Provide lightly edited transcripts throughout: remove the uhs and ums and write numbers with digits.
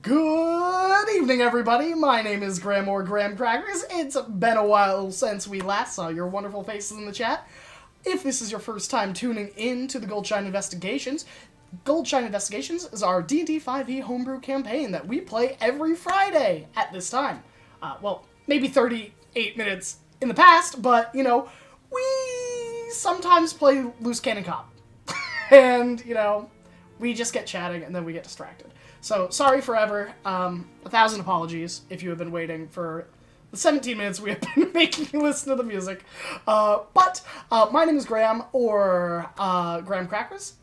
Good evening, everybody. My name is Graham or Graham Crackers. It's been a while since we last saw your wonderful faces in the chat. If this is your first time tuning in to the Goldshine Investigations, Goldshine Investigations is our D&D 5e homebrew campaign that we play every Friday at this time. Maybe 38 minutes in the past, but, we sometimes play Loose Cannon Cop. And, we just get chatting and then we get distracted. So, sorry forever. 1,000 apologies if you have been waiting for the 17 minutes we have been making you listen to the music. But my name is Graham, or Graham Crackers.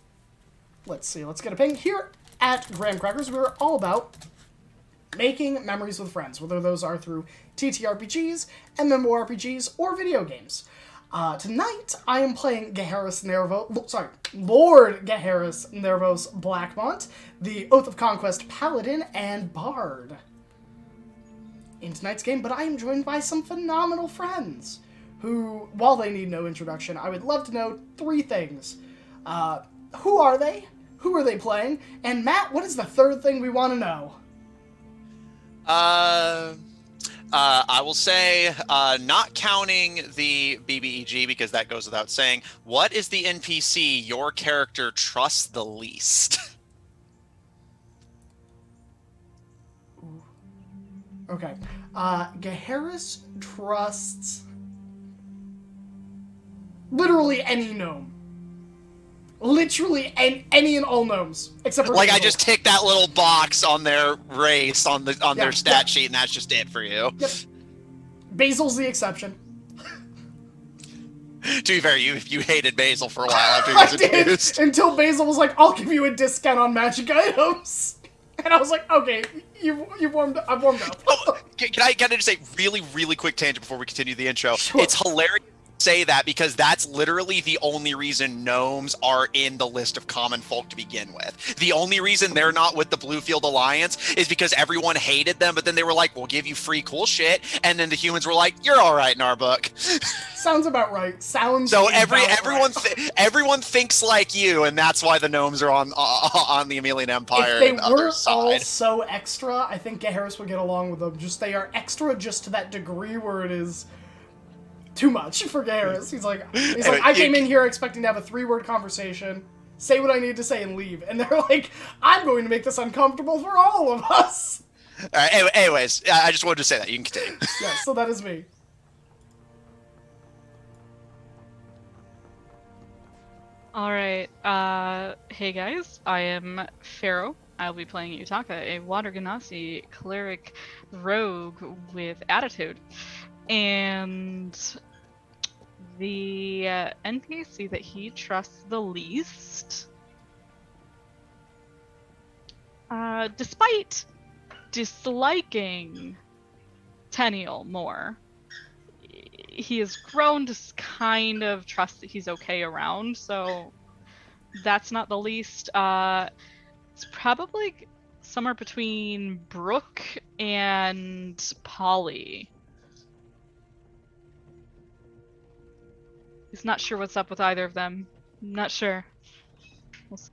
Let's see, let's get a ping. Here at Graham Crackers, we're all about making memories with friends, whether those are through TTRPGs, MMORPGs, or video games. Tonight, I am playing Lord Gaheris Nervos Blackmont, the Oath of Conquest Paladin and Bard. In tonight's game, but I am joined by some phenomenal friends, who, while they need no introduction, I would love to know three things. Who are they? Who are they playing? And Matt, what is the third thing we want to know? I will say, not counting the BBEG, because that goes without saying, what is the NPC your character trusts the least? Okay. Gaheris trusts literally any gnome. Literally any and all gnomes, except for like Basil. I just tick that little box on their race on their stat sheet, and that's just it for you. Yep. Basil's the exception. To be fair, you hated Basil for a while after he I was introduced. did, until Basil was like, "I'll give you a discount on magic items," and I was like, "Okay, I've warmed up." Oh, can I just say really quick tangent before we continue the intro? Sure. It's hilarious to say that because that's literally the only reason gnomes are in the list of common folk to begin with. The only reason they're not with the Bluefield Alliance is because everyone hated them, but then they were like, we'll give you free cool shit, and then the humans were like, you're all right in our book. Sounds about right. So everyone thinks like you, and that's why the gnomes are on the Emelian Empire. If they and the other were all side. so extra, I think Gaheris would get along with them. Just they are extra just to that degree where it is too much for Gaheris. He's like, I came in here expecting to have a 3-word conversation, say what I need to say, and leave. And they're like, I'm going to make this uncomfortable for all of us. Anyways, I just wanted to say that. You can continue. Yeah, so that is me. Alright, hey guys, I am Pharaoh. I'll be playing Utaka, a Water Ganassi cleric rogue with attitude. And the NPC that he trusts the least, despite disliking Tenniel more, he has grown to kind of trust that he's okay around, so that's not the least. It's probably somewhere between Brooke and Polly. He's not sure what's up with either of them. Not sure. We'll see.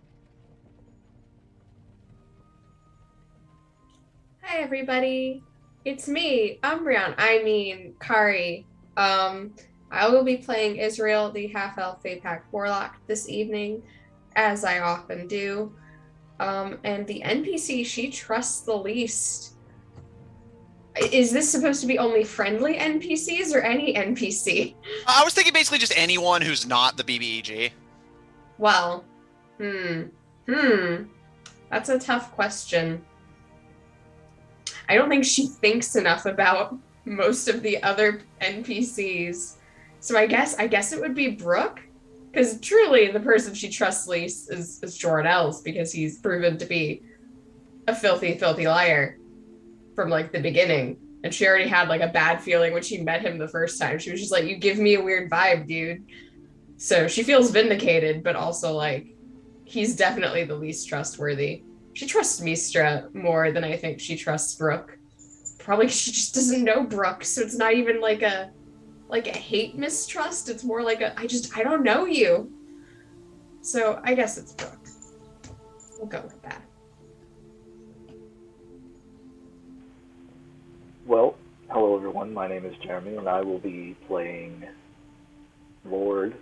Hi everybody, it's me, Kari. I will be playing Israel, the half-elf Fae-Pact Warlock, this evening, as I often do. And the NPC she trusts the least. Is this supposed to be only friendly NPCs or any NPC? I was thinking basically just anyone who's not the BBEG. Well, that's a tough question. I don't think she thinks enough about most of the other NPCs. So I guess it would be Brooke, because truly the person she trusts least is Jordan's, because he's proven to be a filthy liar from the beginning, and she already had a bad feeling when she met him the first time. She was just like, you give me a weird vibe, dude. So she feels vindicated, but also he's definitely the least trustworthy. She trusts Mistra more than I think she trusts Brooke. Probably she just doesn't know Brooke, so it's not even a hate mistrust. It's more I don't know you. So I guess it's Brooke. We'll go with that. Well, hello everyone. My name is Jeremy, and I will be playing Lord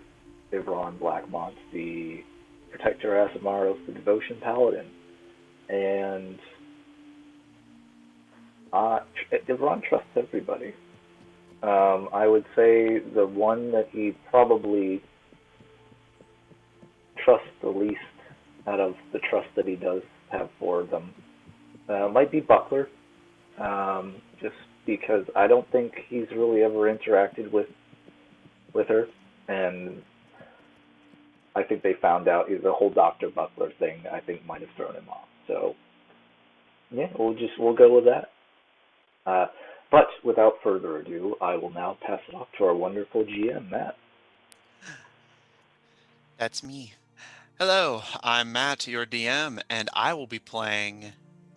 Ivron Blackmont, the Protector Asamaros, the Devotion Paladin. And Ivron trusts everybody. I would say the one that he probably trusts the least out of the trust that he does have for them might be Buckler, just because I don't think he's really ever interacted with her, and I think they found out the whole Dr. Buckler thing. I think might have thrown him off. So yeah, we'll go with that. But without further ado, I will now pass it off to our wonderful GM, Matt. That's me. Hello, I'm Matt, your DM, and I will be playing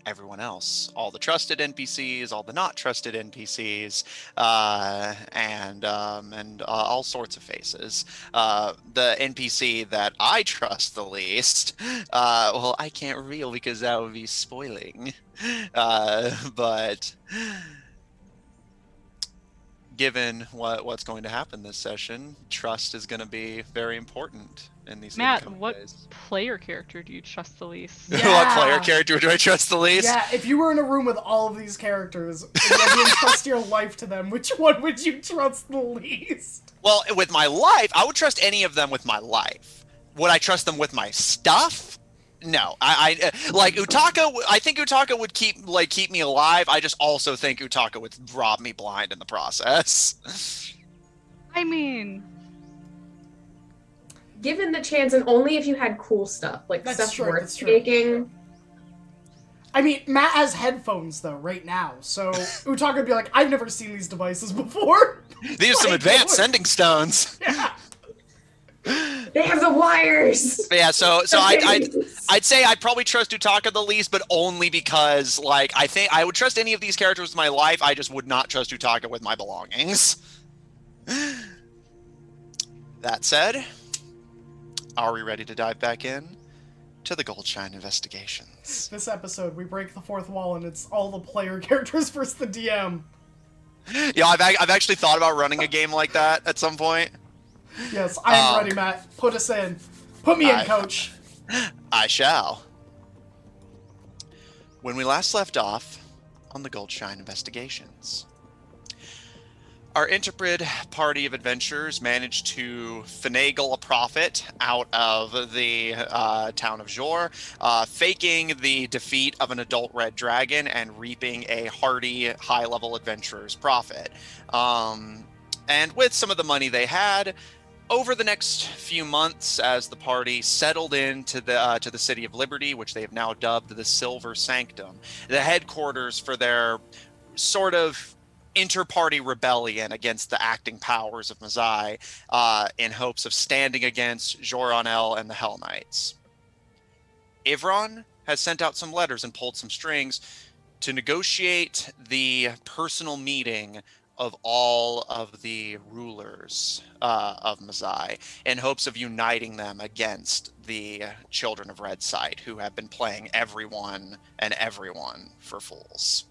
everyone else. All the trusted NPCs, all the not trusted NPCs, and all sorts of faces. The NPC that I trust the least, well, I can't reveal because that would be spoiling. But given what's going to happen this session, trust is going to be very important in these Matt, incoming what days. player character do you trust the least? Yeah. What player character do I trust the least? Yeah, if you were in a room with all of these characters and you had to entrust your life to them, which one would you trust the least? Well, with my life, I would trust any of them with my life. Would I trust them with my stuff? No. I like Utaka. I think Utaka would keep me alive. I just also think Utaka would rob me blind in the process. I mean, Given the chance, and only if you had cool stuff, like That's stuff true, worth that's true. taking. I mean, Matt has headphones, though, right now, so Utaka would be like, I've never seen these devices before. These are some Like, advanced what? sending stones. Yeah. They have the wires. But yeah, so I'd say I'd probably trust Utaka the least, but only because like I think I would trust any of these characters with my life. I just would not trust Utaka with my belongings. That said, are we ready to dive back in to the Goldshine Investigations? This episode, we break the fourth wall, and it's all the player characters versus the DM. Yeah, I've actually thought about running a game like that at some point. Yes, I am ready, Matt. Put us in. Put me in, coach. I shall. When we last left off on the Goldshine Investigations, our intrepid party of adventurers managed to finagle a profit out of the town of Jor, faking the defeat of an adult red dragon and reaping a hearty high-level adventurer's profit. And with some of the money they had, over the next few months, as the party settled into to the City of Liberty, which they have now dubbed the Silver Sanctum, the headquarters for their sort of inter-party rebellion against the acting powers of Mazai, in hopes of standing against Joranel and the Hell Knights. Ivron has sent out some letters and pulled some strings to negotiate the personal meeting of all of the rulers of Mazai in hopes of uniting them against the Children of Red Sight, who have been playing everyone for fools.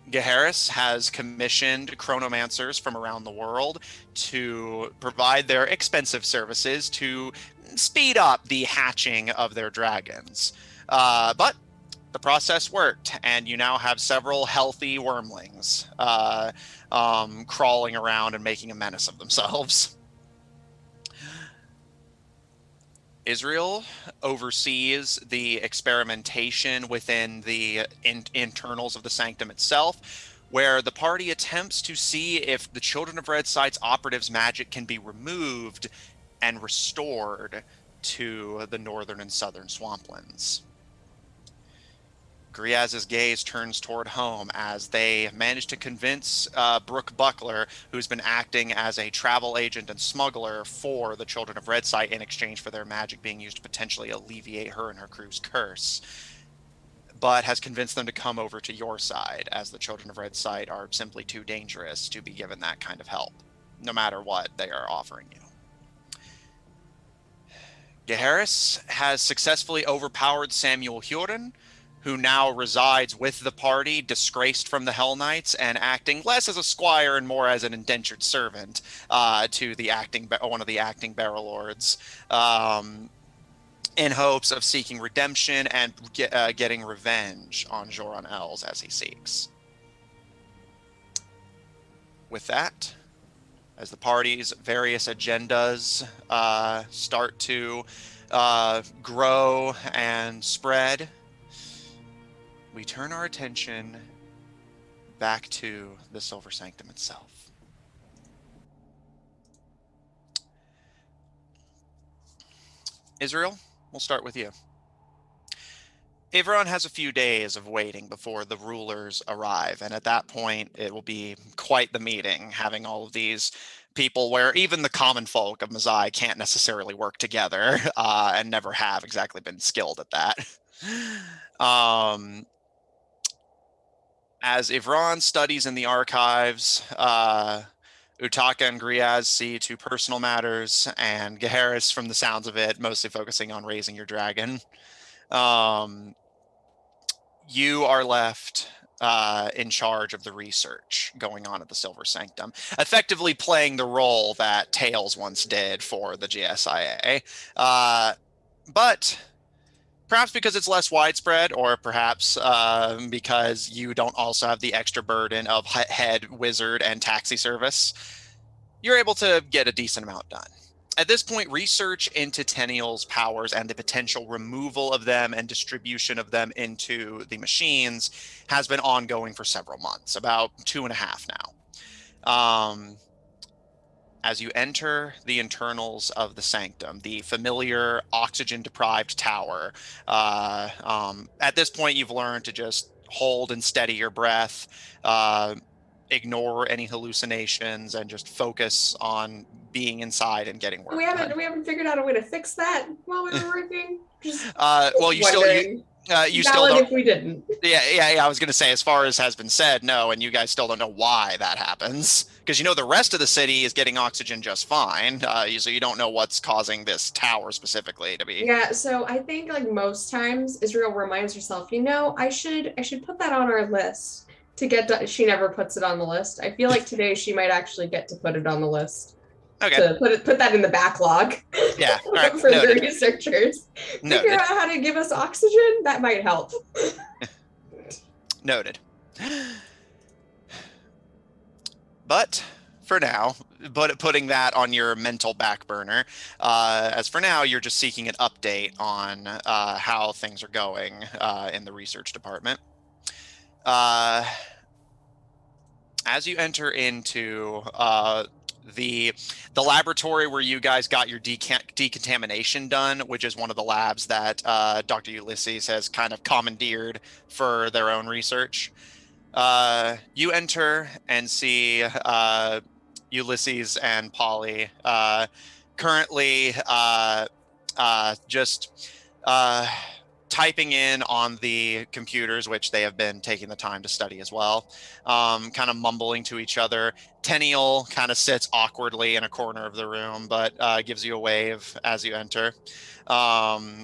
Gaharis has commissioned chronomancers from around the world to provide their expensive services to speed up the hatching of their dragons. But the process worked, and you now have several healthy wormlings crawling around and making a menace of themselves. Israel oversees the experimentation within the internals of the sanctum itself, where the party attempts to see if the Children of Red Sight's operatives' magic can be removed and restored to the northern and southern swamplands. Griaz's gaze turns toward home as they manage to convince Brooke Buckler, who's been acting as a travel agent and smuggler for the Children of Red Sight in exchange for their magic being used to potentially alleviate her and her crew's curse, but has convinced them to come over to your side, as the Children of Red Sight are simply too dangerous to be given that kind of help, no matter what they are offering you. Gaharis has successfully overpowered Samuel Huron, who now resides with the party, disgraced from the Hell Knights and acting less as a squire and more as an indentured servant to the one of the acting Barrel Lords, in hopes of seeking redemption and getting revenge on Joran Els as he seeks. With that, as the party's various agendas start to grow and spread, we turn our attention back to the Silver Sanctum itself. Israel, we'll start with you. Averon has a few days of waiting before the rulers arrive, and at that point, it will be quite the meeting, having all of these people where even the common folk of Mazai can't necessarily work together and never have exactly been skilled at that. As Ivran studies in the archives, Utaka and Griaz see to personal matters, and Gaharis, from the sounds of it, mostly focusing on raising your dragon. You are left in charge of the research going on at the Silver Sanctum, effectively playing the role that Tails once did for the GSIA. But perhaps because it's less widespread, or perhaps because you don't also have the extra burden of head wizard and taxi service, you're able to get a decent amount done. At this point, research into Tenniel's powers and the potential removal of them and distribution of them into the machines has been ongoing for several months, about 2.5 now. As you enter the internals of the sanctum, the familiar oxygen-deprived tower, at this point you've learned to just hold and steady your breath, ignore any hallucinations, and just focus on being inside and getting work done. We haven't figured out a way to fix that while we were working. Well, you still don't. If we didn't. Yeah. I was going to say, as far as has been said, no, and you guys still don't know why that happens, because the rest of the city is getting oxygen just fine. So you don't know what's causing this tower specifically to be. Yeah. So I think like most times, Israel reminds herself, I should put that on our list to get done. She never puts it on the list. I feel like today she might actually get to put it on the list. Okay. To put that in the backlog. Yeah. All right. For the researchers. Noted. Figure out how to give us oxygen. That might help. Noted. But for now, putting that on your mental back burner, as for now, you're just seeking an update on how things are going in the research department. As you enter into the laboratory where you guys got your decontamination done, which is one of the labs that Dr. Ulysses has kind of commandeered for their own research, you enter and see Ulysses and Polly currently just typing in on the computers, which they have been taking the time to study as well, kind of mumbling to each other. Tenniel kind of sits awkwardly in a corner of the room, but gives you a wave as you enter. But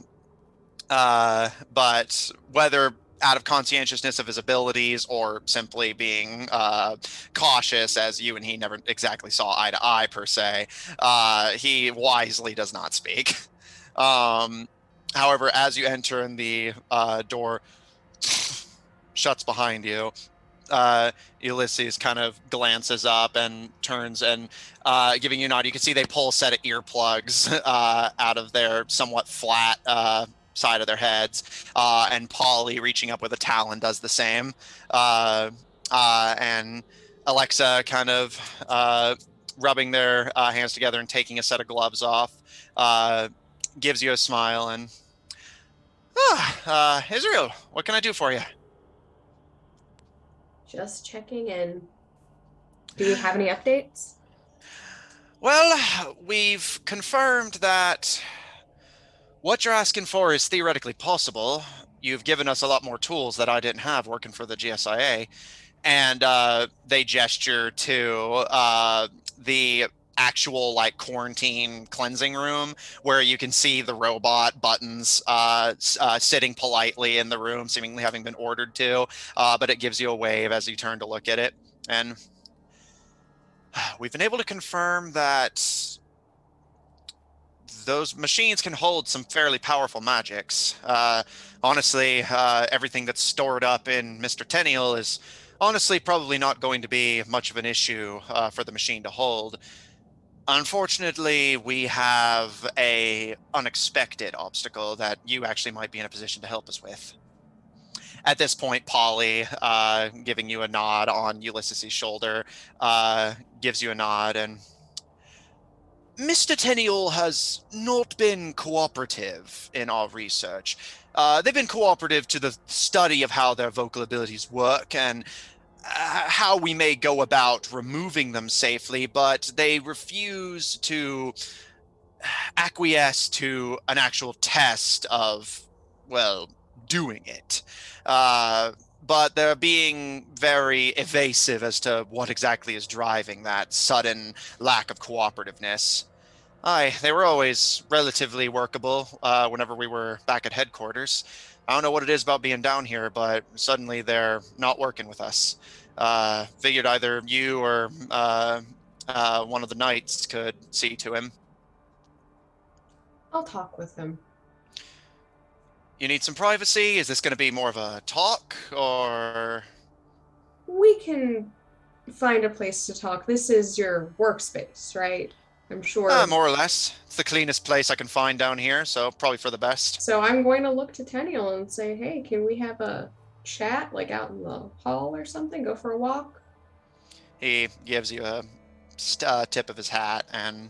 whether out of conscientiousness of his abilities or simply being cautious, as you and he never exactly saw eye to eye per se, he wisely does not speak. However, as you enter and the door shuts behind you, Ulysses kind of glances up and turns and giving you a nod. You can see they pull a set of earplugs out of their somewhat flat side of their heads, and Polly, reaching up with a towel, does the same. And Alexa kind of rubbing their hands together and taking a set of gloves off, gives you a smile and, Israel, what can I do for you? Just checking in. Do you have any updates? Well, we've confirmed that what you're asking for is theoretically possible. You've given us a lot more tools that I didn't have working for the GSIA. And they gesture to the actual like quarantine cleansing room where you can see the robot buttons sitting politely in the room, seemingly having been ordered to, but it gives you a wave as you turn to look at it. And we've been able to confirm that those machines can hold some fairly powerful magics. Honestly, everything that's stored up in Mr. Tenniel is honestly probably not going to be much of an issue for the machine to hold. Unfortunately, we have a unexpected obstacle that you actually might be in a position to help us with. At this point, Polly, giving you a nod on Ulysses' shoulder, gives you a nod, and Mr. Tenniel has not been cooperative in our research. They've been cooperative to the study of how their vocal abilities work and how we may go about removing them safely, but they refuse to acquiesce to an actual test of, well, doing it. But they're being very evasive as to what exactly is driving that sudden lack of cooperativeness. Aye, they were always relatively workable whenever we were back at headquarters. I don't know what it is about being down here, but suddenly they're not working with us. Figured either you or one of the knights could see to him. I'll talk with them. You need some privacy? Is this going to be more of a talk, or? We can find a place to talk. This is your workspace, right? I'm sure. More or less. It's the cleanest place I can find down here, so probably for the best. So I'm going to look to Tenniel and say, hey, can we have a chat, like out in the hall or something? Go for a walk? He gives you a tip of his hat and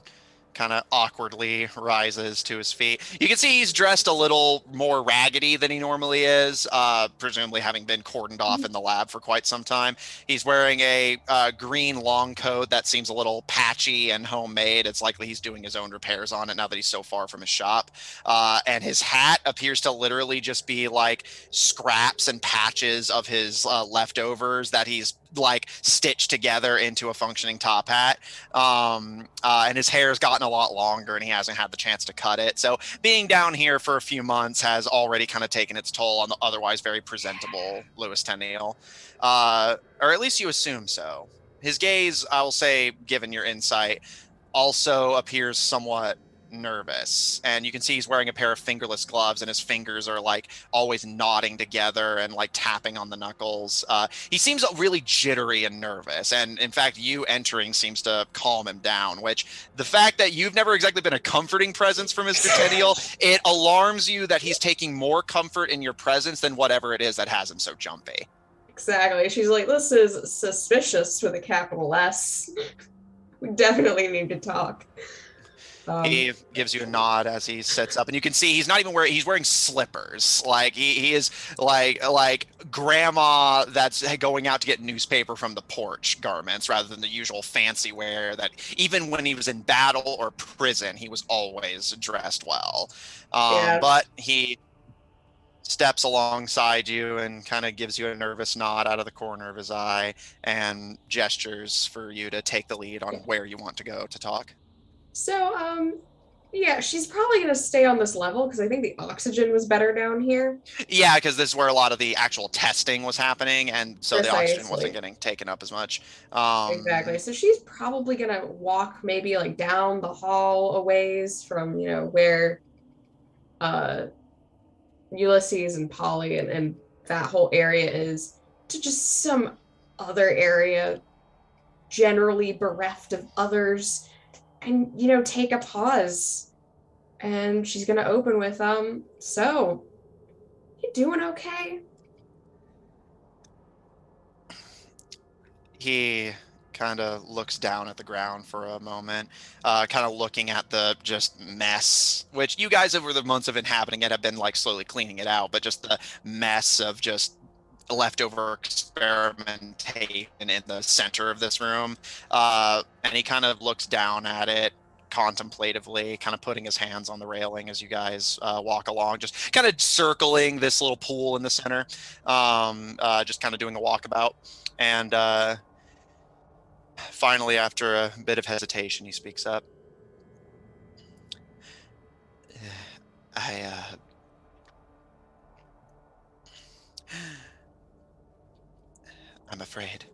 kind of awkwardly rises to his feet. You can see he's dressed a little more raggedy than he normally is, presumably having been cordoned off in the lab for quite some time. He's wearing a green long coat that seems a little patchy and homemade. It's likely he's doing his own repairs on it now that he's so far from his shop. And his hat appears to literally just be like scraps and patches of his leftovers that he's like stitched together into a functioning top hat. And his hair's gotten a lot longer and he hasn't had the chance to cut it. So being down here for a few months has already kind of taken its toll on the otherwise very presentable Louis Tenniel. Or at least you assume so. His gaze, I will say, given your insight, also appears somewhat nervous, and you can see he's wearing a pair of fingerless gloves and his fingers are like always knotting together and like tapping on the knuckles. He seems really jittery and nervous, and in fact you entering seems to calm him down, which the fact that you've never exactly been a comforting presence for Mr. Tenniel, it alarms you that he's taking more comfort in your presence than whatever it is that has him so jumpy. Exactly. She's like, this is suspicious with a capital S. We definitely need to talk. He gives you a nod as he sits up, and you can see he's not even he's wearing slippers. Like he is like grandma that's going out to get newspaper from the porch garments rather than the usual fancy wear that even when he was in battle or prison, he was always dressed well. Yeah. But he steps alongside you and kind of gives you a nervous nod out of the corner of his eye and gestures for you to take the lead on where you want to go to talk. So, yeah, she's probably going to stay on this level because I think the oxygen was better down here. Yeah, because this is where a lot of the actual testing was happening, and so Precisely. The oxygen wasn't getting taken up as much. Exactly. So she's probably going to walk maybe like down the hall a ways from, where Ulysses and Polly and that whole area is, to just some other area generally bereft of others. And, take a pause. And she's going to open with, so, you doing okay? He kind of looks down at the ground for a moment, kind of looking at the just mess, which you guys over the months of inhabiting it have been like slowly cleaning it out, but just the mess of just leftover experimentation in the center of this room. And he kind of looks down at it contemplatively, kind of putting his hands on the railing as you guys walk along, just kind of circling this little pool in the center, just kind of doing a walkabout. And Finally, after a bit of hesitation, he speaks up. I, I'm afraid.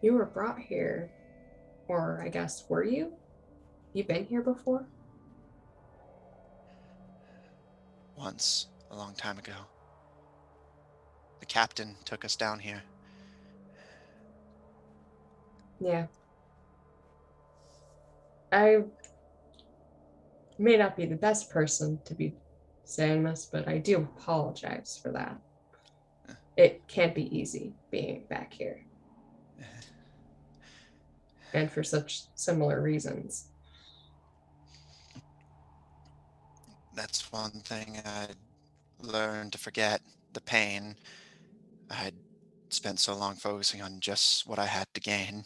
You were brought here, or I guess, were you? You been here before? Once, a long time ago. The captain took us down here. Yeah. I may not be the best person to be saying this, but I do apologize for that. It can't be easy being back here. And for such similar reasons. That's one thing I'd learned to forget, the pain. I'd spent so long focusing on just what I had to gain.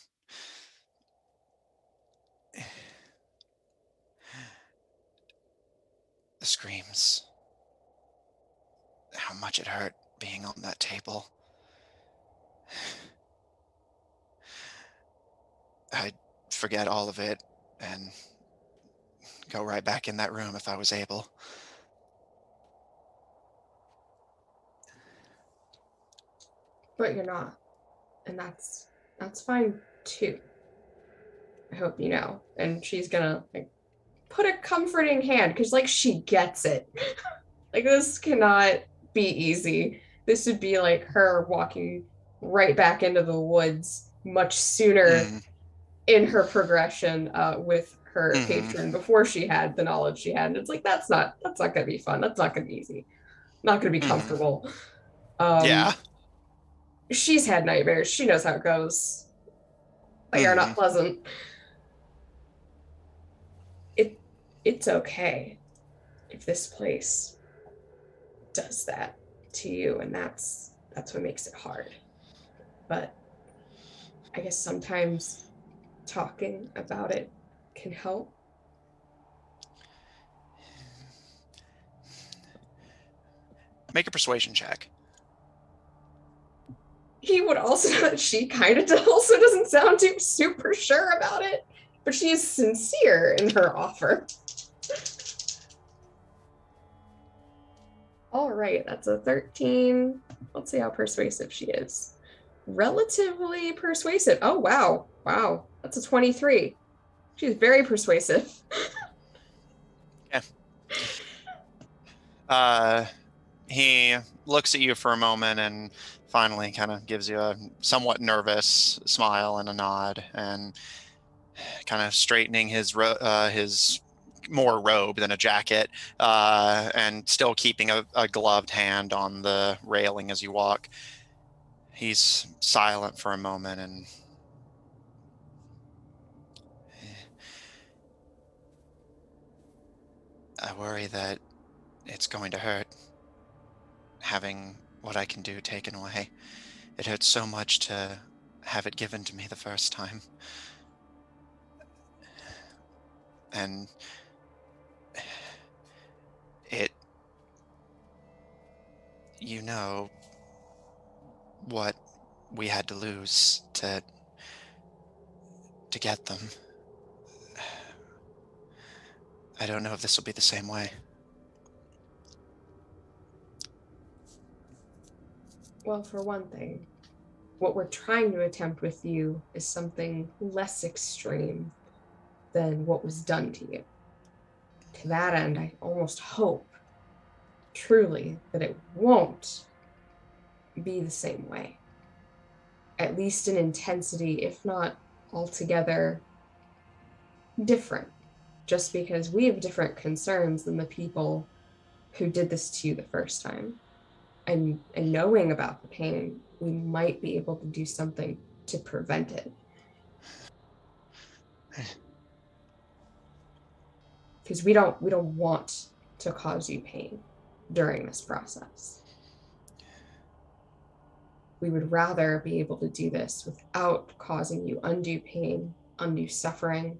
The screams. How much it hurt being on that table. I'd forget all of it and go right back in that room if I was able. But you're not. And that's fine too. I hope you know. And she's gonna put a comforting hand, because she gets it. This cannot be easy. This would be like her walking right back into the woods much sooner in her progression with her patron before she had the knowledge she had. And it's that's not gonna be fun. That's not gonna be easy. Not gonna be comfortable. Yeah. She's had nightmares. She knows how it goes. They are not pleasant. It's okay if this place does that to you, and that's what makes it hard. But I guess sometimes talking about it can help. Make a persuasion check. He would also, she kind of also doesn't sound too super sure about it, but she is sincere in her offer. All right, that's a 13. Let's see how persuasive she is. Relatively persuasive. Oh, wow. Wow. That's a 23. She's very persuasive. Yeah. He looks at you for a moment and finally kind of gives you a somewhat nervous smile and a nod, and kind of straightening his more robe than a jacket, and still keeping a gloved hand on the railing as you walk. He's silent for a moment, and I worry that it's going to hurt having what I can do taken away. It hurts so much to have it given to me the first time. And you know what we had to lose to get them. I don't know if this will be the same way. Well, for one thing, what we're trying to attempt with you is something less extreme than what was done to you. To that end, I almost hope, truly, that it won't be the same way. At least in intensity, if not altogether different. Just because we have different concerns than the people who did this to you the first time. And knowing about the pain, we might be able to do something to prevent it. Because we don't want to cause you pain during this process. We would rather be able to do this without causing you undue pain, undue suffering,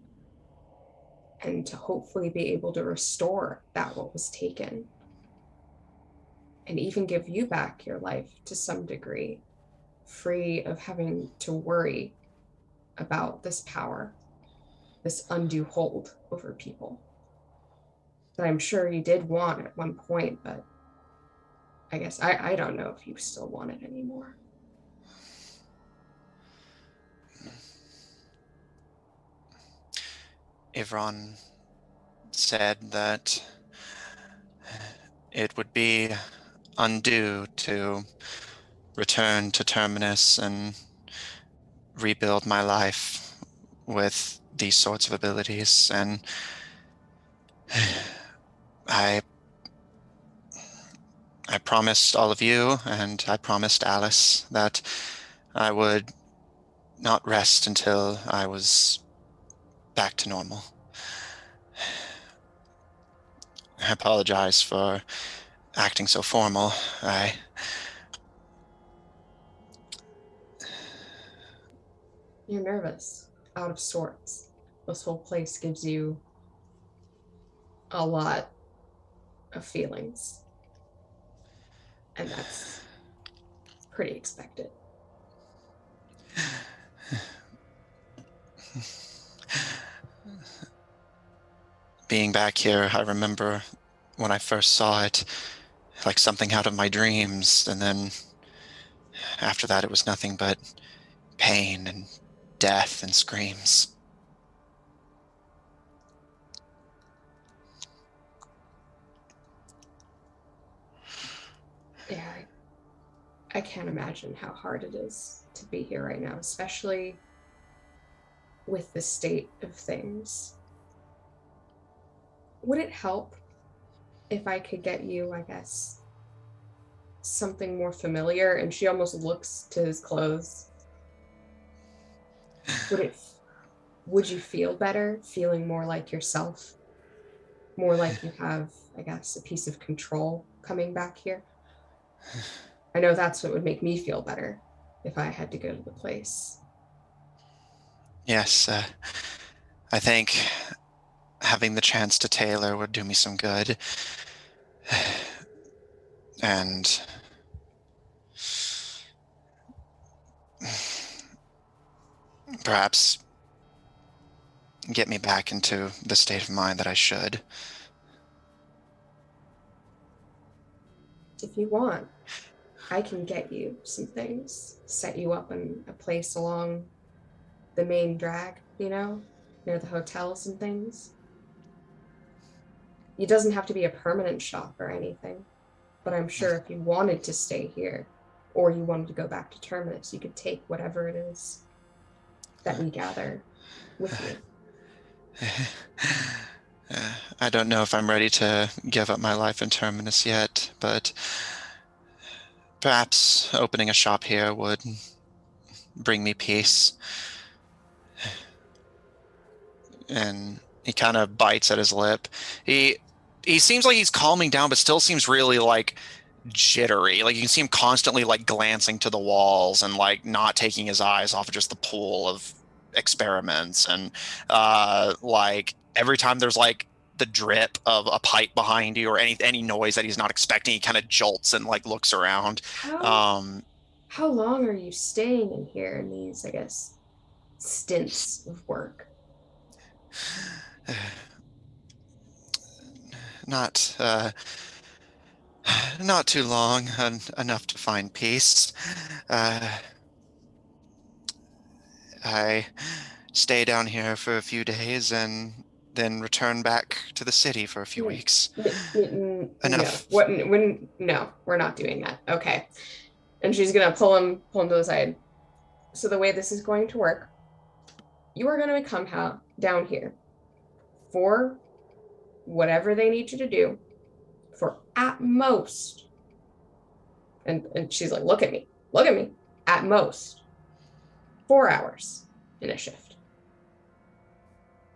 and to hopefully be able to restore that what was taken. And even give you back your life to some degree free of having to worry about this power, this undue hold over people that I'm sure you did want at one point, but I guess I don't know if you still want it anymore. Ivron said that it would be undue to return to Terminus and rebuild my life with these sorts of abilities, and I promised all of you, and I promised Alice that I would not rest until I was back to normal. I apologize for acting so formal. You're nervous, out of sorts. This whole place gives you a lot of feelings. And that's pretty expected. Being back here, I remember when I first saw it, like something out of my dreams, and then after that it was nothing but pain and death and screams. Yeah, I can't imagine how hard it is to be here right now, especially with the state of things. Would it help if I could get you, I guess, something more familiar? And she almost looks to his clothes. Would you feel better, feeling more like yourself? More like you have, I guess, a piece of control coming back here? I know that's what would make me feel better if I had to go to the place. Yes, I think having the chance to tailor would do me some good. And perhaps get me back into the state of mind that I should. If you want, I can get you some things, set you up in a place along the main drag, near the hotels and things. It doesn't have to be a permanent shop or anything, but I'm sure if you wanted to stay here or you wanted to go back to Terminus, you could take whatever it is that we gather with you. I don't know if I'm ready to give up my life in Terminus yet, but perhaps opening a shop here would bring me peace. And he kind of bites at his lip. He seems like he's calming down, but still seems really like jittery. Like you can see him constantly like glancing to the walls and like not taking his eyes off of just the pool of experiments. And like every time there's like the drip of a pipe behind you or any noise that he's not expecting, he kind of jolts and like looks around. How long are you staying in here in these, I guess, stints of work? Not too long, enough to find peace. I stay down here for a few days and then return back to the city for a few weeks. Enough. No, we're not doing that. Okay. And she's gonna pull him to the side. So the way this is going to work, you are going to come down here for whatever they need you to do for at most, and she's like, look at me, at most 4 hours in a shift.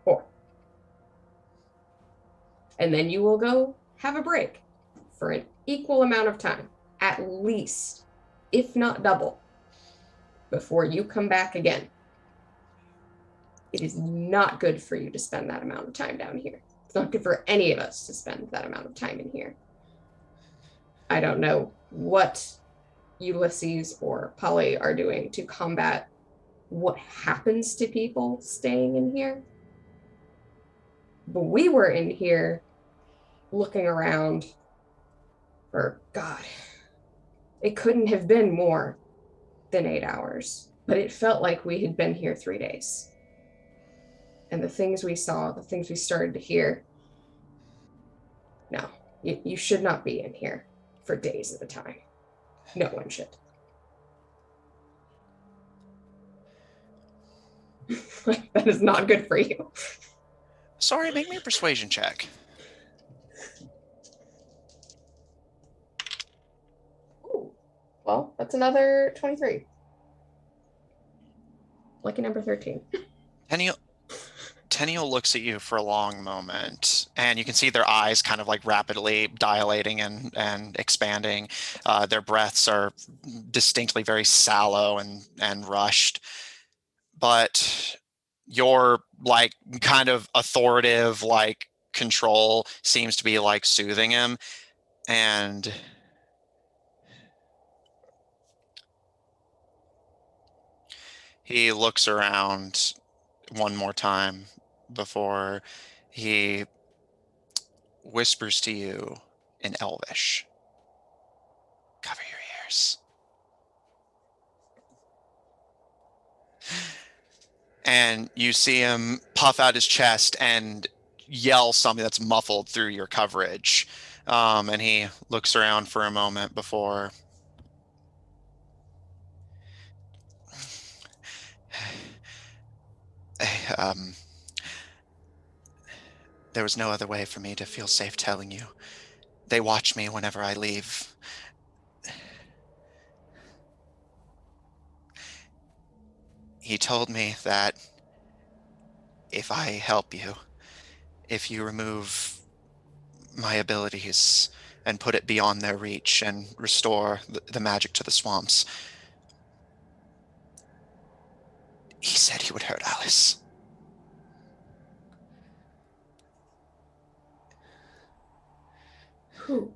4. And then you will go have a break for an equal amount of time, at least, if not double, before you come back again. It is not good for you to spend that amount of time down here. It's not good for any of us to spend that amount of time in here. I don't know what Ulysses or Polly are doing to combat what happens to people staying in here. But we were in here looking around for, God, it couldn't have been more than 8 hours, but it felt like we had been here 3 days. And the things we saw, the things we started to hear, no, you should not be in here for days at a time. No one should. That is not good for you. Sorry, make me a persuasion check. Ooh, well, that's another 23. Lucky number 13. Tenniel looks at you for a long moment, and you can see their eyes kind of like rapidly dilating and expanding. Their breaths are distinctly very sallow and rushed. But your like kind of authoritative like control seems to be like soothing him, and he looks around one more time before he whispers to you in Elvish. Cover your ears. And you see him puff out his chest and yell something that's muffled through your coverage. And he looks around for a moment before there was no other way for me to feel safe telling you. They watch me whenever I leave. He told me that if I help you, if you remove my abilities and put it beyond their reach and restore the magic to the swamps, he said he would hurt Alice. Who?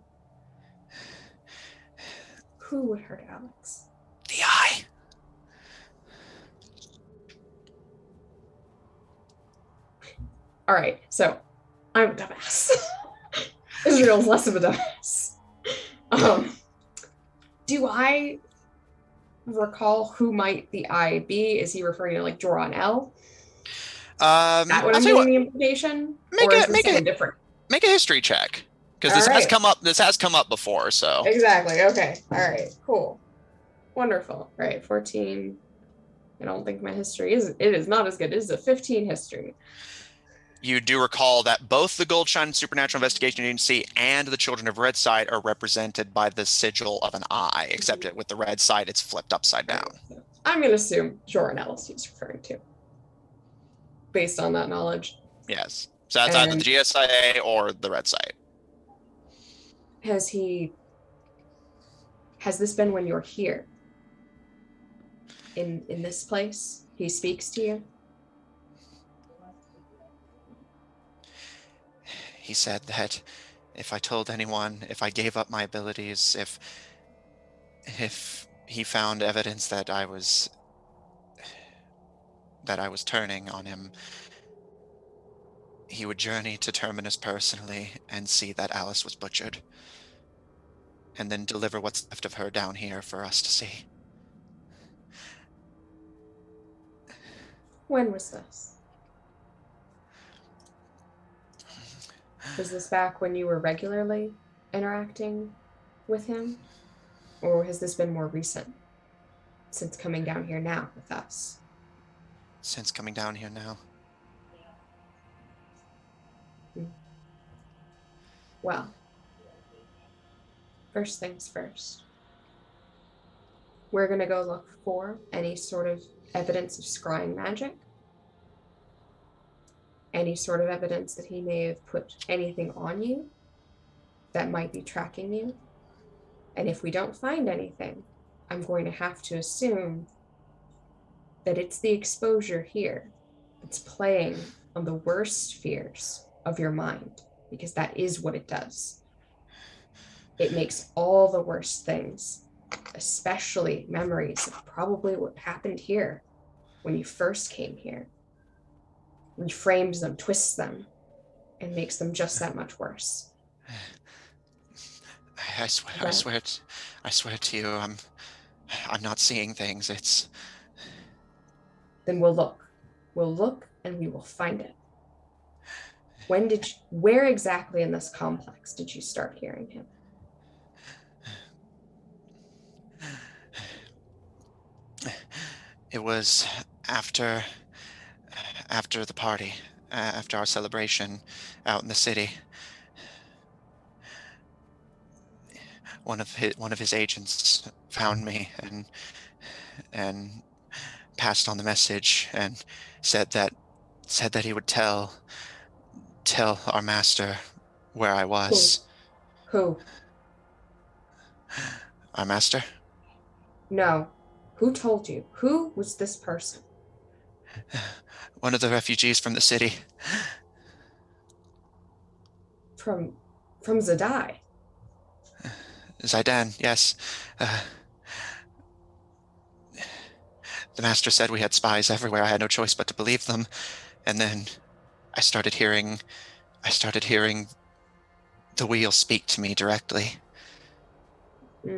Who would hurt Alex? The eye. All right, so I'm a dumbass. Israel's less of a dumbass. Do I recall who might the eye be? Is he referring to like Jor-El? Is that what I'm getting the implication? Or is this something different? Make a history check. Because this has come up. This has come up before, so exactly. Okay. All right. Cool. Wonderful. All right. 14. I don't think my history is. It is not as good. It is a 15 history. You do recall that both the Goldshine Supernatural Investigation Agency and the Children of Red Side are represented by the sigil of an eye, except with the red side, it's flipped upside down. So I'm going to assume Jor-El he's referring to, based on that knowledge. Yes. So that's either the GSIA or the red side. Has this been when you're here? In this place? He speaks to you? He said that if I told anyone, if I gave up my abilities, if he found evidence that I was turning on him, he would journey to Terminus personally and see that Alice was butchered, and then deliver what's left of her down here for us to see. When was this? Was this back when you were regularly interacting with him? Or has this been more recent? Since coming down here now with us? Since coming down here now. Well, first things first. We're going to go look for any sort of evidence of scrying magic. Any sort of evidence that he may have put anything on you that might be tracking you. And if we don't find anything, I'm going to have to assume that it's the exposure here that's playing on the worst fears of your mind, because that is what it does. It makes all the worst things especially memories of probably what happened here when you first came here, reframes them, twists them, and makes them just that much worse. I swear to you, I'm not seeing things. It's Then we'll look. We'll look and we will find it. Where exactly in this complex did you start hearing him? it was after the party, after our celebration out in the city. One of his agents found me and passed on the message and said that he would tell our master where I was. Who? Our master? No. Who told you? Who was this person? One of the refugees from the city. From Zadai. Zaidan, yes. The master said we had spies everywhere. I had no choice but to believe them. And then I started hearing the wheel speak to me directly,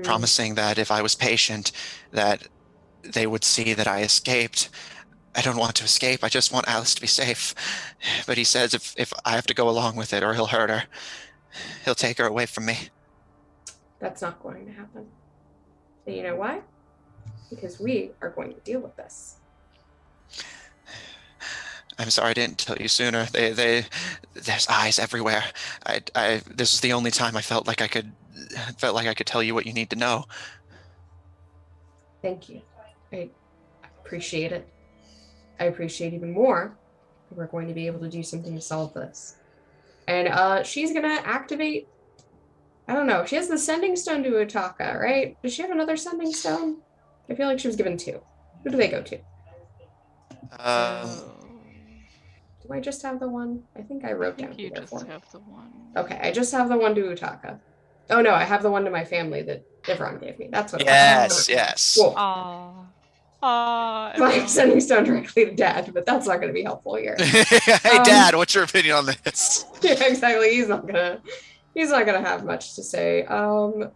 promising that if I was patient, that they would see that I escaped. I don't want to escape. I just want Alice to be safe. But he says if I have to go along with it or he'll hurt her, he'll take her away from me. That's not going to happen. And you know why? Because we are going to deal with this. I'm sorry I didn't tell you sooner. There's eyes everywhere. This is the only time I felt like I could tell you what you need to know. Thank you. I appreciate it. I appreciate even more that we're going to be able to do something to solve this. And she's gonna activate. I don't know. She has the sending stone to Utaka, right? Does she have another sending stone? I feel like she was given 2. Who do they go to? Do I just have the one? I think I wrote down. You just have the one. Okay, I just have the one to Utaka. Oh no, I have the one to my family that Ivron gave me. That's what. Yes, yes. Cool. I'm sending stone directly to Dad, but that's not going to be helpful here. Hey, Dad, what's your opinion on this? Yeah, exactly. He's not gonna have much to say. Do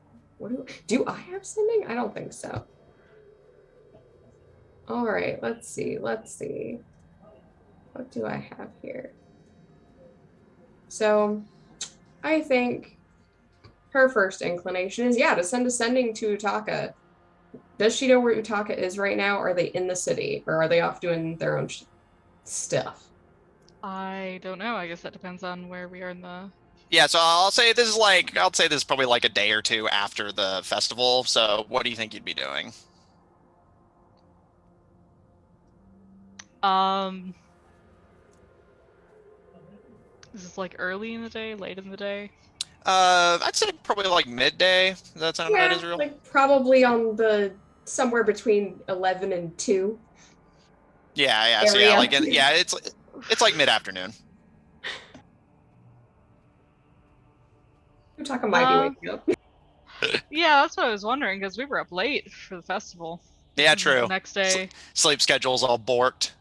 I have sending? I don't think so. All right, let's see. What do I have here? So, I think her first inclination is, to send a sending to Utaka. Does she know where Utaka is right now? Are they in the city, or are they off doing their own stuff? I don't know. I guess that depends on where we are in the... Yeah, so I'll say this is probably like a day or two after the festival. So what do you think you'd be doing? Is this like early in the day, late in the day? I'd say probably like midday. Does that sound right, Israel? Like probably on the somewhere between 11 and 2. Yeah. So yeah, it's like mid-afternoon. You're talking might be waking up. Yeah, that's what I was wondering, because we were up late for the festival. Yeah, true. The next day. Sleep schedule's all borked.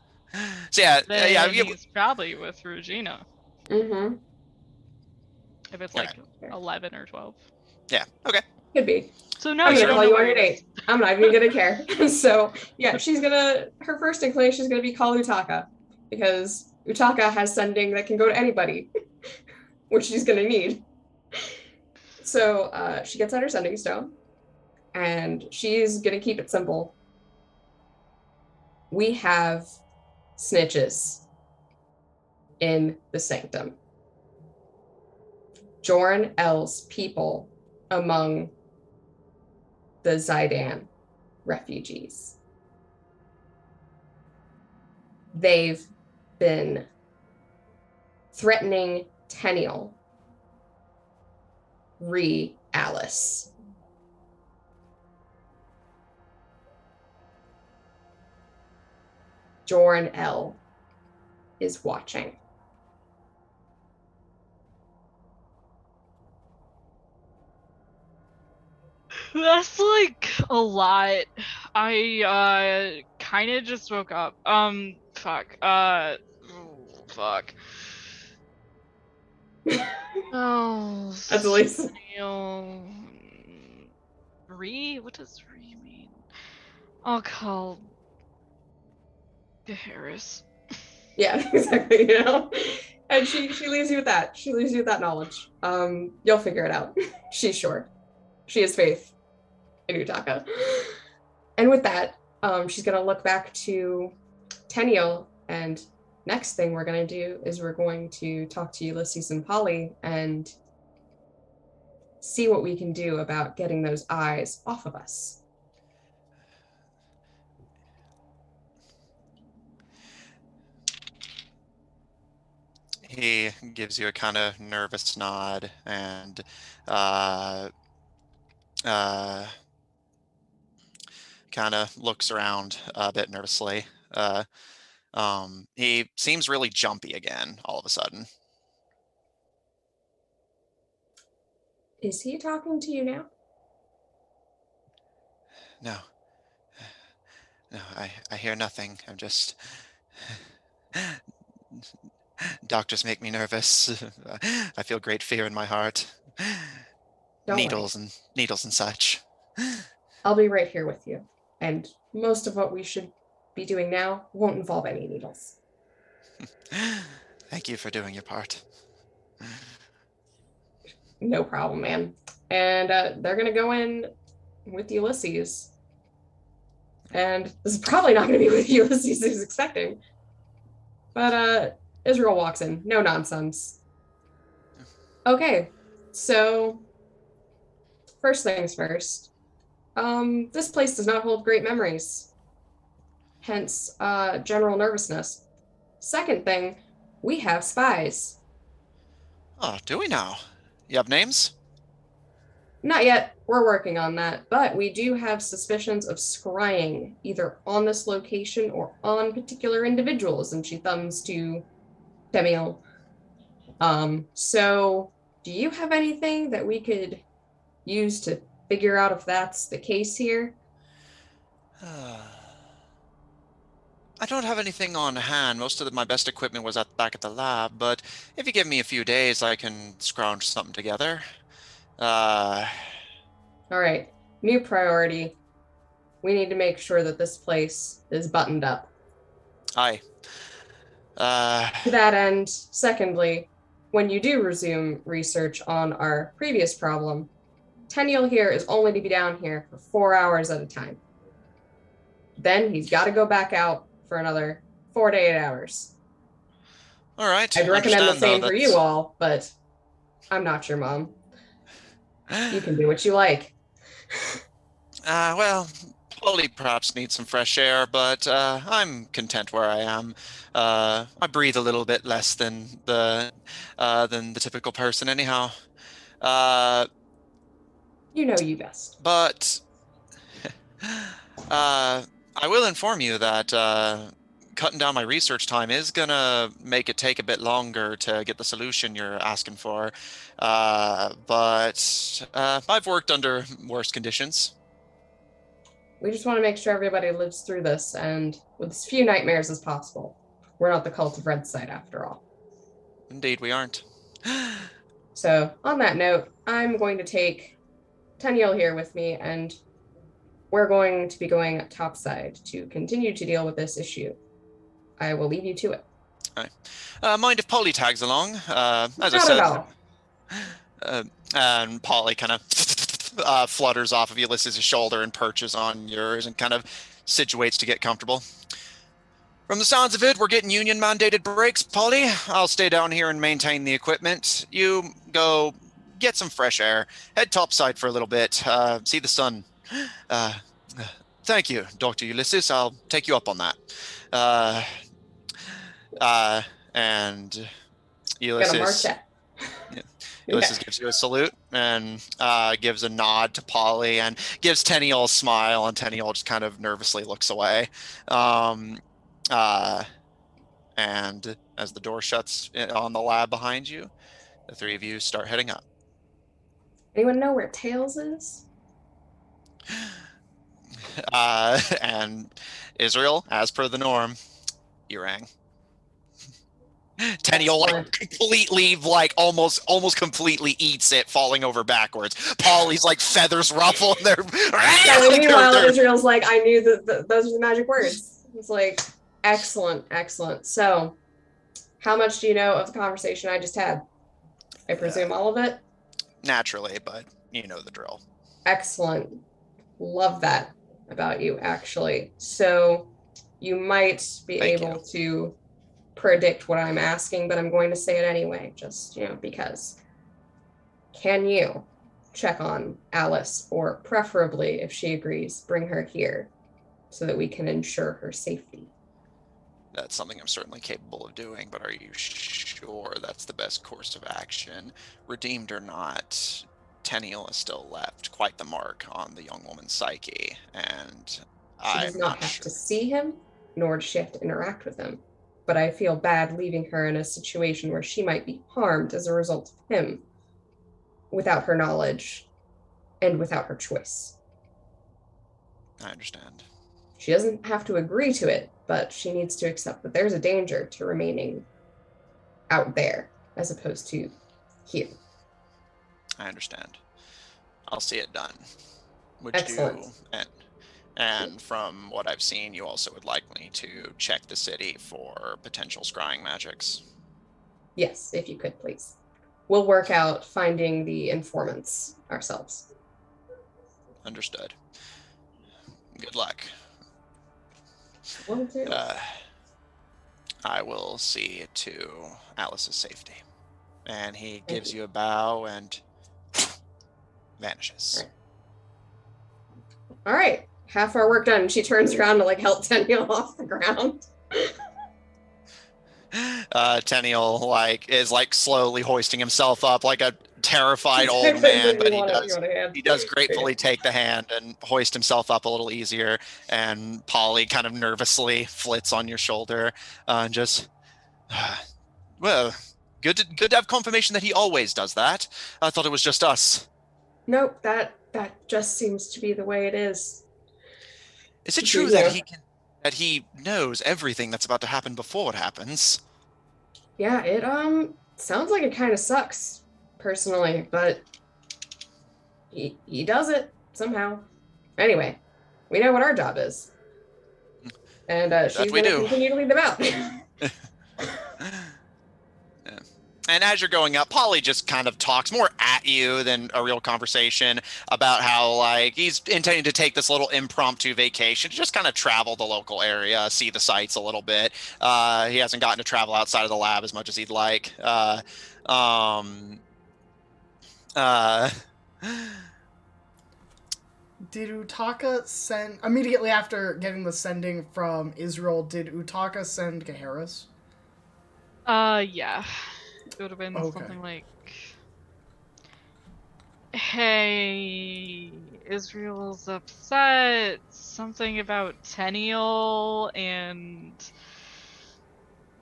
So yeah. He's probably with Regina. Mm-hmm. If it's like 11 or 12. Yeah, okay. Could be. So no, I'm you gonna don't call know you on where your it is. date. I'm not even gonna care. So yeah, her first inclination is gonna be call Utaka, because Utaka has sending that can go to anybody, which she's gonna need. So she gets out her sending stone, and she's gonna keep it simple. We have snitches in the sanctum. Joran L's people among the Zaidan refugees. They've been threatening Tenniel re Alice. Joran L is watching. That's like a lot. I kind of just woke up. Fuck. Fuck. Oh, That's Elise. Neil. Re? What does re mean? I'll call Harris. Yeah, exactly. You know, and she leaves you with that. She leaves you with that knowledge. You'll figure it out. She's sure. She has faith in Utaka. And with that, she's gonna look back to Tenniel, and next thing we're gonna do is we're going to talk to Ulysses and Polly and see what we can do about getting those eyes off of us. He gives you a kind of nervous nod and uh, uh, kind of looks around a bit nervously. He seems really jumpy again all of a sudden. Is he talking to you now? No, no, I hear nothing. I'm just. Doctors make me nervous. I feel great fear in my heart. Don't worry. Needles and such. I'll be right here with you. And most of what we should be doing now won't involve any needles. Thank you for doing your part. No problem, man. And they're going to go in with Ulysses. And this is probably not going to be what Ulysses is expecting. But Israel walks in. No nonsense. Okay, so first things first. This place does not hold great memories. Hence, general nervousness. Second thing, we have spies. Oh, do we now? You have names? Not yet. We're working on that. But we do have suspicions of scrying, either on this location or on particular individuals. And she thumbs to Demiel. So do you have anything that we could use to figure out if that's the case here? I don't have anything on hand. Most of my best equipment was back at the lab, but if you give me a few days, I can scrounge something together. All right. New priority. We need to make sure that this place is buttoned up. Aye. To that end, secondly, when you do resume research on our previous problem, Tenniel here is only to be down here for 4 hours at a time. Then he's got to go back out for another 4 to 8 hours. All right. I'd recommend the same for you all, but I'm not your mom. You can do what you like. Well, Polly perhaps needs some fresh air, but I'm content where I am. I breathe a little bit less than the typical person, anyhow. You know you best. But I will inform you that cutting down my research time is gonna make it take a bit longer to get the solution you're asking for. But I've worked under worse conditions. We just want to make sure everybody lives through this and with as few nightmares as possible. We're not the cult of Red Side after all. Indeed, we aren't. So on that note, I'm going to take Tenniel here with me, and we're going to be going topside to continue to deal with this issue. I will leave you to it. All right. Mind if Polly tags along? As Not I said, at all. And Polly kind of flutters off of Ulysses' shoulder and perches on yours and kind of situates to get comfortable. From the sounds of it, we're getting union-mandated breaks, Polly. I'll stay down here and maintain the equipment. You go get some fresh air. Head topside for a little bit. See the sun. Thank you, Dr. Ulysses. I'll take you up on that. And Ulysses... Ulysses gives you a salute and gives a nod to Polly and gives Tenniel a smile, and Tenniel just kind of nervously looks away. And as the door shuts on the lab behind you, the three of you start heading up. Anyone know where Tails is? And Israel, as per the norm, you rang. Tenniel like completely, like almost completely eats it, falling over backwards. Polly's like feathers ruffle. And they're Yeah, like, meanwhile, they're- Israel's like, I knew that those are the magic words. It's like, excellent, excellent. So, how much do you know of the conversation I just had? I presume all of it? naturally, but you know the drill. Excellent. Love that about you, actually. So, you might be Thank able you. to predict what I'm asking, but I'm going to say it anyway, just, because. Can you check on Alice, or preferably, if she agrees, bring her here so that we can ensure her safety? That's something I'm certainly capable of doing, but are you sure that's the best course of action? Redeemed or not, Tenniel is still left quite the mark on the young woman's psyche, and She I'm does not not have sure. to see him, nor does she have to interact with him. But I feel bad leaving her in a situation where she might be harmed as a result of him without her knowledge and without her choice. I understand. She doesn't have to agree to it, but she needs to accept that there's a danger to remaining out there as opposed to here. I understand. I'll see it done. Would Excellent. you and from what I've seen, you also would like me to check the city for potential scrying magics? Yes, if you could, please. We'll work out finding the informants ourselves. Understood. Good luck. Will do. I will see to Alice's safety. And he Thank gives you. you a bow and vanishes. All right. Half our work done. She turns around to help Tenniel off the ground. Tenniel is slowly hoisting himself up like a terrified old man, but he does gratefully take the hand and hoist himself up a little easier. And Polly kind of nervously flits on your shoulder and just, well, good to have confirmation that he always does that. I thought it was just us. Nope, that just seems to be the way it is. Is it true that he knows everything that's about to happen before it happens? Yeah, it sounds like it kind of sucks, personally, but he does it somehow. Anyway, we know what our job is. And she's going to continue to lead them out. Yeah. And as you're going up, Polly just kind of talks more at you than a real conversation about how he's intending to take this little impromptu vacation to just kind of travel the local area, see the sights a little bit. He hasn't gotten to travel outside of the lab as much as he'd like. Did Utaka send, immediately after getting the sending from Israel, did Utaka send Gaheris? Yeah. It would have been Okay. something like, hey, Israel's upset, something about Tenniel and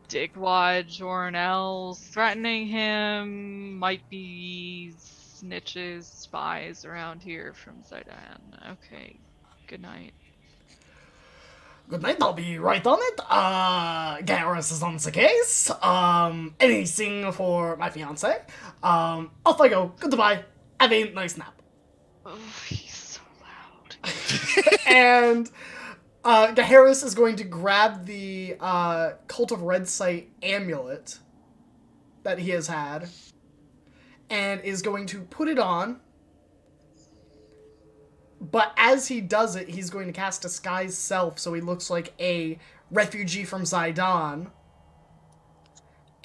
Digwad Jornell's threatening him, might be snitches, spies around here from Zidane. Okay, good night. Good night, I'll be right on it. Garrus is on the case. Anything for my fiance. Off I go. Goodbye. Have a nice nap. Oh, he's so loud. And Gaheris is going to grab the Cult of Red Sight amulet that he has had and is going to put it on. But as he does it, he's going to cast Disguise Self, so he looks like a refugee from Zidane.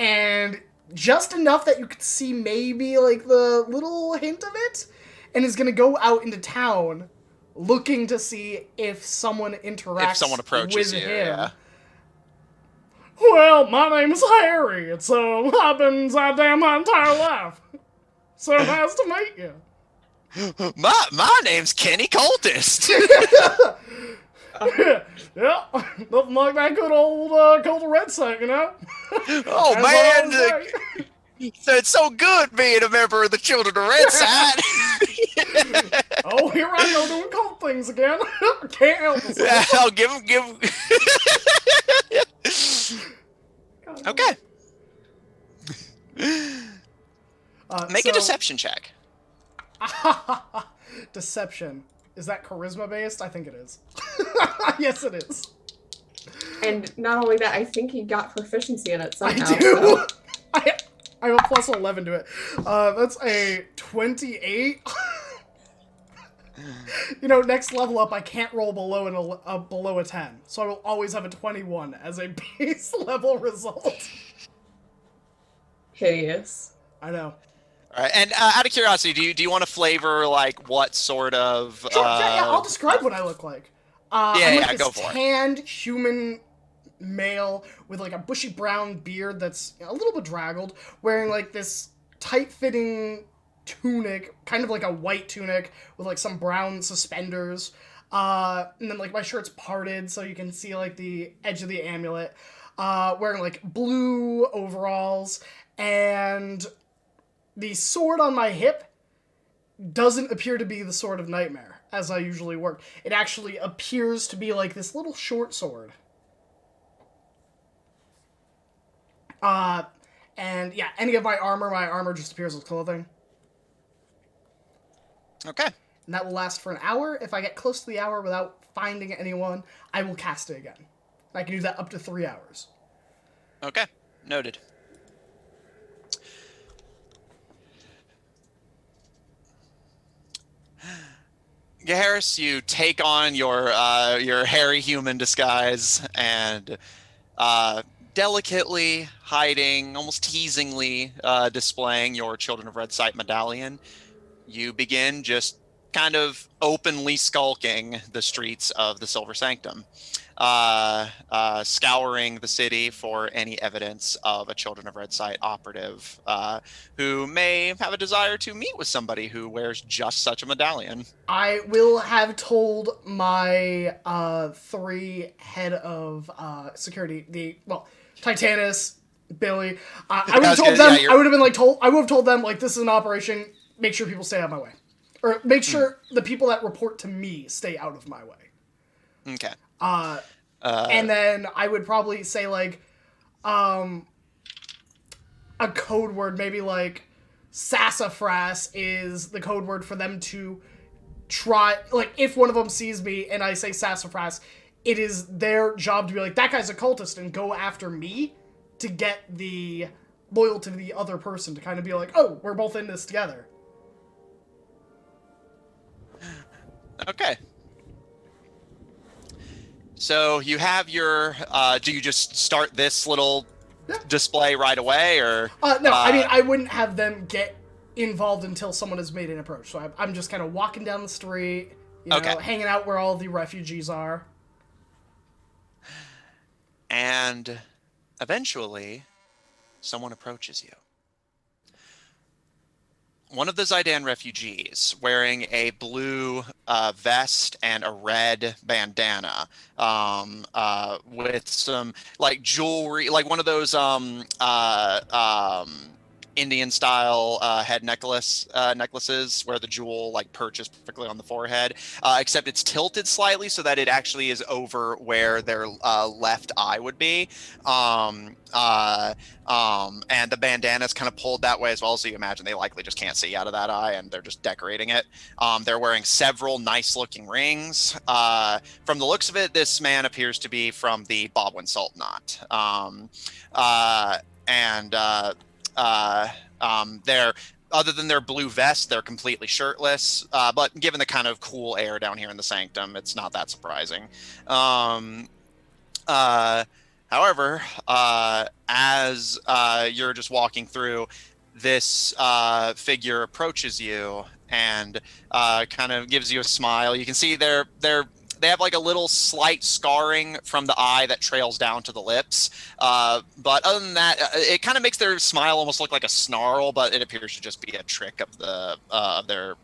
And just enough that you could see maybe the little hint of it, and is going to go out into town looking to see if someone interacts If someone approaches with you, him. yeah. Well, my name's Harry. It's I've been Zidane my entire life. So nice to meet you. My name's Kenny Cultist. Yeah, nothing like that good old Cult of Red Sight, Oh That's man, what I was so it's so good being a member of the Children of Red Side. Oh, here I go doing occult things again. Can't help myself. Yeah, I'll give him. God. Okay. Make a So- deception check. Deception. Is that charisma based? I think it is. Yes, it is. And not only that, I think he got proficiency in it somehow. I do. So. I have a plus 11 to it. That's a 28. You know, next level up, I can't roll below below a 10, so I will always have a 21 as a base level result. Hideous. I know. All right, and out of curiosity, do you want to flavor like what sort of? Sure, yeah, I'll describe what I look like. I'm like this go for it. tanned human male with like a bushy brown beard that's a little bit draggled, wearing like this tight-fitting tunic, kind of like a white tunic with like some brown suspenders. And then like my shirt's parted so you can see like the edge of the amulet. Wearing like blue overalls, and the sword on my hip doesn't appear to be the Sword of Nightmare, as I usually work. It actually appears to be like this little short sword. And yeah, any of my armor just appears as clothing. Okay. And that will last for an hour. If I get close to the hour without finding anyone, I will cast it again. I can do that up to 3 hours. Okay. Noted. Harris, you take on your hairy human disguise and delicately hiding, almost teasingly displaying your Children of Red Sight medallion. You begin just kind of openly skulking the streets of the Silver Sanctum, scouring the city for any evidence of a Children of Red Sight operative who may have a desire to meet with somebody who wears just such a medallion. I will have told my 3 head of security, Titanus, Billy. I would have told them. I would have told them like, this is an operation. Make sure people stay out of my way, or make sure the people that report to me stay out of my way. Okay. And then I would probably say like, a code word, maybe like sassafras is the code word for them to try. Like, if one of them sees me and I say sassafras, it is their job to be like, that guy's a cultist, and go after me to get the loyalty to the other person, to kind of be like, oh, we're both in this together. Okay. So you have your, do you just start this little display right away, or? No, I mean, I wouldn't have them get involved until someone has made an approach. So I'm just kind of walking down the street, you know, hanging out where all the refugees are. And eventually, someone approaches you. One of the Zaidan refugees, wearing a blue vest and a red bandana, with some like jewelry, like one of those Indian style head necklaces where the jewel like perches perfectly on the forehead, except it's tilted slightly so that it actually is over where their left eye would be. And the bandana's kind of pulled that way as well, so you imagine they likely just can't see out of that eye, and they're just decorating it. They're wearing several nice looking rings. From the looks of it, this man appears to be from the Bobwin Sultanate. They're, other than their blue vests, they're completely shirtless. But given the kind of cool air down here in the Sanctum, it's not that surprising. However, as you're just walking through, this figure approaches you and kind of gives you a smile. You can see they have like a little slight scarring from the eye that trails down to the lips. But other than that, it kind of makes their smile almost look like a snarl, but it appears to just be a trick of their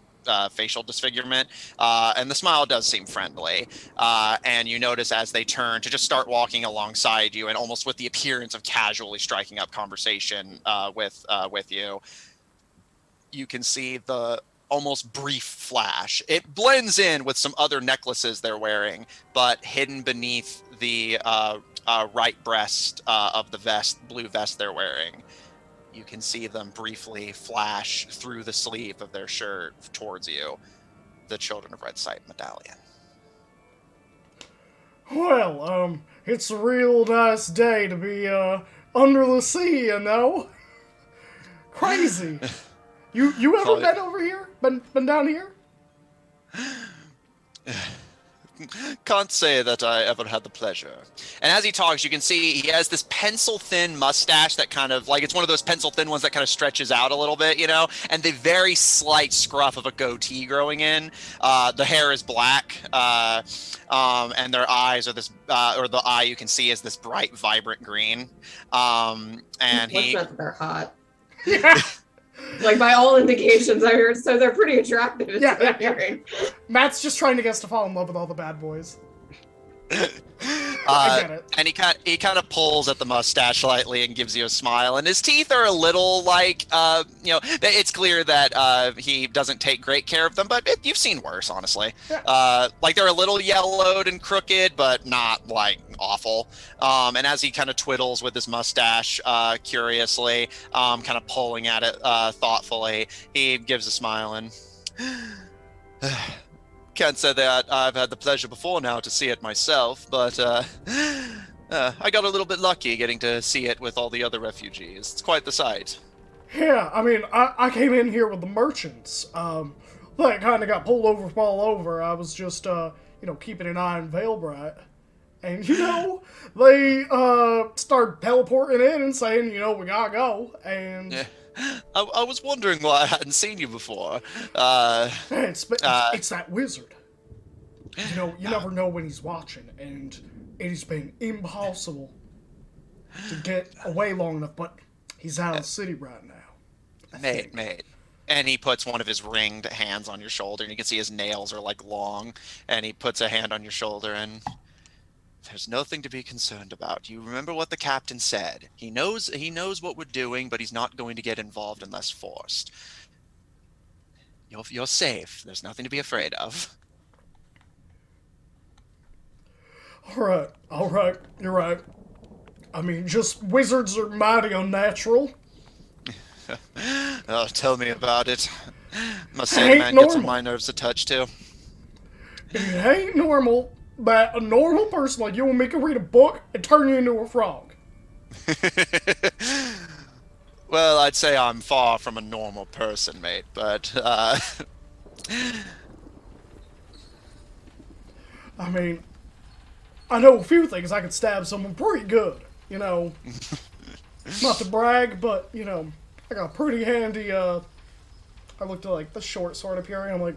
facial disfigurement. And the smile does seem friendly. And you notice as they turn to just start walking alongside you, and almost with the appearance of casually striking up conversation with you, you can see the almost brief flash. It blends in with some other necklaces they're wearing, but hidden beneath the right breast of the blue vest they're wearing, you can see them briefly flash through the sleeve of their shirt towards you. The Children of Red Sight medallion. Well, it's a real nice day to be, under the sea, you know? Crazy. You ever been over here? Been down here? Can't say that I ever had the pleasure. And as he talks, you can see he has this pencil-thin mustache that kind of, like, it's one of those pencil-thin ones that kind of stretches out a little bit, you know, and the very slight scruff of a goatee growing in. The hair is black, and their eyes are this, or the eye you can see is this bright, vibrant green. And Let's not that they're hot. Like, by all indications, I heard, so they're pretty attractive. Yeah. Matt's just trying to get us to fall in love with all the bad boys. I get it. And he kind of pulls at the mustache slightly and gives you a smile. And his teeth are a little like, it's clear that he doesn't take great care of them, but you've seen worse, honestly. Yeah. Like they're a little yellowed and crooked, but not like awful. And as he kind of twiddles with his mustache, curiously, kind of pulling at it thoughtfully, he gives a smile and. Can't say that I've had the pleasure before now to see it myself, but I got a little bit lucky getting to see it with all the other refugees. It's quite the sight. Yeah, I mean, I came in here with the merchants. They kind of got pulled over from all over. I was just, keeping an eye on Veilbright. And, they started teleporting in and saying, we gotta go. And... Yeah. I was wondering why I hadn't seen you before. It's that wizard. You never know when he's watching, and it has been impossible to get away long enough, but he's out of the city right now. Mate. And he puts one of his ringed hands on your shoulder, and you can see his nails are like long, and he puts a hand on your shoulder and... There's nothing to be concerned about. You remember what the captain said. He knows what we're doing, but he's not going to get involved unless forced. You're safe. There's nothing to be afraid of. All right. You're right. I mean, just wizards are mighty unnatural. Oh, tell me about it. Must say, man gets on my nerves a touch too. It ain't normal that a normal person like you and me can read a book and turn you into a frog. Well, I'd say I'm far from a normal person, mate, but, I mean, I know a few things I could stab someone pretty good, Not to brag, but, I got a pretty handy, I looked at, the short sword up here, and I'm like,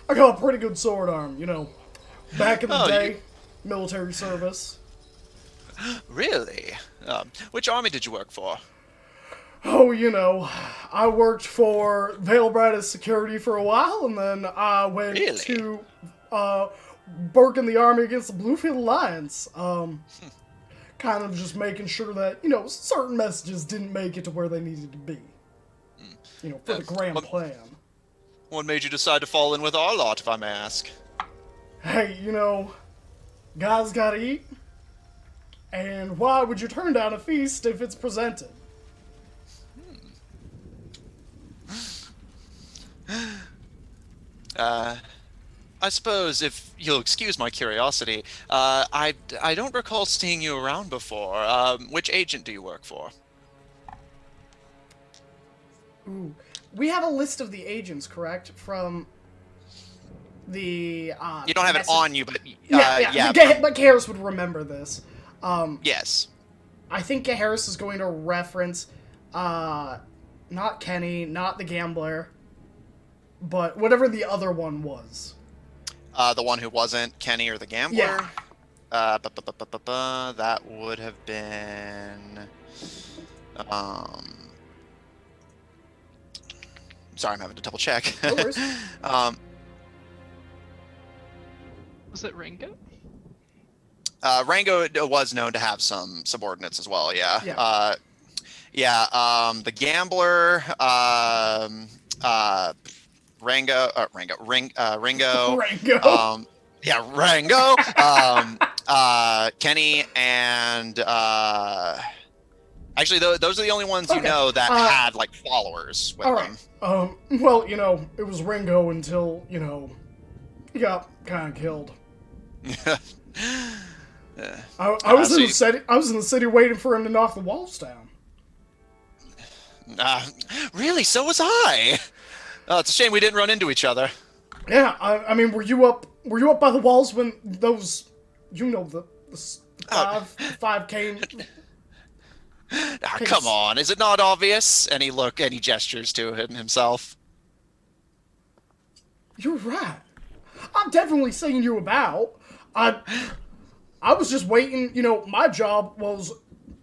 I got a pretty good sword arm, Back in the day, military service. Really? Which army did you work for? Oh, I worked for Veilbright as security for a while, and then I went to work in the army against the Bluefield Alliance. Kind of just making sure that, certain messages didn't make it to where they needed to be. For the grand plan. What made you decide to fall in with our lot, if I may ask? Hey, guys gotta eat. And why would you turn down a feast if it's presented? I suppose, if you'll excuse my curiosity, I don't recall seeing you around before. Which agent do you work for? Ooh. We have a list of the agents, correct? From the, You don't have it on you, but... yeah. But Harris would remember this. Yes. I think Harris is going to reference, not Kenny, not the gambler, but whatever the other one was. The one who wasn't Kenny or the gambler? Yeah. That would have been... Sorry, I'm having to double check. No worries. Was it Ringo? Rango was known to have some subordinates as well, yeah. The gambler, Ringo. Rango. Yeah, Rango. Kenny and actually, those are the only ones you Okay, know that had like followers with all right. them. Well, it was Ringo until he got kind of killed. I was in the city. I was in the city waiting for him to knock the walls down. Really? So was I. Oh, it's a shame we didn't run into each other. Yeah, I mean, were you up by the walls when those, the five came? Come on, is it not obvious? And he gestures to himself. You're right. I've definitely seen you about. I was just waiting. My job was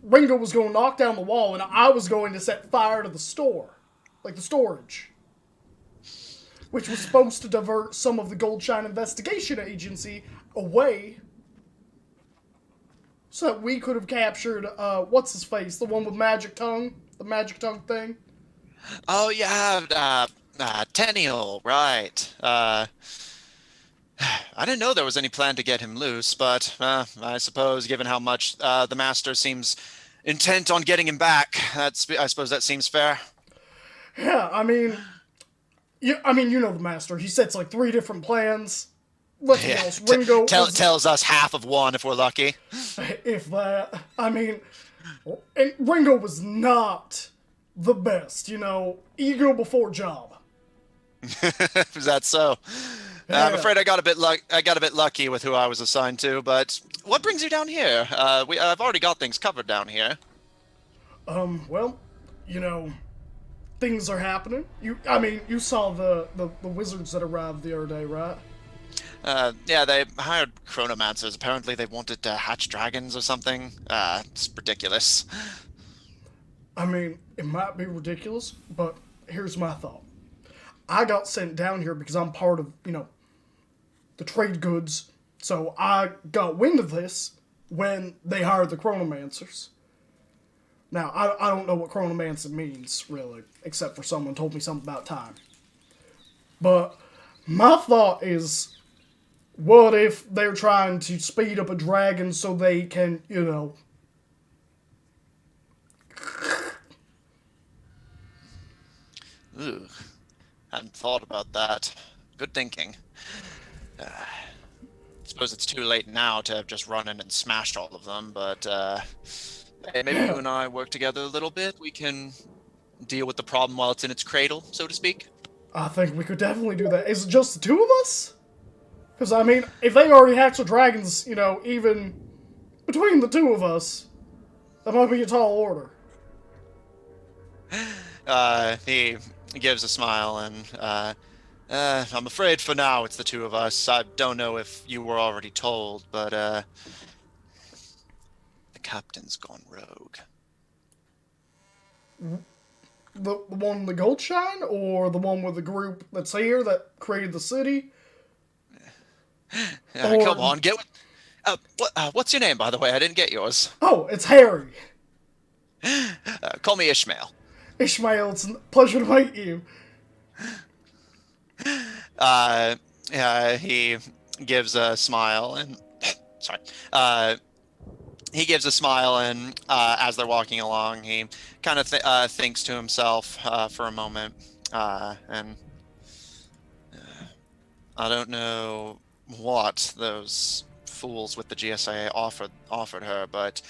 Ringo was going to knock down the wall, and I was going to set fire to the store, like the storage, which was supposed to divert some of the Goldshine Investigation Agency away, so that we could have captured what's his face, the one with the magic tongue thing. Oh yeah, Tenniel, right? I didn't know there was any plan to get him loose, but I suppose, given how much the master seems intent on getting him back, I suppose that seems fair. Yeah, I mean, the master. He sets like 3 different plans. Let's be honest, Ringo tells us half of one if we're lucky. If that, and Ringo was not the best. Ego before job. Is that so? Yeah. I'm afraid I got a bit lucky with who I was assigned to. But what brings you down here? I've already got things covered down here. Well, things are happening. You saw the wizards that arrived the other day, right? Yeah, they hired chronomancers. Apparently, they wanted to hatch dragons or something. It's ridiculous. It might be ridiculous, but here's my thought. I got sent down here because I'm part of, the trade goods. So I got wind of this when they hired the chronomancers. Now, I don't know what chronomancer means, really, except for someone told me something about time. But my thought is, what if they're trying to speed up a dragon so they can, Ooh, hadn't thought about that. Good thinking. Suppose it's too late now to have just run in and smashed all of them, but maybe you and I work together a little bit. We can deal with the problem while it's in its cradle, so to speak. I think we could definitely do that. Is it just the 2 of us? Because, if they already hatched the dragons, even between the 2 of us, that might be a tall order. He gives a smile and, I'm afraid for now it's the 2 of us. I don't know if you were already told, but, the captain's gone rogue. The one in the Goldshine, or the one with the group that's here that created the city? Come on, get with... what's your name, by the way? I didn't get yours. Oh, it's Harry. Call me Ishmael. Ishmael, it's a pleasure to meet you. He gives a smile and... Sorry. He gives a smile and as they're walking along, he kind of thinks to himself for a moment. And I don't know what those fools with the GSA offered her, but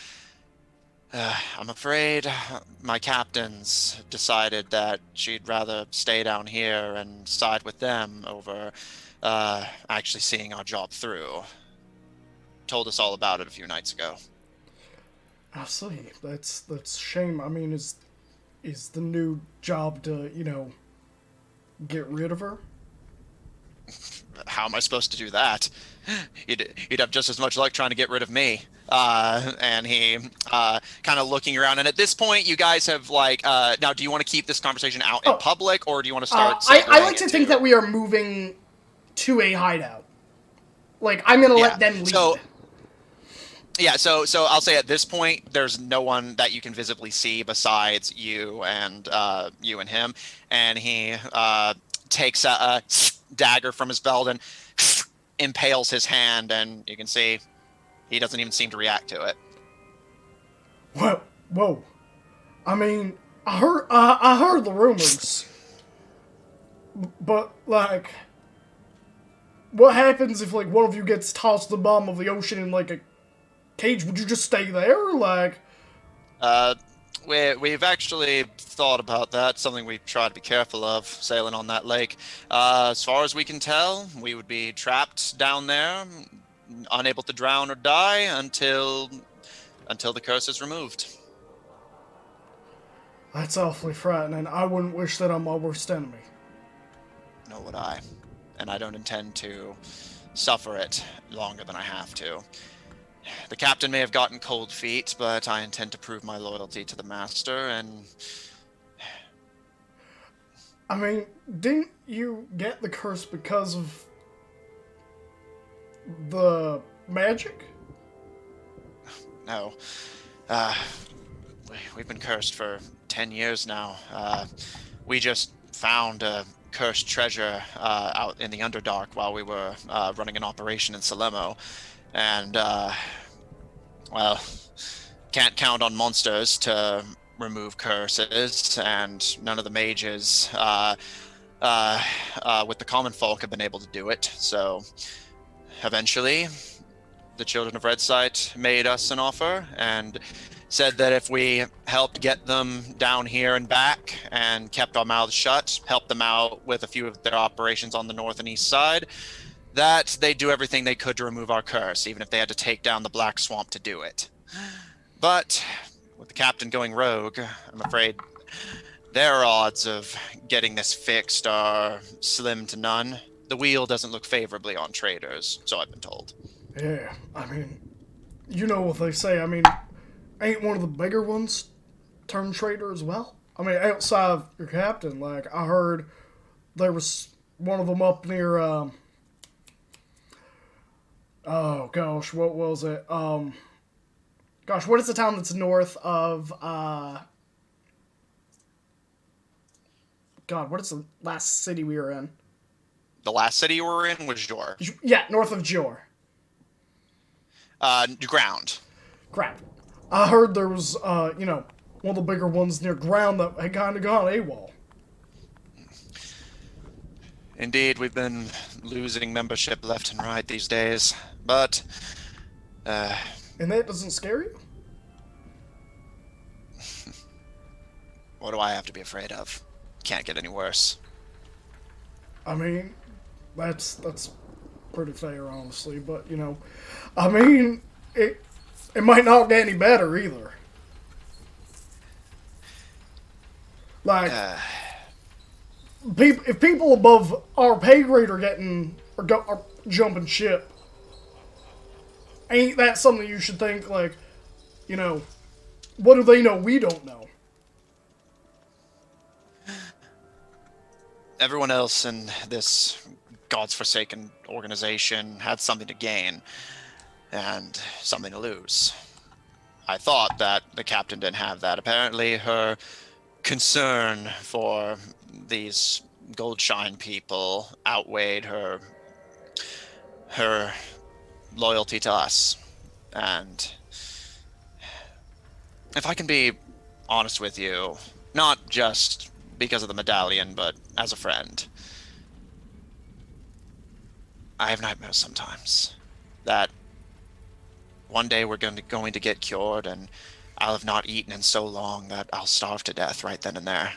I'm afraid my captains decided that she'd rather stay down here and side with them over actually seeing our job through. Told us all about it a few nights ago. I see. That's a shame. Is the new job to, get rid of her? How am I supposed to do that? You'd have just as much luck trying to get rid of me. And he kind of looking around. And at this point, you guys have now, do you want to keep this conversation out in public, or do you want to start? I like to think that we are moving to a hideout. I'm gonna let them lead. So I'll say at this point, there's no one that you can visibly see besides you and him. And he takes a dagger from his belt and impales his hand, and you can see he doesn't even seem to react to it. Whoa. I mean, I heard the rumors, but like, what happens if like one of you gets tossed to the bottom of the ocean in like a cage? Would you just stay there? Like, we've actually thought about that. Something we try to be careful of sailing on that lake. As far as we can tell, we would be trapped down there, unable to drown or die until the curse is removed. that's awfully frightening. I wouldn't wish that on my worst enemy. Nor would I, and I don't intend to suffer it longer than I have to. The captain may have gotten cold feet, but I intend to prove my loyalty to the master, and... I mean, didn't you get the curse because of the magic? No. We've been cursed for 10 years now. We just found a cursed treasure out in the Underdark while we were running an operation in Salemo. And, well, can't count on monsters to remove curses, and none of the mages with the common folk have been able to do it. So, eventually, the Children of Redsight made us an offer and said that if we helped get them down here and back and kept our mouths shut, helped them out with a few of their operations on the north and east side, that they'd do everything they could to remove our curse, even if they had to take down the Black Swamp to do it. But with the captain going rogue, I'm afraid their odds of getting this fixed are slim to none. The wheel doesn't look favorably on traders, so I've been told. Yeah, I mean, you know what they say. I mean, ain't one of the bigger ones turned traitor as well? I mean, outside of your captain, like, I heard there was one of them up near, oh gosh, what was it? Gosh, what is the town that's north of, God, what is the last city we were in? The last city we were in was Jor. Yeah, north of Jor. Ground. Crap. I heard there was, one of the bigger ones near ground that had kind of gone AWOL. Indeed, we've been losing membership left and right these days, but, And that doesn't scare you? what do I have to be afraid of? Can't get any worse. I mean, that's pretty fair, honestly. But I mean, it might not get any better either. Like, if people above our pay grade are are jumping ship, ain't that something you should think like, what do they know we don't know? Everyone else in this God's forsaken organization had something to gain and something to lose. I thought that the captain didn't have that. Apparently her concern for these Goldshine people outweighed her loyalty to us. And if I can be honest with you, not just because of the medallion, but as a friend, I have nightmares sometimes that one day we're going to get cured, and I'll have not eaten in so long that I'll starve to death right then and there.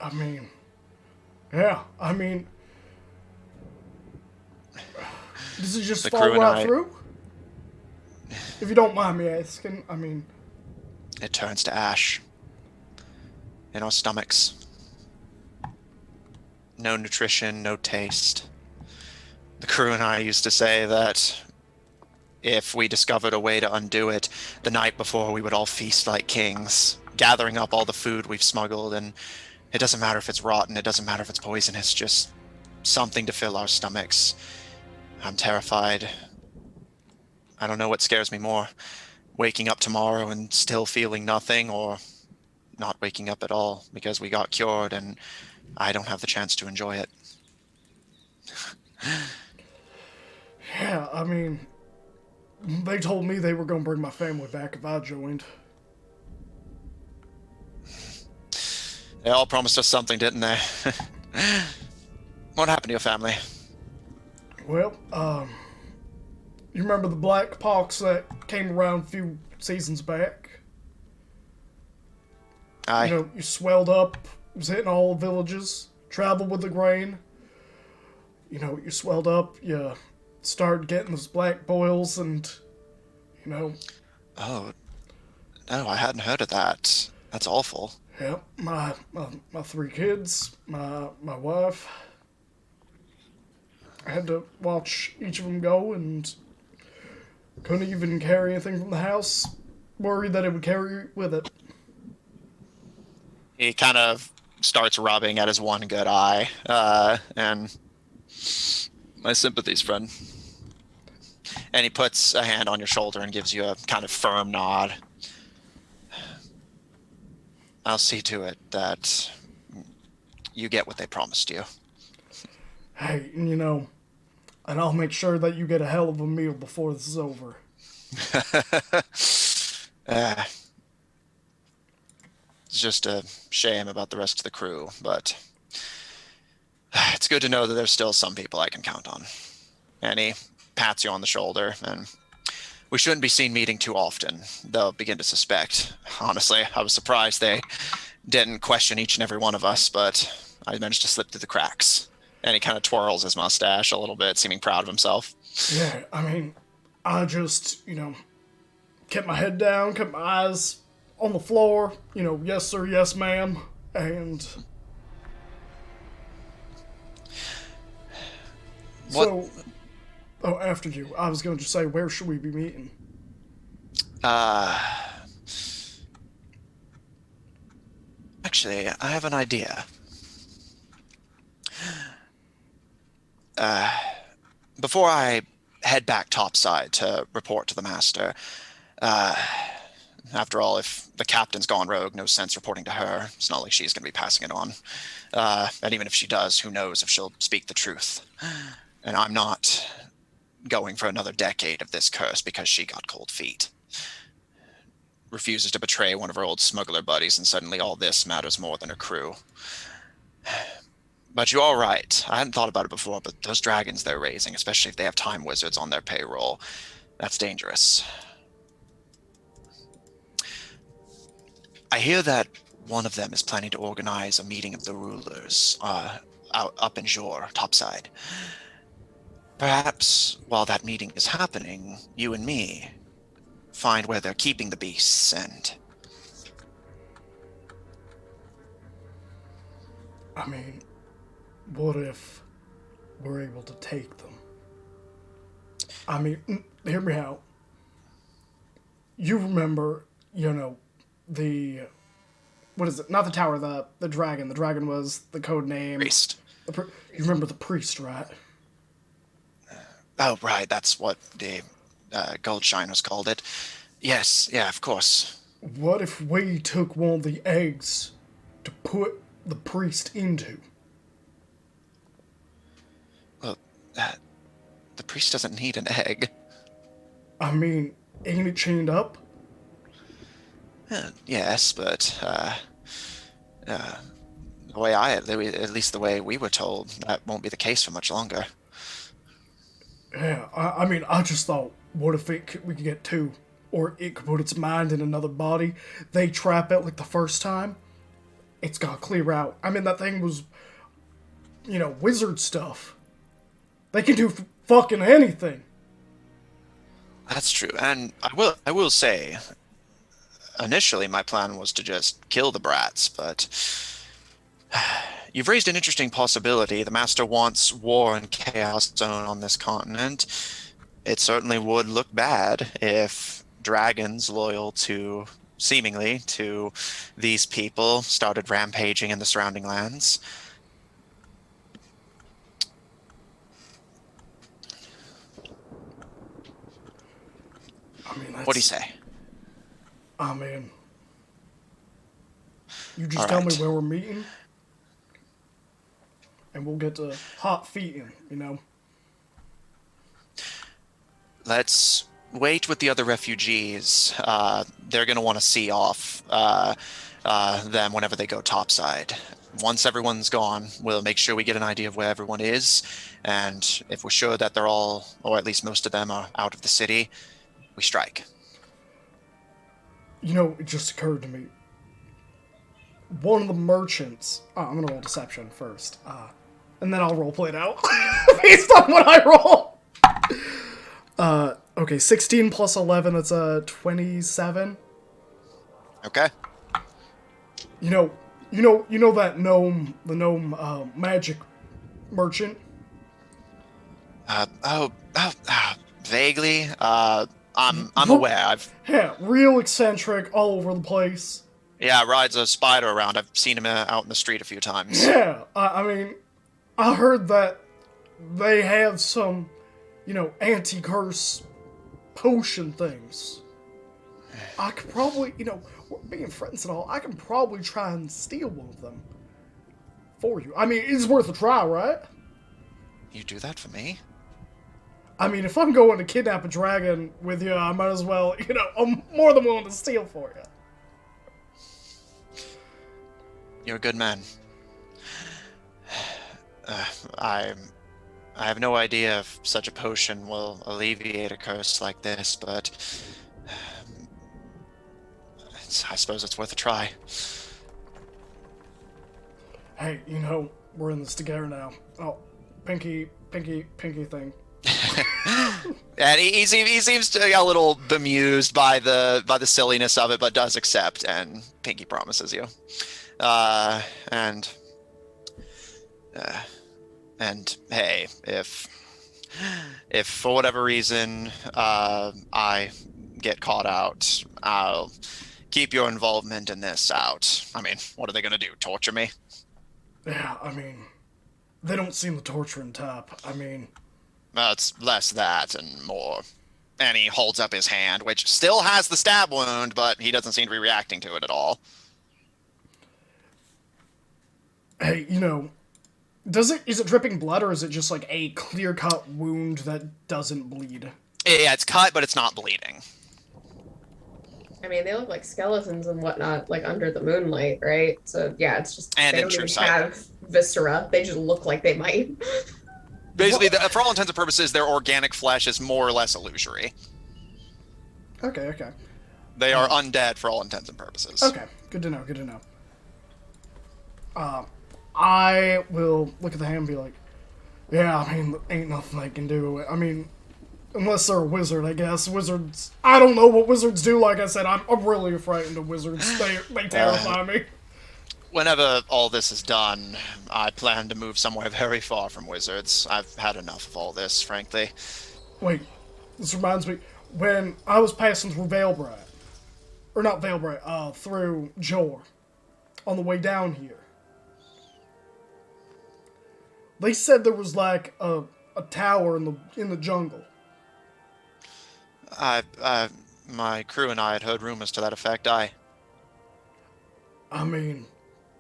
I mean, yeah, I mean, does it just The fall crew and right I- through? If you don't mind me asking, I mean, It turns to ash in our stomachs. No nutrition, no taste. The crew and I used to say that if we discovered a way to undo it, the night before we would all feast like kings, gathering up all the food we've smuggled, and it doesn't matter if it's rotten, it doesn't matter if it's poisonous, just something to fill our stomachs. I'm terrified. I don't know what scares me more, waking up tomorrow and still feeling nothing, or not waking up at all because we got cured and I don't have the chance to enjoy it. Yeah, I mean, they told me they were gonna bring my family back if I joined. They all promised us something, didn't they? What happened to your family? Well, you remember the black pox that came around a few seasons back? Aye. You know, you swelled up, was hitting all the villages, traveled with the grain. You know, you swelled up, you started getting those black boils, and, you know, Oh, no, I hadn't heard of that. That's awful. yeah, my 3 kids, my wife. I had to watch each of them go, and couldn't even carry anything from the house. Worried that it would carry with it. He kind of starts rubbing at his one good eye, and my sympathies, friend. And he puts a hand on your shoulder and gives you a kind of firm nod. I'll see to it that you get what they promised you. Hey, you know, and I'll make sure that you get a hell of a meal before this is over. It's just a shame about the rest of the crew, but it's good to know that there's still some people I can count on. And he pats you on the shoulder, and we shouldn't be seen meeting too often. They'll begin to suspect. Honestly, I was surprised they didn't question each and every one of us, but I managed to slip through the cracks. And he kind of twirls his mustache a little bit, seeming proud of himself. Yeah, I mean, I just, kept my head down, kept my eyes on the floor, yes sir, yes ma'am, and... What? Oh, after you, I was going to say, where should we be meeting? Actually, I have an idea. Before I head back topside to report to the master, after all, if the captain's gone rogue, no sense reporting to her. It's not like she's going to be passing it on. And even if she does, who knows if she'll speak the truth. And I'm not going for another decade of this curse because she got cold feet. Refuses to betray one of her old smuggler buddies, and suddenly all this matters more than her crew. But you're all right. I hadn't thought about it before, but those dragons they're raising, especially if they have time wizards on their payroll, that's dangerous. I hear that one of them is planning to organize a meeting of the rulers up in Jor, topside. Perhaps while that meeting is happening, you and me find where they're keeping the beasts and... I mean, what if we're able to take them? I mean, hear me out. You remember, the... What is it? Not the tower, the dragon. The dragon was the code name. Priest. You remember the priest, right? Oh, right, that's what the Goldshiners called it. Yes, yeah, of course. What if we took one of the eggs to put the priest into? Well, the priest doesn't need an egg. I mean, ain't it chained up? Yes, but the way at least the way we were told, that won't be the case for much longer. Yeah, I mean, I just thought, what if we could get two? Or it could put its mind in another body. They trap it like the first time. It's gotta clear out. I mean, that thing was, wizard stuff. They can do fucking anything. That's true, and I will say, initially my plan was to just kill the brats, but you've raised an interesting possibility. The Master wants war and chaos zone on this continent. It certainly would look bad if dragons loyal seemingly to these people started rampaging in the surrounding lands. I mean, What do you say? I mean, you just All tell me right. where we're meeting? and we'll get to hot feeting, you know? Let's wait with the other refugees. They're going to want to see off them whenever they go topside. Once everyone's gone, we'll make sure we get an idea of where everyone is. And if we're sure that they're all, or at least most of them, are out of the city, we strike. You know, it just occurred to me. One of the merchants... I'm going to roll deception first. And then I'll roleplay it out. Based on what I roll. Okay, 16 plus 11, that's 27. Okay. You know that gnome, the gnome magic merchant? Vaguely. I'm aware. Yeah, real eccentric, all over the place. Yeah, rides a spider around. I've seen him out in the street a few times. Yeah, I mean, I heard that they have some, anti-curse potion things. I could probably, being friends and all, I can probably try and steal one of them for you. I mean, it's worth a try, right? You do that for me? I mean, if I'm going to kidnap a dragon with you, I might as well, I'm more than willing to steal for you. You're a good man. I have no idea if such a potion will alleviate a curse like this, but I suppose it's worth a try. Hey, we're in this together now. Oh, pinky thing. And he seems to be a little bemused by the silliness of it, but does accept, and Pinky promises you. And hey, if for whatever reason I get caught out, I'll keep your involvement in this out. I mean, what are they gonna do? Torture me? Yeah, I mean, they don't seem the torturing type. I mean, it's less that and more. And he holds up his hand, which still has the stab wound, but he doesn't seem to be reacting to it at all. Hey, is it dripping blood, or is it just like a clear-cut wound that doesn't bleed? Yeah, it's cut, but it's not bleeding. I mean, they look like skeletons and whatnot, like under the moonlight, right? So yeah, it's just And they in don't true even sight. have viscera. They just look like they might. Basically, for all intents and purposes, their organic flesh is more or less illusory. Okay. They are undead for all intents and purposes. Okay, good to know. I will look at the hand and be like, yeah, I mean, ain't nothing they can do. I mean, unless they're a wizard, I guess. Wizards, I don't know what wizards do. Like I said, I'm really frightened of wizards. They terrify me. Whenever all this is done, I plan to move somewhere very far from wizards. I've had enough of all this, frankly. Wait, this reminds me. When I was passing through Valebright, or not Valebright, through Jor, on the way down here, they said there was like a tower in the jungle. My crew and I had heard rumors to that effect. I mean,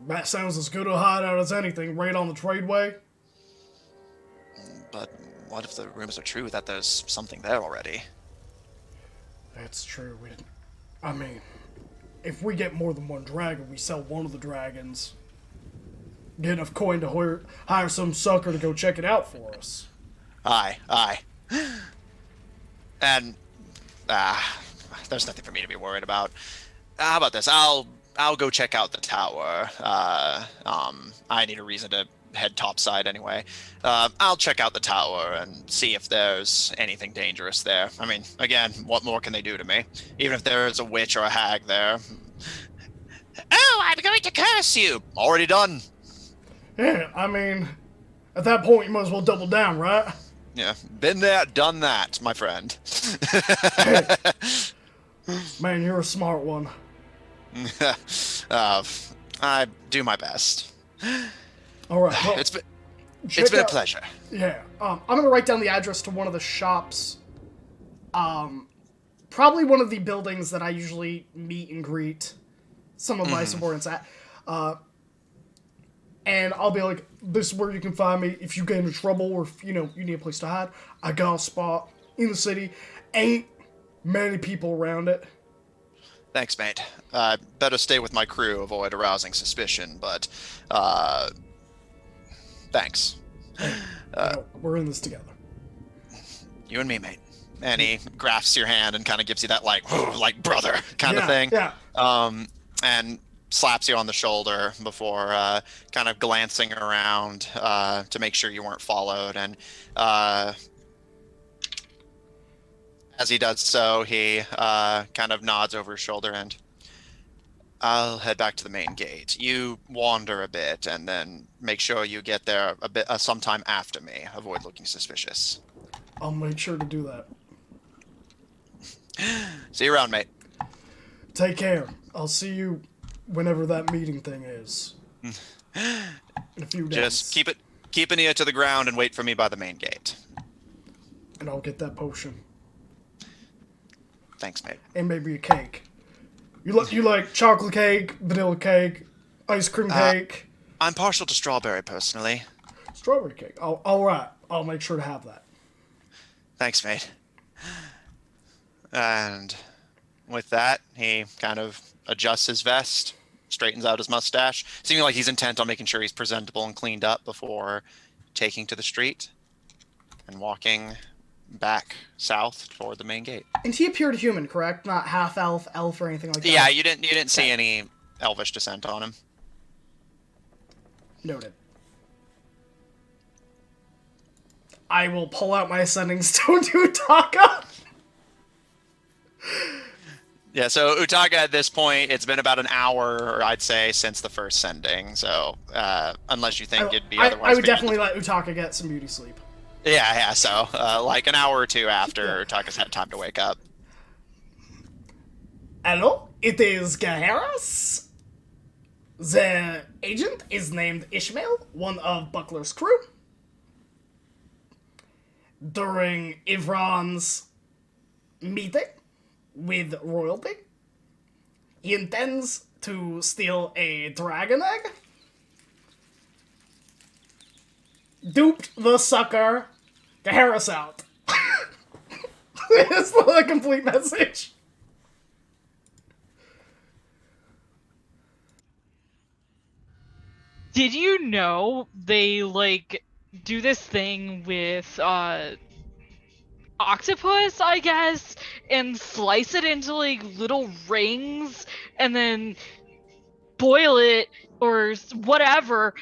that sounds as good a hideout as anything, right on the tradeway. But what if the rumors are true that there's something there already? That's true. I mean, if we get more than one dragon, we sell one of the dragons. Get enough coin to hire some sucker to go check it out for us. Aye. And there's nothing for me to be worried about. How about this? I'll go check out the tower. I need a reason to head topside anyway. I'll check out the tower and see if there's anything dangerous there. I mean, again, what more can they do to me? Even if there's a witch or a hag there. Oh, I'm going to curse you! Already done. Yeah, I mean, at that point, you might as well double down, right? Yeah, been there, done that, my friend. Man, you're a smart one. I do my best. All right, well, It's been a pleasure. Yeah, I'm gonna write down the address to one of the shops. Probably one of the buildings that I usually meet and greet some of my subordinates at. and I'll be like, this is where you can find me if you get into trouble or if, you need a place to hide. I got a spot in the city. Ain't many people around it. Thanks, mate. Better stay with my crew, avoid arousing suspicion, but, thanks. We're in this together. You and me, mate. And he grasps your hand and kind of gives you that, like brother kind of thing. Yeah. And slaps you on the shoulder before kind of glancing around to make sure you weren't followed. And as he does so, he kind of nods over his shoulder and I'll head back to the main gate. You wander a bit and then make sure you get there a bit sometime after me. Avoid looking suspicious. I'll make sure to do that. See you around, mate. Take care. I'll see you whenever that meeting thing is. In a few days. Just keep an ear to the ground and wait for me by the main gate. And I'll get that potion. Thanks, mate. And maybe a cake. You like chocolate cake, vanilla cake, ice cream cake? I'm partial to strawberry, personally. Strawberry cake. All right. I'll make sure to have that. Thanks, mate. And with that, he kind of adjusts his vest, straightens out his mustache, seeming like he's intent on making sure he's presentable and cleaned up before taking to the street and walking back south toward the main gate. And he appeared human, correct? Not half elf, or anything like that. Yeah, you didn't see any elvish descent on him. Noted. I will pull out my ascending stone to Utaka. Yeah, so Utaka at this point, it's been about an hour, I'd say, since the first sending. So unless you think it'd be otherwise, I would definitely let Utaka get some beauty sleep. Yeah. So like an hour or two after Utaka's had time to wake up. Hello, it is Gaheras. The agent is named Ishmael, one of Buckler's crew. During Ivron's meeting with royalty, he intends to steal a dragon egg, duped the sucker, Gaheras out. It's the complete message. Did you know they do this thing with octopus, I guess, and slice it into little rings and then boil it or whatever?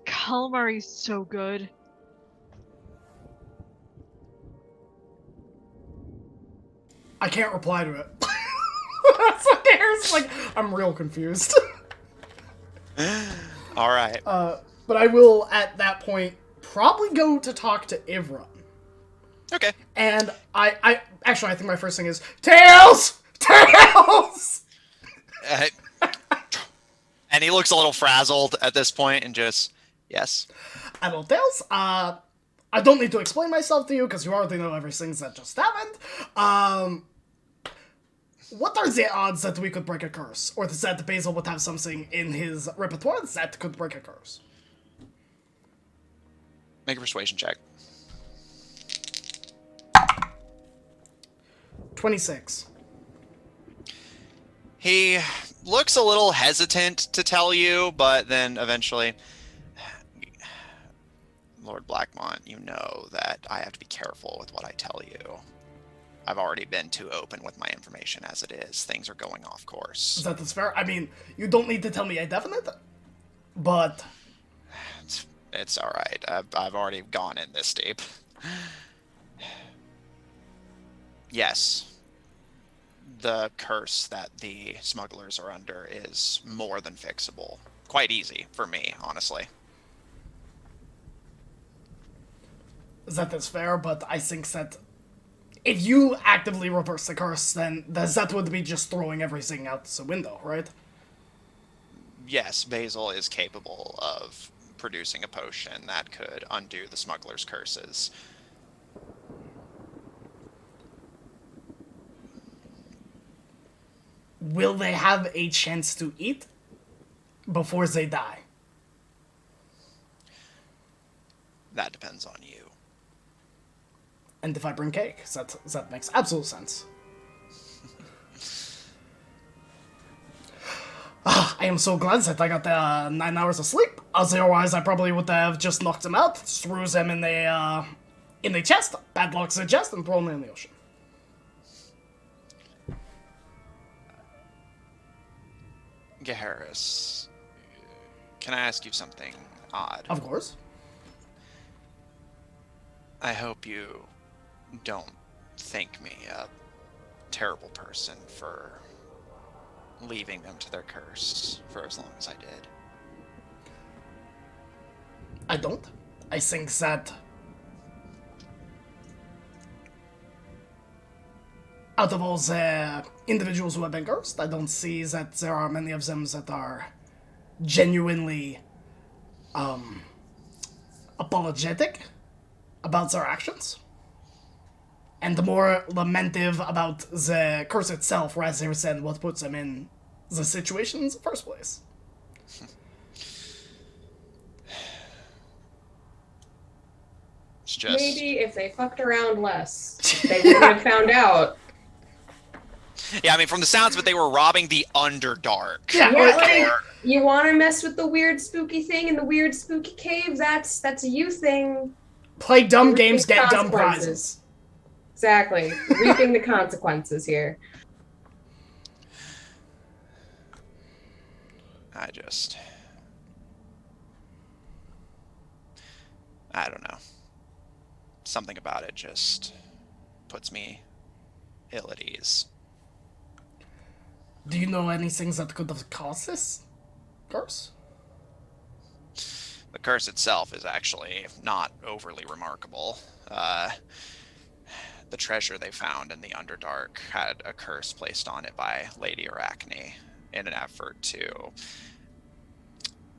Calamari's so good. I can't reply to it. So Gaheras I'm real confused. All right. But I will, at that point, probably go to talk to Ivron. Okay. And I think my first thing is, Tails! Tails! And he looks a little frazzled at this point and just, yes. Hello, Tails. I don't need to explain myself to you, because you already know everything that just happened. What are the odds that we could break a curse? Or that Basil would have something in his repertoire that could break a curse? Make a persuasion check. 26. He looks a little hesitant to tell you, but then eventually, Lord Blackmont, you know that I have to be careful with what I tell you. I've already been too open with my information as it is. Things are going off course. That's fair. I mean, you don't need to tell me a definite, but... It's all right. I've already gone in this deep. Yes. The curse that the smugglers are under is more than fixable. Quite easy for me, honestly. That's fair, but I think that if you actively reverse the curse, then that would be just throwing everything out the window, right? Yes, Basil is capable of producing a potion that could undo the smuggler's curses. Will they have a chance to eat? before they die. That depends on you. And if I bring cake, that makes absolute sense. I am so glad that I got 9 hours of sleep. Otherwise, I probably would have just knocked them out, threw them in the chest, padlocked the chest, and thrown them in the ocean. Harris, can I ask you something odd? Of course. I hope you don't think me a terrible person for leaving them to their curse for as long as I did. I don't. I think that out of all the individuals who have been cursed, I don't see that there are many of them that are genuinely apologetic about their actions, and more lamentive about the curse itself rather than what puts them in the situation in the first place. It's just... Maybe if they fucked around less, they wouldn't have found out. Yeah, I mean, from the sounds of it, they were robbing the Underdark. Yeah, like, you want to mess with the weird spooky thing in the weird spooky cave? That's a you thing. Play dumb games, get dumb prizes. Exactly. Reaping the consequences here. I don't know. Something about it just puts me ill at ease. Do you know anything that could have caused this curse? The curse itself is actually not overly remarkable. The treasure they found in the Underdark had a curse placed on it by Lady Arachne in an effort to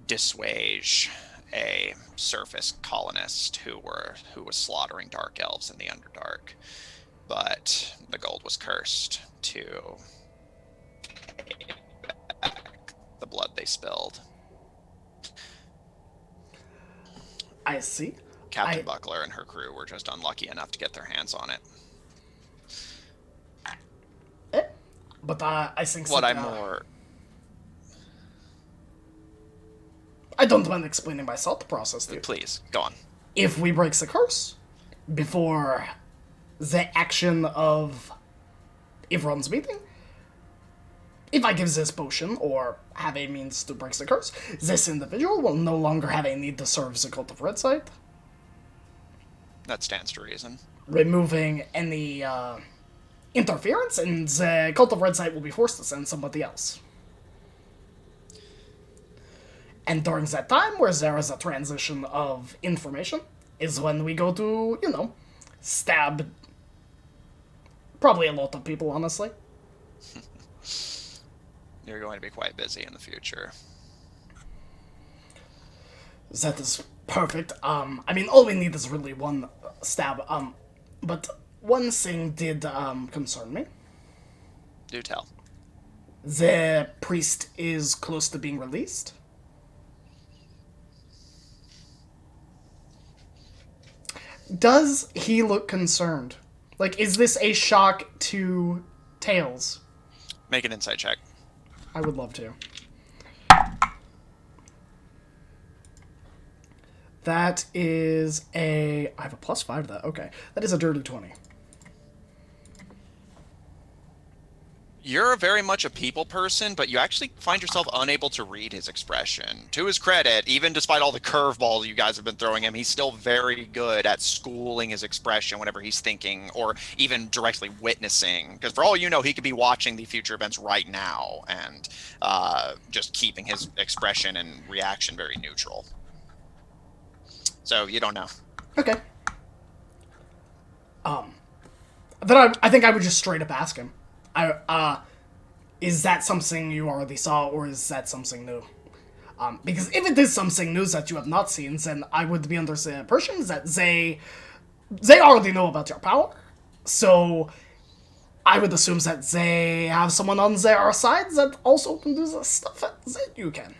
dissuade a surface colonist who was slaughtering dark elves in the Underdark. But the gold was cursed to pay back the blood they spilled. I see. Captain Buckler and her crew were just unlucky enough to get their hands on it. But I think What that, I'm more... I don't mind explaining my thought process to you. Please, go on. If we break the curse before the action of everyone's meeting, if I give this potion or have a means to break the curse, this individual will no longer have a need to serve the Cult of Redsight. That stands to reason. Removing any interference, and the Cult of Redsight will be forced to send somebody else. And during that time, where there is a transition of information, is when we go to, stab probably a lot of people, honestly. You're going to be quite busy in the future. That is perfect. I mean, all we need is really one stab. But one thing did concern me. Do tell. The priest is close to being released. Does he look concerned? Like, is this a shock to Tails? Make an insight check. I would love to. That is I have a +5 to that. Okay. That is a dirty 20. You're very much a people person, but you actually find yourself unable to read his expression. To his credit, even despite all the curveballs you guys have been throwing him, he's still very good at schooling his expression whenever he's thinking or even directly witnessing. Because for all you know, he could be watching the future events right now and just keeping his expression and reaction very neutral. So you don't know. Okay. Then I think I would just straight up ask him. Is that something you already saw, or is that something new? Because if it is something new that you have not seen, then I would be under the impression that they already know about your power. So I would assume that they have someone on their side that also can do the stuff that you can.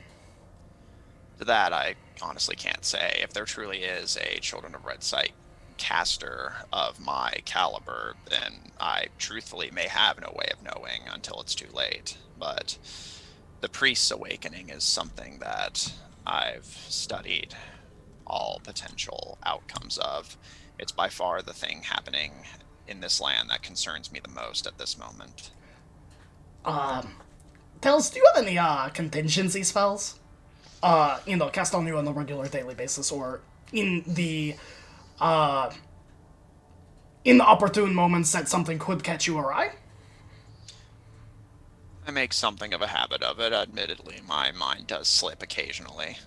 To that, I honestly can't say. If there truly is a Children of Red Sight caster of my caliber, then I truthfully may have no way of knowing until it's too late. But the priest's awakening is something that I've studied all potential outcomes of. It's by far the thing happening in this land that concerns me the most at this moment. Tails, do you have any contingency spells? Cast on you on a regular daily basis, or in the uh in the opportune moments that something could catch you awry? I make something of a habit of it. Admittedly, my mind does slip occasionally.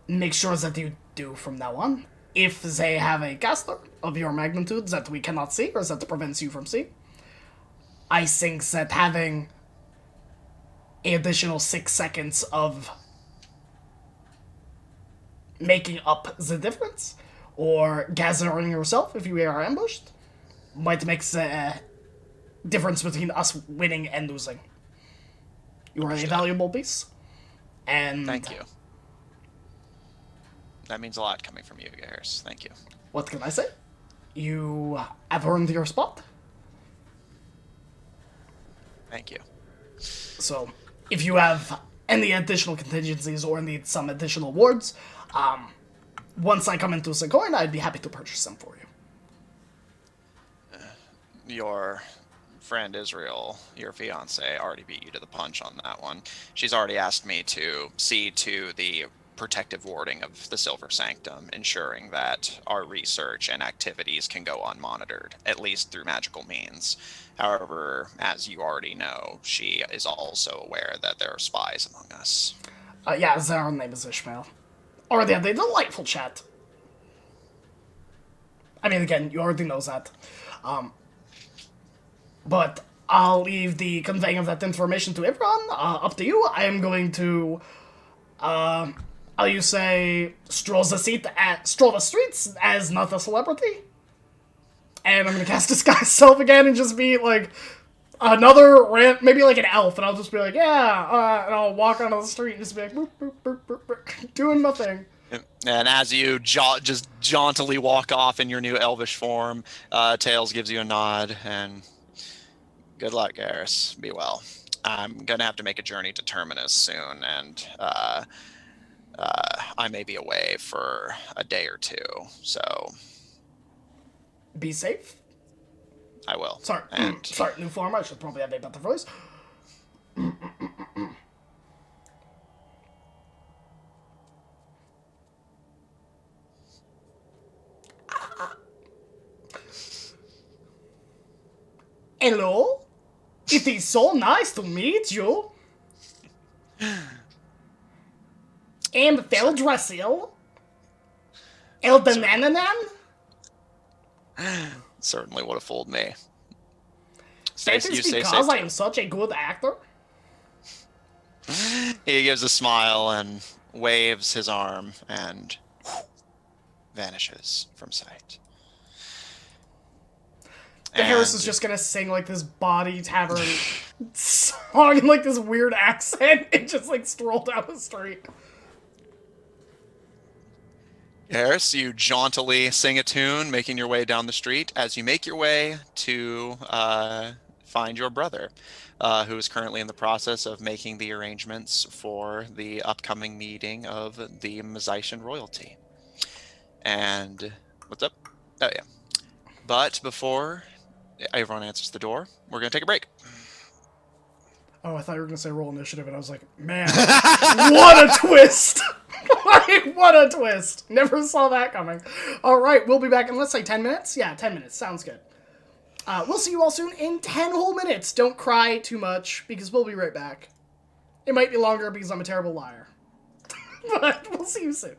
Make sure that you do from now on. If they have a caster of your magnitude that we cannot see, or that prevents you from seeing, I think that having an additional 6 seconds of making up the difference, or gathering yourself if you are ambushed, might make the difference between us winning and losing. You are a Understood. valuable piece. And Thank you. That means a lot coming from you, Garrus. Thank you. what can I say? You have earned your spot. Thank you. So, if you have any additional contingencies or need some additional wards, once I come into Secoin, I'd be happy to purchase them for you. Your friend Israel, your fiance, already beat you to the punch on that one. She's already asked me to see to the protective warding of the Silver Sanctum, ensuring that our research and activities can go unmonitored, at least through magical means. However, as you already know, she is also aware that there are spies among us. Yeah, their name is Ishmael. Already had a delightful chat. I mean, again, you already know that. But I'll leave the conveying of that information to everyone. Up to you. I am going to, how you say, stroll the streets as not a celebrity. And I'm gonna cast Disguise Self again and just be like maybe like an elf, and I'll just be like, yeah, and I'll walk onto the street and just be like, boop, boop, boop, boop, boop, doing my thing. And as you just jauntily walk off in your new elvish form, Tails gives you a nod and good luck, Garrus. Be well. I'm gonna have to make a journey to Terminus soon, and I may be away for a day or two, so Be safe. I will. Sorry, And sorry, new form. I should probably have a better voice. Hello? It is so nice to meet you. And Feldressil. Eldenananan. certainly would have fooled me. That is because I am such a good actor. He gives a smile and waves his arm and vanishes from sight. Harris is just gonna sing like this body tavern song in like this weird accent and just like stroll down the street. Harris, you jauntily sing a tune, making your way down the street as you make your way to find your brother, who is currently in the process of making the arrangements for the upcoming meeting of the Mazician royalty. And what's up? Oh, yeah. But before everyone answers the door, we're going to take a break. Oh, I thought you were gonna say roll initiative, and I was like, man, what a twist! Like, what a twist! Never saw that coming. All right, we'll be back in, let's say, 10 minutes? Yeah, 10 minutes. Sounds good. We'll see you all soon in 10 whole minutes. Don't cry too much, because we'll be right back. It might be longer because I'm a terrible liar. But we'll see you soon.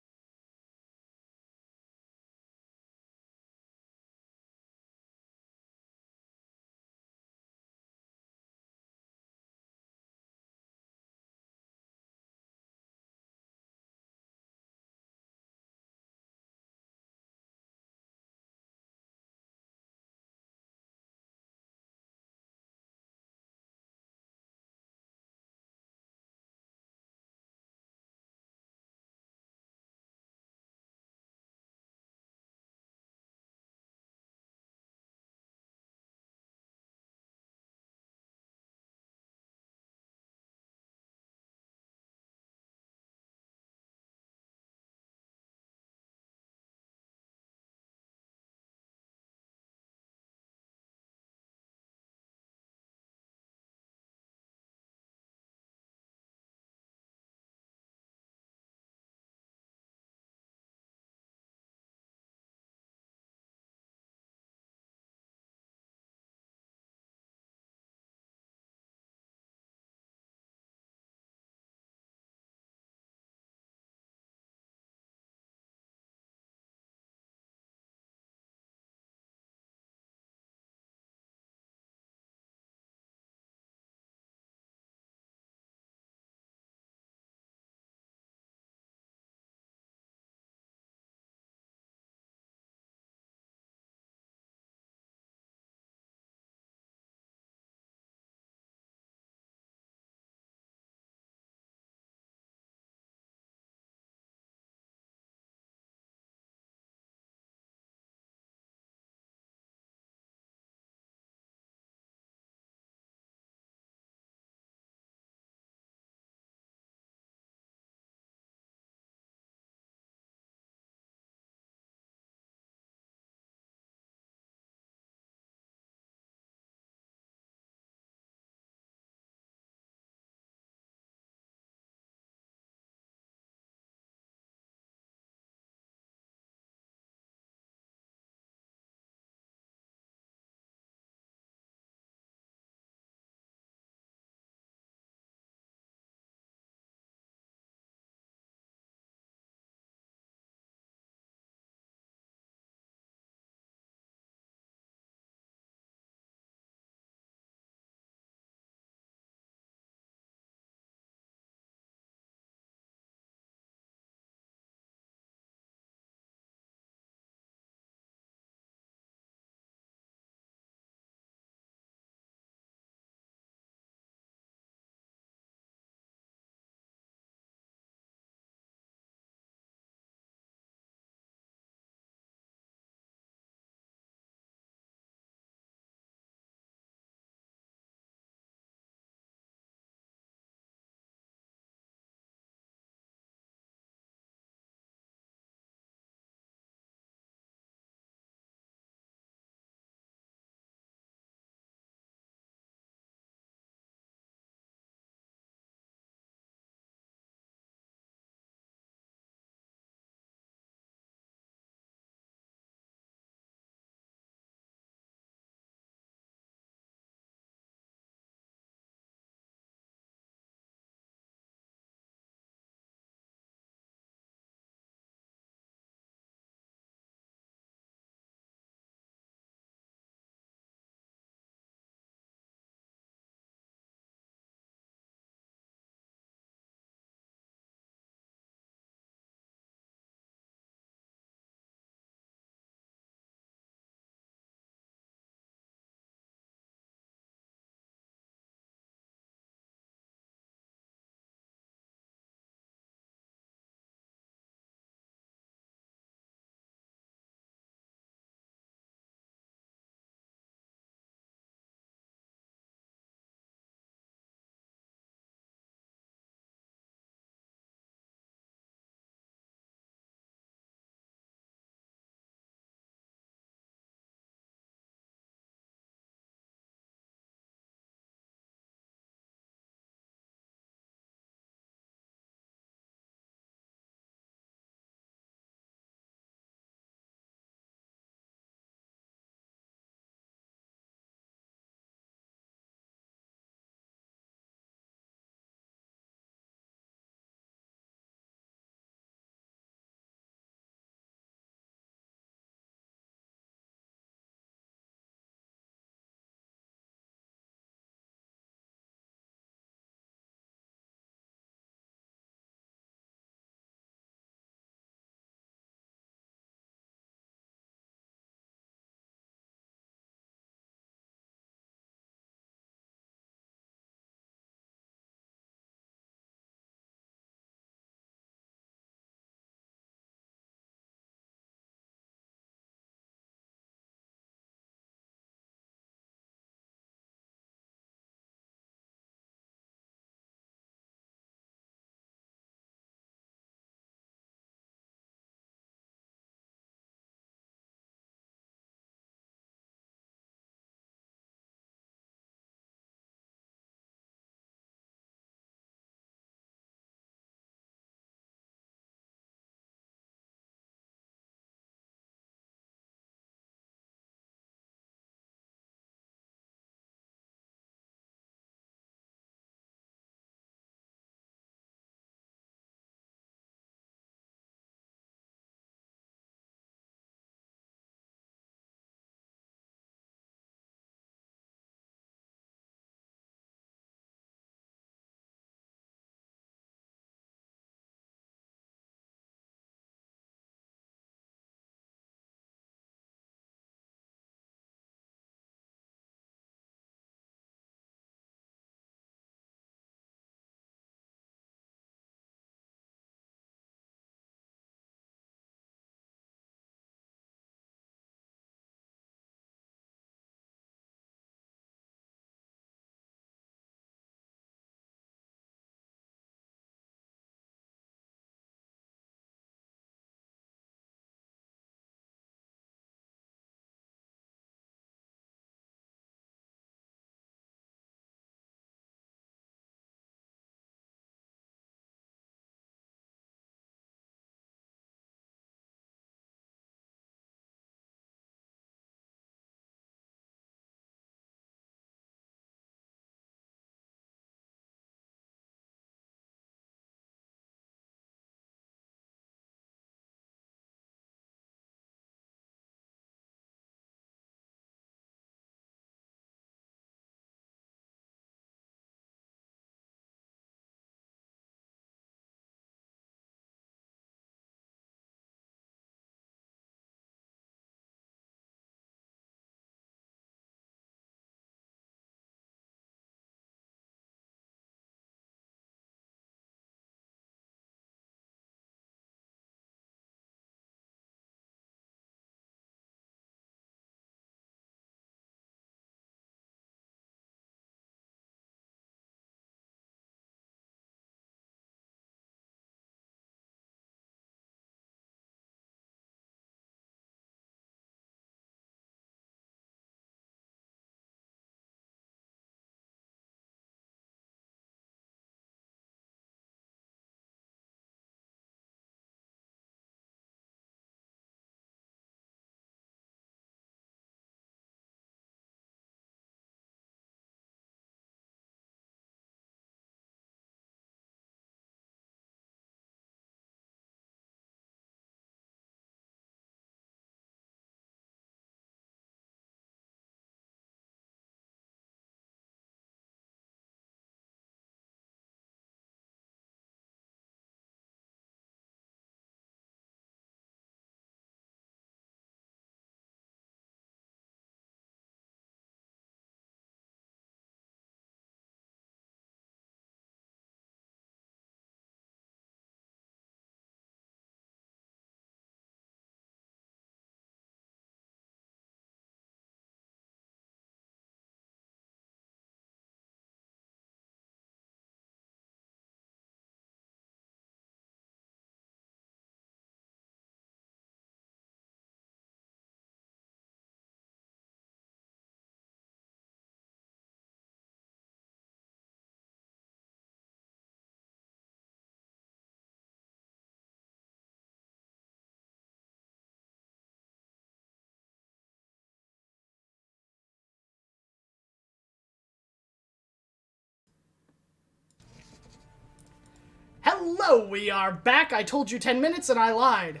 Hello, we are back. I told you 10 minutes and I lied.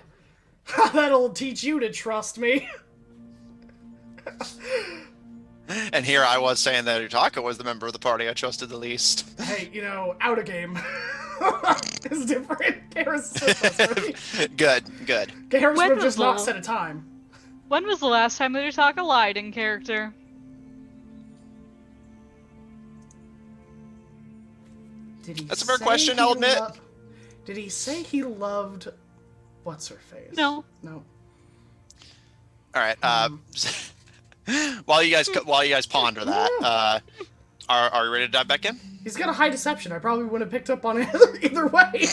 That'll teach you to trust me. And here I was saying that Utaka was the member of the party I trusted the least. Hey, out of game. It's different. Garrus is so trustworthy. Good. Garrus would have When just was not the- set a time. When was the last time that Utaka lied in character? Did he That's a fair say question, he I'll admit. Did he say he loved... What's her face? No. No. All right. While you guys ponder that, are you ready to dive back in? He's got a high deception. I probably wouldn't have picked up on it either way.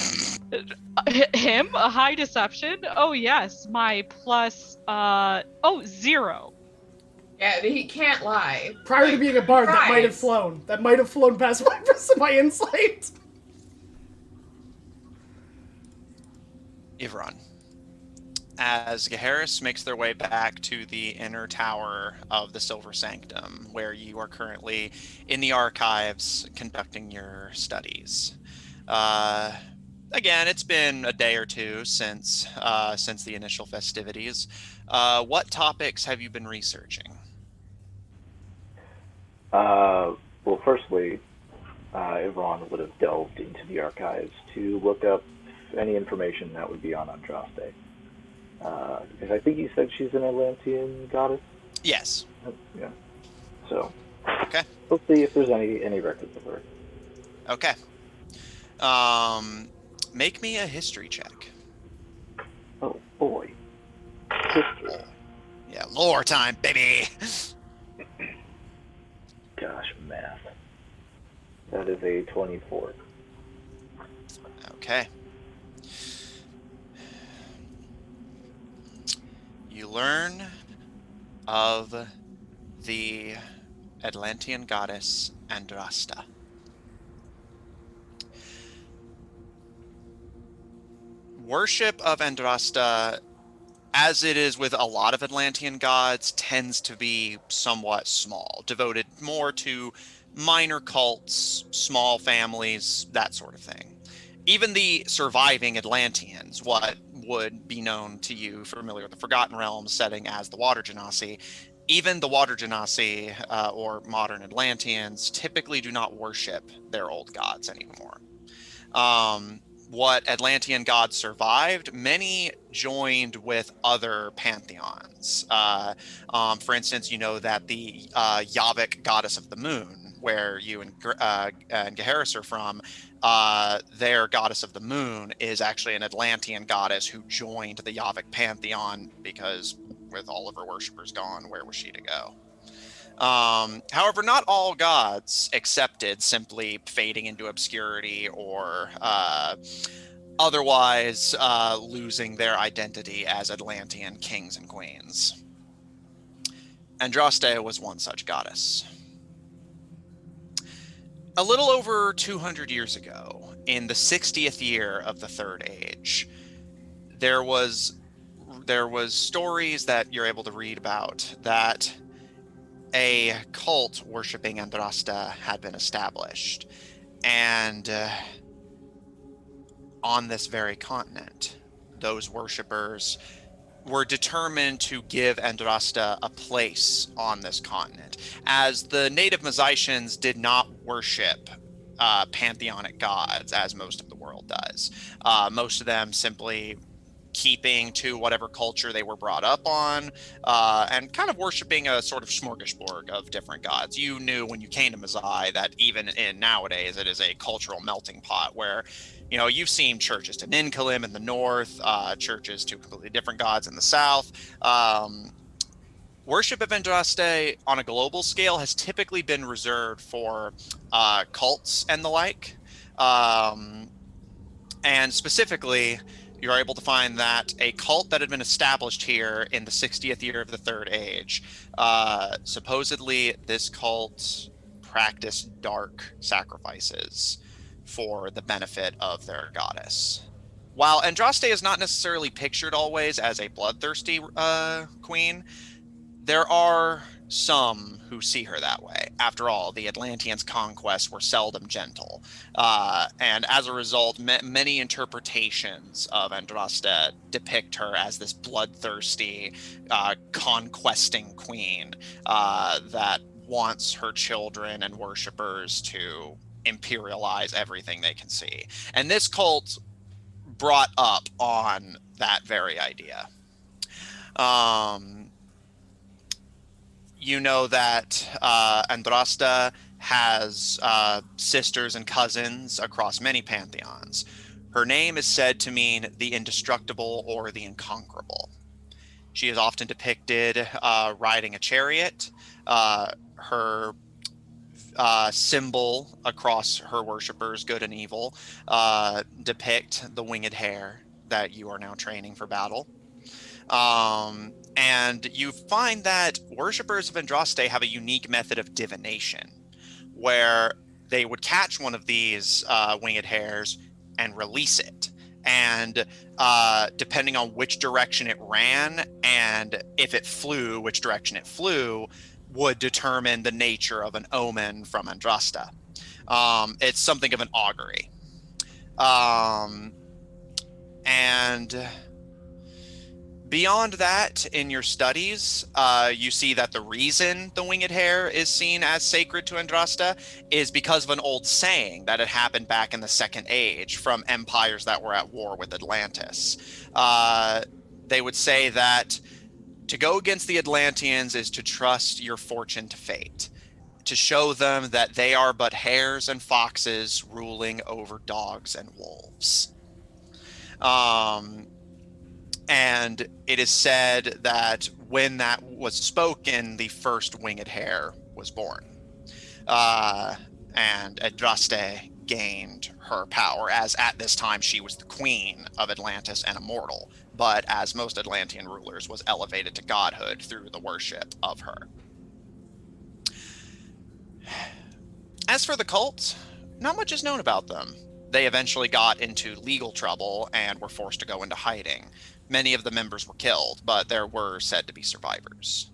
Him? A high deception? Oh, yes. My plus, 0. Yeah, he can't lie. Prior to being a bard, that might have Surprise. flown. That might have flown past my insight. Ivron. As Geharis makes their way back to the inner tower of the Silver Sanctum, where you are currently in the archives conducting your studies. Again, it's been a day or two since the initial festivities. What topics have you been researching? Well, firstly, Ivron would have delved into the archives to look up any information that would be on Andraste. Because I think you said she's an Atlantean goddess? Yes. Yeah. So, Okay. we'll see if there's any records of her. Okay. Make me a history check. Oh, boy. History. Yeah, lore time, baby. Gosh, math. That is a 24. Okay. You learn of the Atlantean goddess Andraste. Worship of Andraste, as it is with a lot of Atlantean gods, tends to be somewhat small, devoted more to minor cults, small families, that sort of thing. Even the surviving Atlanteans, what would be known to you familiar with the Forgotten Realms setting as the Water Genasi, even the Water Genasi, or modern Atlanteans, typically do not worship their old gods anymore. What Atlantean gods survived, many joined with other pantheons. For instance, you know that the Yavik goddess of the moon, where you and Geharis are from, their goddess of the moon is actually an Atlantean goddess who joined the Yavik pantheon because with all of her worshippers gone, where was she to go? However, not all gods accepted simply fading into obscurity or otherwise losing their identity as Atlantean kings and queens. Andraste was one such goddess. A little over 200 years ago, in the 60th year of the Third Age, there was stories that you're able to read about that a cult worshipping Andraste had been established, and on this very continent, those worshippers were determined to give Andraste a place on this continent, as the native Mazaitians did not worship pantheonic gods as most of the world does. Most of them simply keeping to whatever culture they were brought up on, and kind of worshiping a sort of smorgasbord of different gods. You knew when you came to Mazai that even in nowadays it is a cultural melting pot where, you know, you've seen churches to Ninkalim in the north, churches to completely different gods in the south. Worship of Andraste on a global scale has typically been reserved for cults and the like. And specifically, you're able to find that a cult that had been established here in the 60th year of the Third Age, supposedly this cult practiced dark sacrifices for the benefit of their goddess. While Andraste is not necessarily pictured always as a bloodthirsty queen, There are some who see her that way. After all, the Atlanteans' conquests were seldom gentle. And as a result, many interpretations of Andraste depict her as this bloodthirsty, conquesting queen that wants her children and worshippers to imperialize everything they can see. And this cult brought up on that very idea. You know that Andraste has sisters and cousins across many pantheons. Her name is said to mean the indestructible or the inconquerable. She is often depicted riding a chariot. Her symbol across her worshippers, good and evil, depict the winged hare that you are now training for battle. And you find that worshippers of Andraste have a unique method of divination, where they would catch one of these winged hares and release it. And depending on which direction it ran and if it flew, which direction it flew, would determine the nature of an omen from Andraste. It's something of an augury. And beyond that, in your studies, you see that the reason the winged hare is seen as sacred to Andraste is because of an old saying that had happened back in the Second Age from empires that were at war with Atlantis. They would say that to go against the Atlanteans is to trust your fortune to fate, to show them that they are but hares and foxes ruling over dogs and wolves. And it is said that when that was spoken, the first winged hare was born. And Andraste gained her power, as at this time she was the queen of Atlantis and immortal, but as most Atlantean rulers, was elevated to godhood through the worship of her. As for the cult, not much is known about them. They eventually got into legal trouble and were forced to go into hiding. Many of the members were killed, but there were said to be survivors.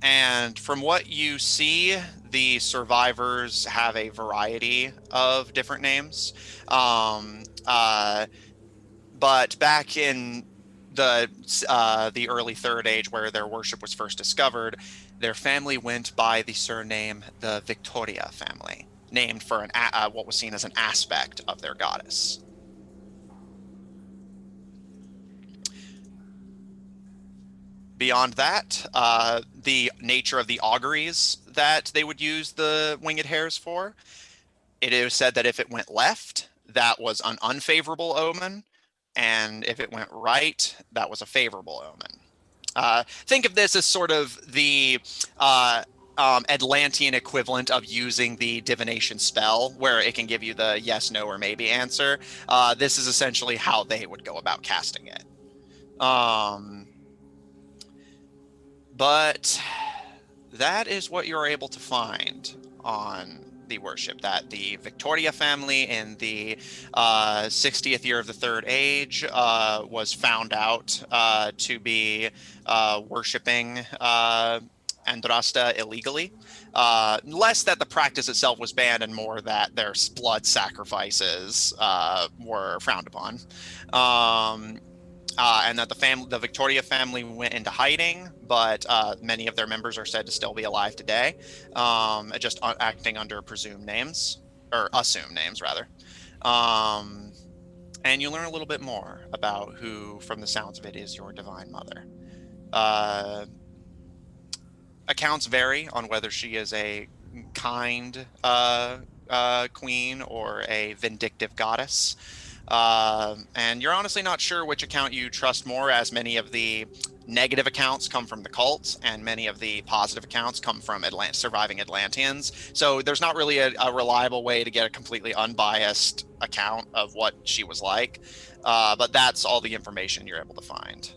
And from what you see, the survivors have a variety of different names. But back in the early Third Age, where their worship was first discovered, their family went by the surname the Victoria family, named for what was seen as an aspect of their goddess. Beyond that, the nature of the auguries that they would use the winged hares for, it is said that if it went left, that was an unfavorable omen, and if it went right, that was a favorable omen. Think of this as sort of the Atlantean equivalent of using the divination spell, where it can give you the yes, no, or maybe answer. This is essentially how they would go about casting it. But that is what you're able to find on the worship, that the Victoria family in the 60th year of the Third Age was found out to be worshiping Andraste illegally. Less that the practice itself was banned and more that their blood sacrifices were frowned upon. And that the Victoria family went into hiding, but many of their members are said to still be alive today, just acting under presumed names, or assumed names, rather. And you learn a little bit more about who, from the sounds of it, is your divine mother. Accounts vary on whether she is a kind queen or a vindictive goddess. And you're honestly not sure which account you trust more, as many of the negative accounts come from the cult and many of the positive accounts come from surviving Atlanteans. So there's not really a reliable way to get a completely unbiased account of what she was like. But that's all the information you're able to find.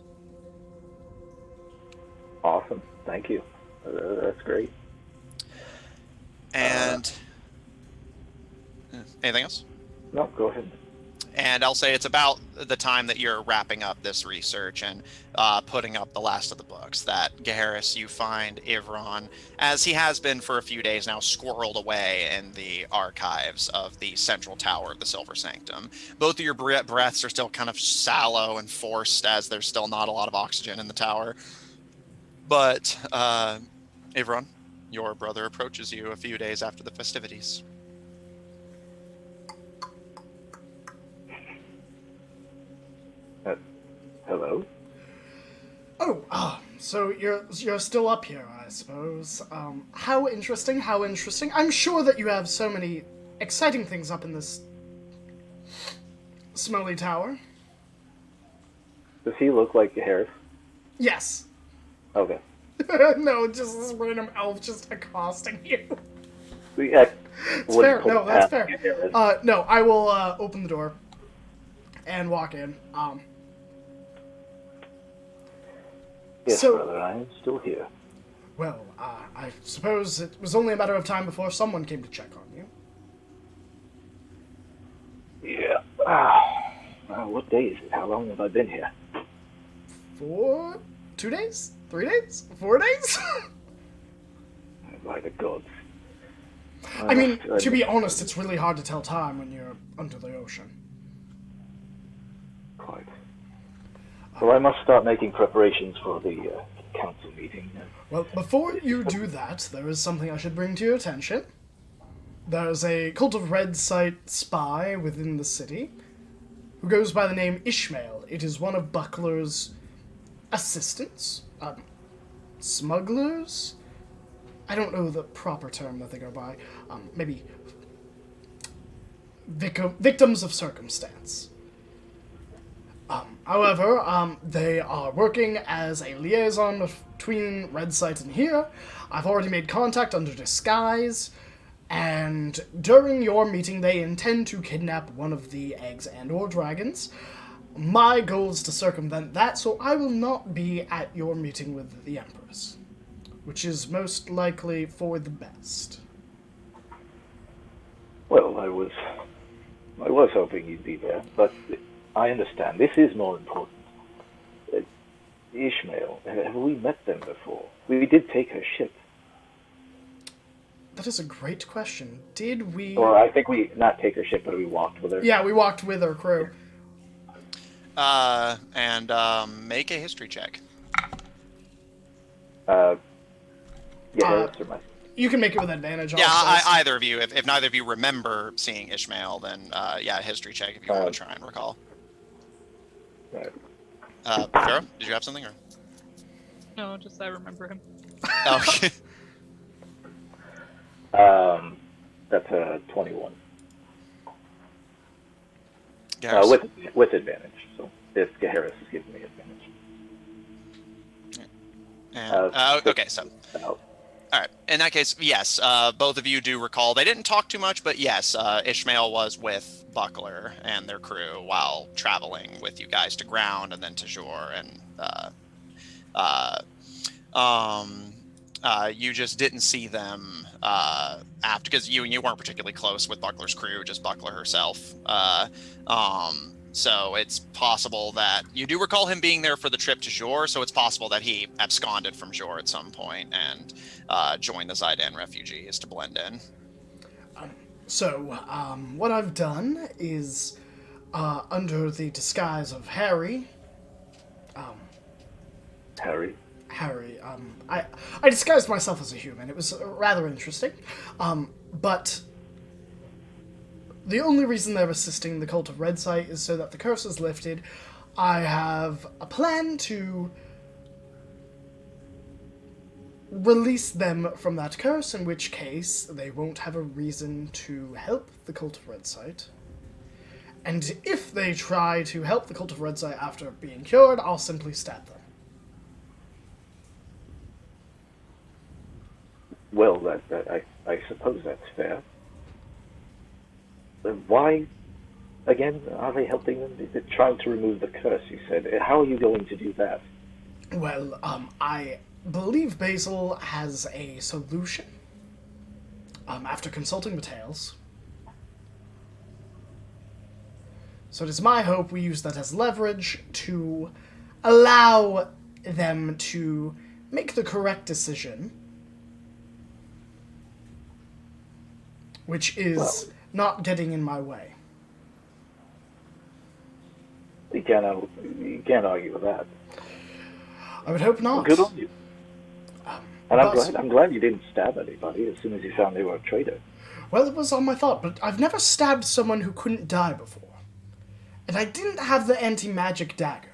Awesome. Thank you. That's great. And anything else? No, go ahead. And I'll say it's about the time that you're wrapping up this research and putting up the last of the books that, Gaheris, you find Ivron, as he has been for a few days now, squirreled away in the archives of the central tower of the Silver Sanctum. Both of your breaths are still kind of sallow and forced, as there's still not a lot of oxygen in the tower. But, Ivron, your brother approaches you a few days after the festivities. Hello? Oh, so you're still up here, I suppose. How interesting, how interesting. I'm sure that you have so many exciting things up in this smelly tower. Does he look like Harris? Yes. Okay. No, just this random elf just accosting you. Yeah, It's fair. No, that's fair. No, I will open the door and walk in. Yes, so- brother, I am still here. Well, I suppose it was only a matter of time before someone came to check on you. Yeah. What day is it? How long have I been here? 2 days? 3 days? 4 days? By the gods. I mean, to be honest, it's really hard to tell time when you're under the ocean. Quite. Well, I must start making preparations for the council meeting. Well, before you do that, there is something I should bring to your attention. There's a Cult of Red Sight spy within the city who goes by the name Ishmael. It is one of Buckler's assistants, smugglers. I don't know the proper term that they go by. Maybe victims of circumstance. However, they are working as a liaison between Red Sight and here. I've already made contact under disguise, and during your meeting they intend to kidnap one of the eggs and or dragons. My goal is to circumvent that, so I will not be at your meeting with the Empress, which is most likely for the best. Well, I was hoping you'd be there, but I understand. This is more important. Ishmael, have we met them before? We did take her ship. That is a great question. Did we... Or I think we, not take her ship, but we walked with her. Yeah, we walked with her crew. Make a history check. Harris or myself? You can make it with advantage. Yeah, also. either of you. If neither of you remember seeing Ishmael, then history check if you want to try and recall. Right. Pharaoh, did you have something? Or? No, just I remember him. Okay. That's a 21. Garrus? With advantage. So if Harris is giving me advantage. Okay, so. All right. In that case, yes, both of you do recall. They didn't talk too much, but yes, Ishmael was with Buckler and their crew while traveling with you guys to ground and then to shore. And you just didn't see them after, because you weren't particularly close with Buckler's crew, just Buckler herself. So it's possible that you do recall him being there for the trip to Jor, so it's possible that he absconded from Jor at some point and joined the Zaidan refugees to blend in. So, what I've done is, under the disguise of Harry, Harry? I disguised myself as a human. It was rather interesting. But the only reason they're assisting the Cult of Red Sight is so that the curse is lifted. I have a plan to release them from that curse, in which case they won't have a reason to help the Cult of Red Sight. And if they try to help the Cult of Red Sight after being cured, I'll simply stab them. Well, I suppose that's fair. Then why, again, are they helping them? They're trying to remove the curse, you said. How are you going to do that? Well, I believe Basil has a solution. After consulting the tales. So it is my hope we use that as leverage to allow them to make the correct decision, which is not getting in my way. You can't argue with that. I would hope not. Well, good on you. And but- I'm glad you didn't stab anybody as soon as you found they were a traitor. Well, it was on my thought, but I've never stabbed someone who couldn't die before. And I didn't have the anti-magic dagger.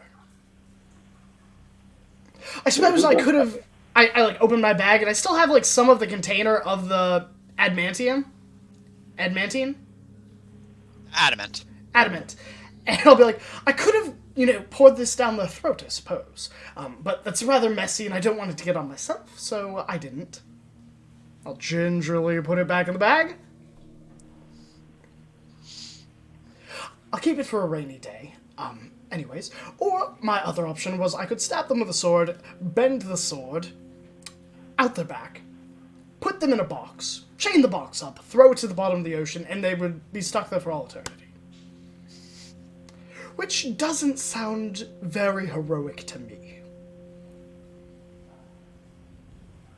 I suppose I could have... I like, opened my bag, and I still have, like, some of the container of the adamantium. Adamantine? Adamant. Adamant. And I'll be like, I could have, poured this down their throat, I suppose. But that's rather messy, and I don't want it to get on myself, so I didn't. I'll gingerly put it back in the bag. I'll keep it for a rainy day. Anyways. Or my other option was I could stab them with a sword, bend the sword out their back, put them in a box, chain the box up, throw it to the bottom of the ocean, and they would be stuck there for all eternity. Which doesn't sound very heroic to me.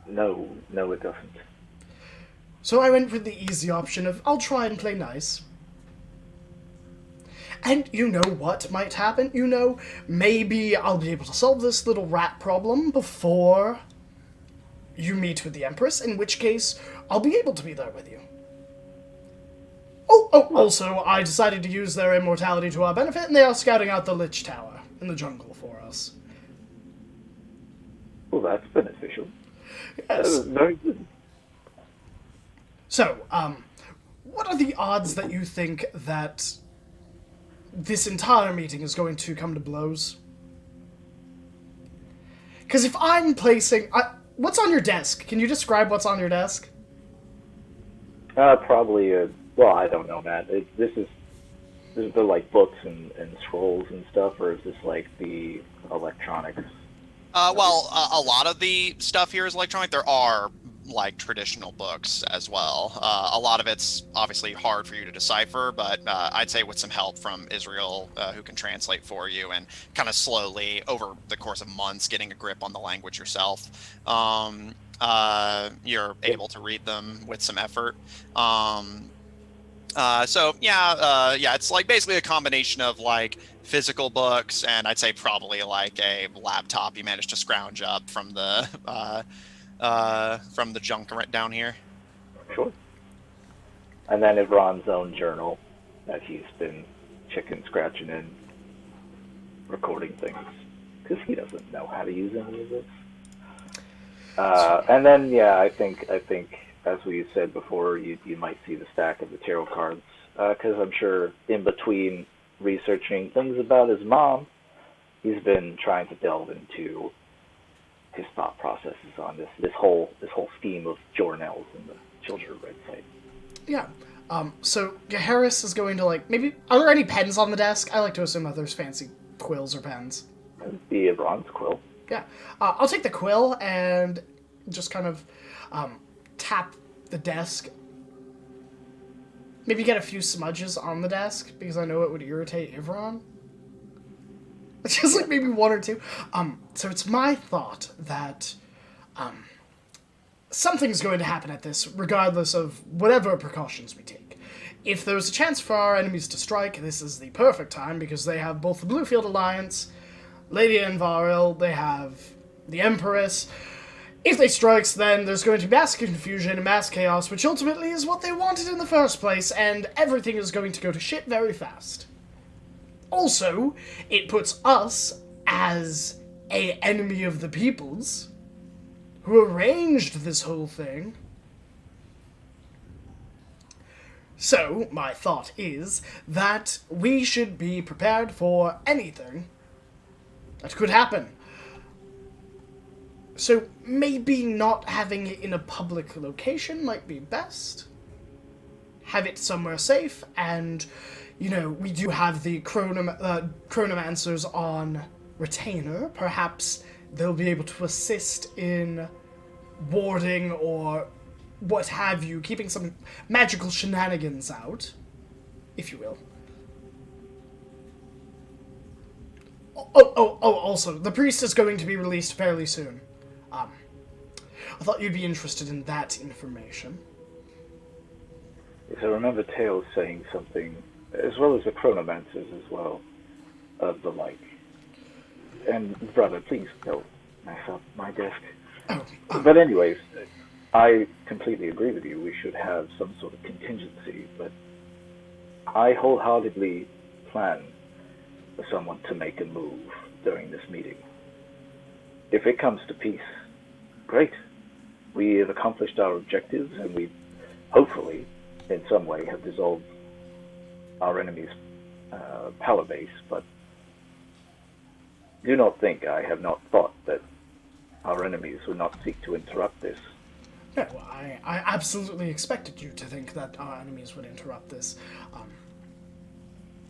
No, it doesn't. So I went with the easy option of, I'll try and play nice. And you know what might happen? Maybe I'll be able to solve this little rat problem before you meet with the Empress, in which case I'll be able to be there with you. Also, I decided to use their immortality to our benefit, and they are scouting out the Lich Tower in the jungle for us. Well, that's beneficial. Yes. Very good. So, what are the odds that you think that this entire meeting is going to come to blows? Because if I'm placing... what's on your desk? Can you describe what's on your desk? Probably well, I don't know, Matt. This is the like books and scrolls and stuff, or is this like the electronics? A lot of the stuff here is electronic. There are like traditional books as well. A lot of it's obviously hard for you to decipher, but I'd say with some help from Israel, who can translate for you, and kind of slowly over the course of months getting a grip on the language yourself, you're able to read them with some effort. It's like basically a combination of like physical books, and I'd say probably like a laptop you managed to scrounge up from the junk down here. Sure. And then Ron's own journal that he's been chicken scratching in, recording things, because he doesn't know how to use any of this. And then, I think as we said before, you might see the stack of the tarot cards, because I'm sure in between researching things about his mom, he's been trying to delve into his thought processes on this whole scheme of Jornel's and the Children of Red site. Yeah. So Harris is going to maybe... Are there any pens on the desk? I like to assume that there's fancy quills or pens. That'd be a bronze quill. Yeah. I'll take the quill and just kind of tap the desk. Maybe get a few smudges on the desk, because I know it would irritate Ivron. Just maybe one or two. So it's my thought that something's going to happen at this, regardless of whatever precautions we take. If there's a chance for our enemies to strike, this is the perfect time, because they have both the Bluefield Alliance, Lady Envaril, they have the Empress. If they strikes, then there's going to be mass confusion and mass chaos, which ultimately is what they wanted in the first place, and everything is going to go to shit very fast. Also, it puts us as an enemy of the people's who arranged this whole thing. So, my thought is that we should be prepared for anything that could happen. So, maybe not having it in a public location might be best. Have it somewhere safe, and, we do have the chronomancers on retainer. Perhaps they'll be able to assist in warding or what have you, keeping some magical shenanigans out, if you will. Also, the priest is going to be released fairly soon. I thought you'd be interested in that information. Yes, I remember Tails saying something, as well as the chronomancers as well, of the like. And brother, please don't mess up my desk. But anyways, I completely agree with you. We should have some sort of contingency, but I wholeheartedly plan for someone to make a move during this meeting. If it comes to peace, great. We have accomplished our objectives, and we hopefully, in some way, have dissolved our enemy's power base, but do not think I have not thought that our enemies would not seek to interrupt this. No, I absolutely expected you to think that our enemies would interrupt this.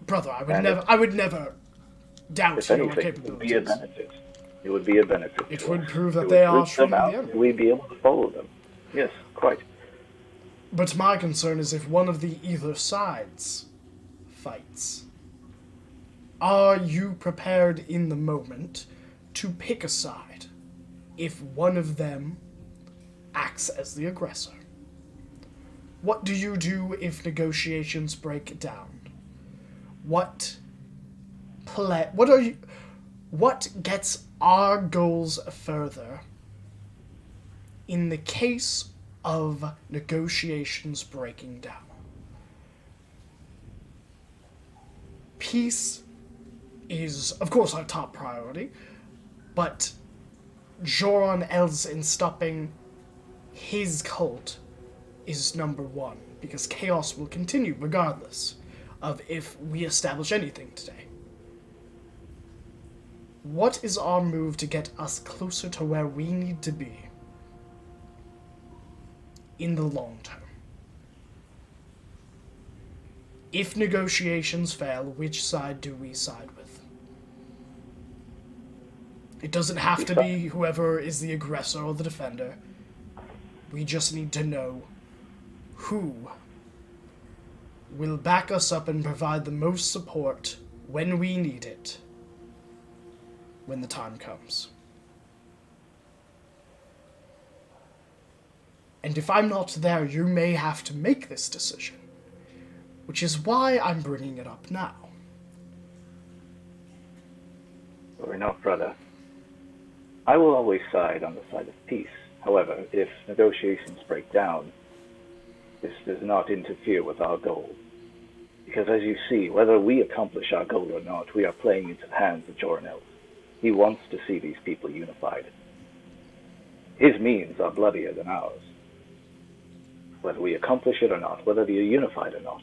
Brother, I would never doubt If your anything, it would be a capabilities. benefit. It would be a benefit. It to would us. prove that It they would are root them truly out, the enemy. and we'd be able to follow them. Yes, quite. But my concern is if one of the either sides fights. Are you prepared in the moment to pick a side if one of them acts as the aggressor? What do you do if negotiations break down? What gets our goals further in the case of negotiations breaking down? Peace is, of course, our top priority, but Joran Elzin stopping his cult is number one, because chaos will continue regardless of if we establish anything today. What is our move to get us closer to where we need to be in the long term? If negotiations fail, which side do we side with? It doesn't have to be whoever is the aggressor or the defender. We just need to know who will back us up and provide the most support when we need it, when the time comes. And if I'm not there, you may have to make this decision, which is why I'm bringing it up now. Or not, brother. I will always side on the side of peace. However, if negotiations break down, this does not interfere with our goal. Because as you see, whether we accomplish our goal or not, we are playing into the hands of Jornel. He wants to see these people unified. His means are bloodier than ours. Whether we accomplish it or not, whether we are unified or not,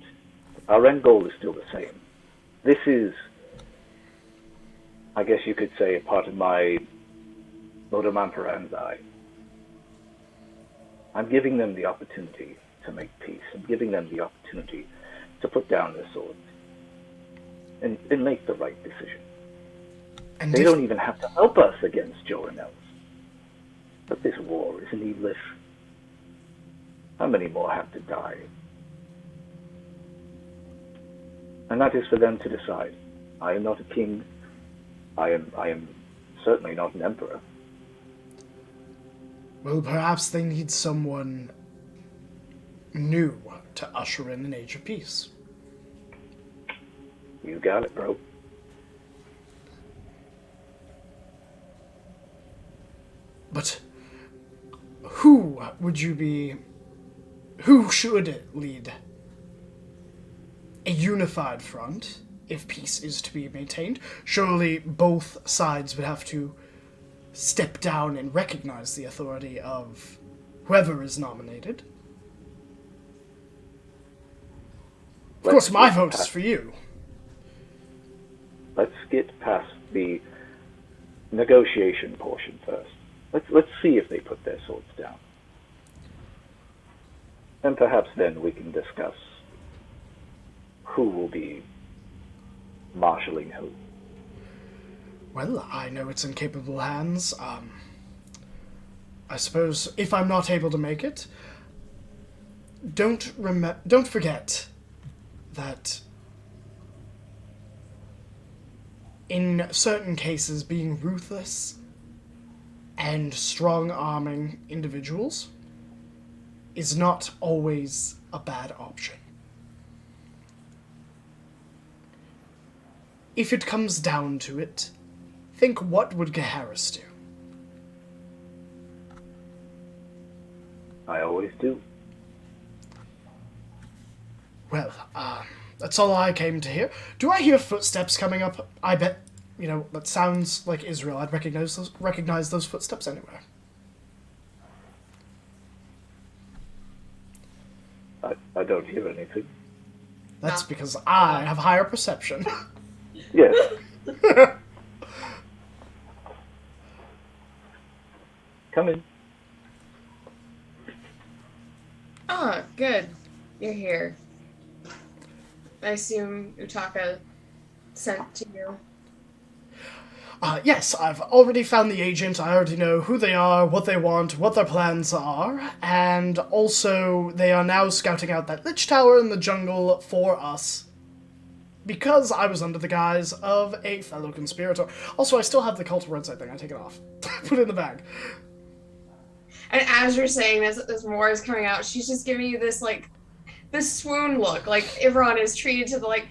our end goal is still the same. This is, I guess you could say, a part of my modus operandi. I'm giving them the opportunity to make peace. I'm giving them the opportunity to put down their swords and make the right decision. And They don't even have to help us against Joranels. But this war is needless. How many more have to die? And that is for them to decide. I am not a king. I am certainly not an emperor. Well, perhaps they need someone new to usher in an age of peace. You got it, bro. But who should lead a unified front if peace is to be maintained? Surely both sides would have to step down and recognize the authority of whoever is nominated. Of course, my vote is for you. Let's get past the negotiation portion first. Let's see if they put their swords down. And perhaps then we can discuss who will be marshalling who. Well, I know it's in capable hands. I suppose if I'm not able to make it, don't forget that in certain cases, being ruthless and strong-arming individuals is not always a bad option. If it comes down to it, think, what would Gaharis do? I always do. Well, that's all I came to hear. Do I hear footsteps coming up? I bet, that sounds like Israel. I'd recognize those footsteps anywhere. I don't hear anything. That's because I have higher perception. Yes. Come in. Oh, good. You're here. I assume Utaka sent to you. Yes, I've already found the agent. I already know who they are, what they want, what their plans are, and also they are now scouting out that Lich Tower in the jungle for us. Because I was under the guise of a fellow conspirator. Also, I still have the Cult of Red Side thing. I take it off. Put it in the bag. And as you're saying this more is coming out, she's just giving you this, this swoon look. Like, Ivron is treated to the,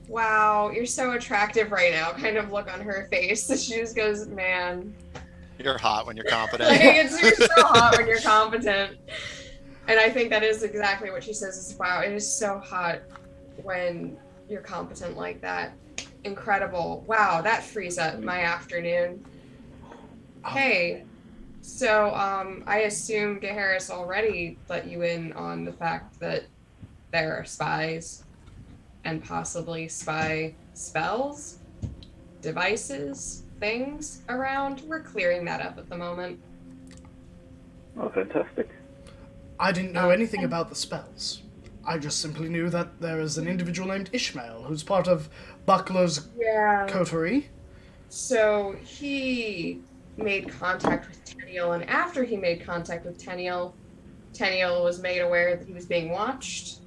wow, you're so attractive right now kind of look on her face. So she just goes, man. You're hot when you're competent. You're so hot when you're competent. And I think that is exactly what she says is, wow, it is so hot when you're competent like that. Incredible. Wow, that frees up my afternoon. Hey, so I assume Gaharis already let you in on the fact that there are spies and possibly spy spells, devices, things around. We're clearing that up at the moment. Oh, fantastic. I didn't know anything about the spells. I just simply knew that there is an individual named Ishmael who's part of Buckler's coterie. So he made contact with Tenniel, and after he made contact with Tenniel was made aware that he was being watched,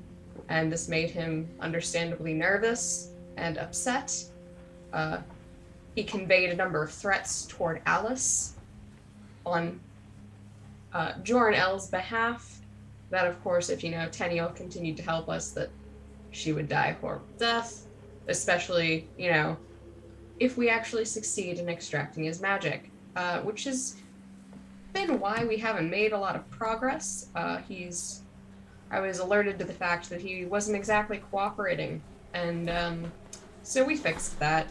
and this made him understandably nervous and upset. He conveyed a number of threats toward Alice on Jorn-El's behalf. That, of course, if Tenniel continued to help us, that she would die a horrible death, especially, if we actually succeed in extracting his magic, which has been why we haven't made a lot of progress. I was alerted to the fact that he wasn't exactly cooperating, and so we fixed that.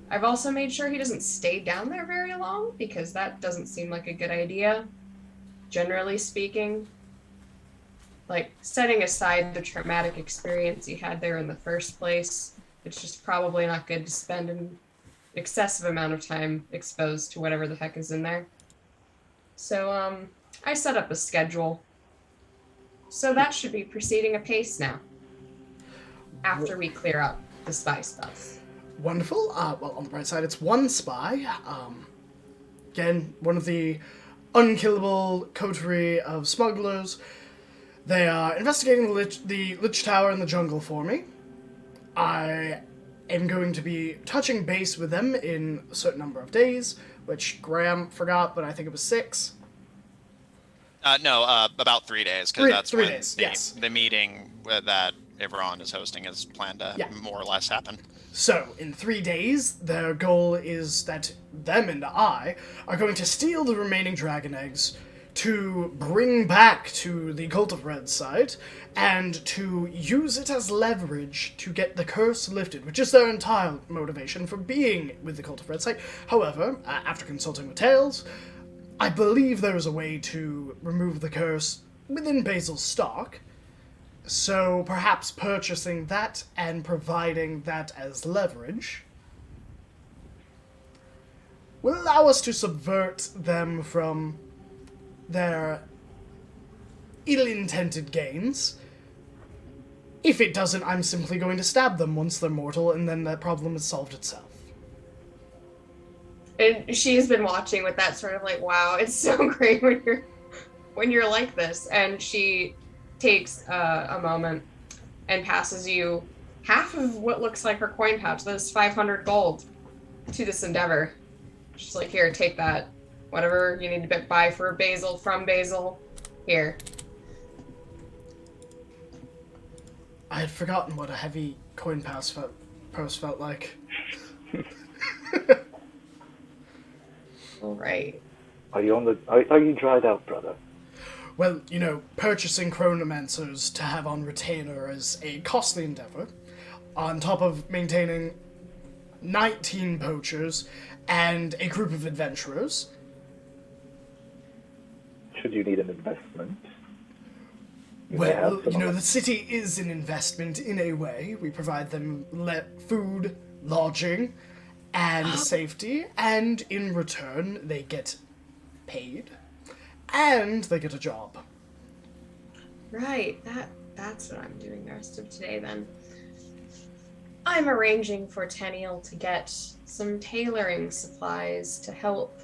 I've also made sure he doesn't stay down there very long, because that doesn't seem like a good idea, generally speaking. Setting aside the traumatic experience he had there in the first place, it's just probably not good to spend an excessive amount of time exposed to whatever the heck is in there. So, I set up a schedule. So that should be proceeding apace now, after we clear up the spy stuff. Wonderful. Well, on the bright side, it's one spy. Again, one of the unkillable coterie of smugglers. They are investigating the Lich Tower in the jungle for me. I am going to be touching base with them in a certain number of days, which Graham forgot, but I think it was 6. No, about 3 days, because that's three when days, yes. the meeting that Ivron is hosting is planned to more or less happen. So, in 3 days, their goal is that them and I are going to steal the remaining dragon eggs to bring back to the Cult of Red site and to use it as leverage to get the curse lifted, which is their entire motivation for being with the Cult of Red site. However, after consulting with Tails, I believe there is a way to remove the curse within Basil's stock, so perhaps purchasing that and providing that as leverage will allow us to subvert them from their ill-intended gains. If it doesn't, I'm simply going to stab them once they're mortal, and then that problem has solved itself. And she's been watching with that sort of wow, it's so great when you're like this. And she takes a moment and passes you half of what looks like her coin pouch. That's 500 gold. to this endeavor. She's like, here, take that. Whatever you need to buy for Basil, from Basil, here. I had forgotten what a heavy coin purse felt like. All right. Are you dried out, brother? Well, you know, purchasing chronomancers to have on retainer is a costly endeavor, on top of maintaining 19 poachers and a group of adventurers. Should you need an investment? Well, you know, the city is an investment in a way. We provide them food, lodging, and safety, and in return, they get paid, and they get a job. Right. That's what I'm doing the rest of today then. I'm arranging for Tenniel to get some tailoring supplies to help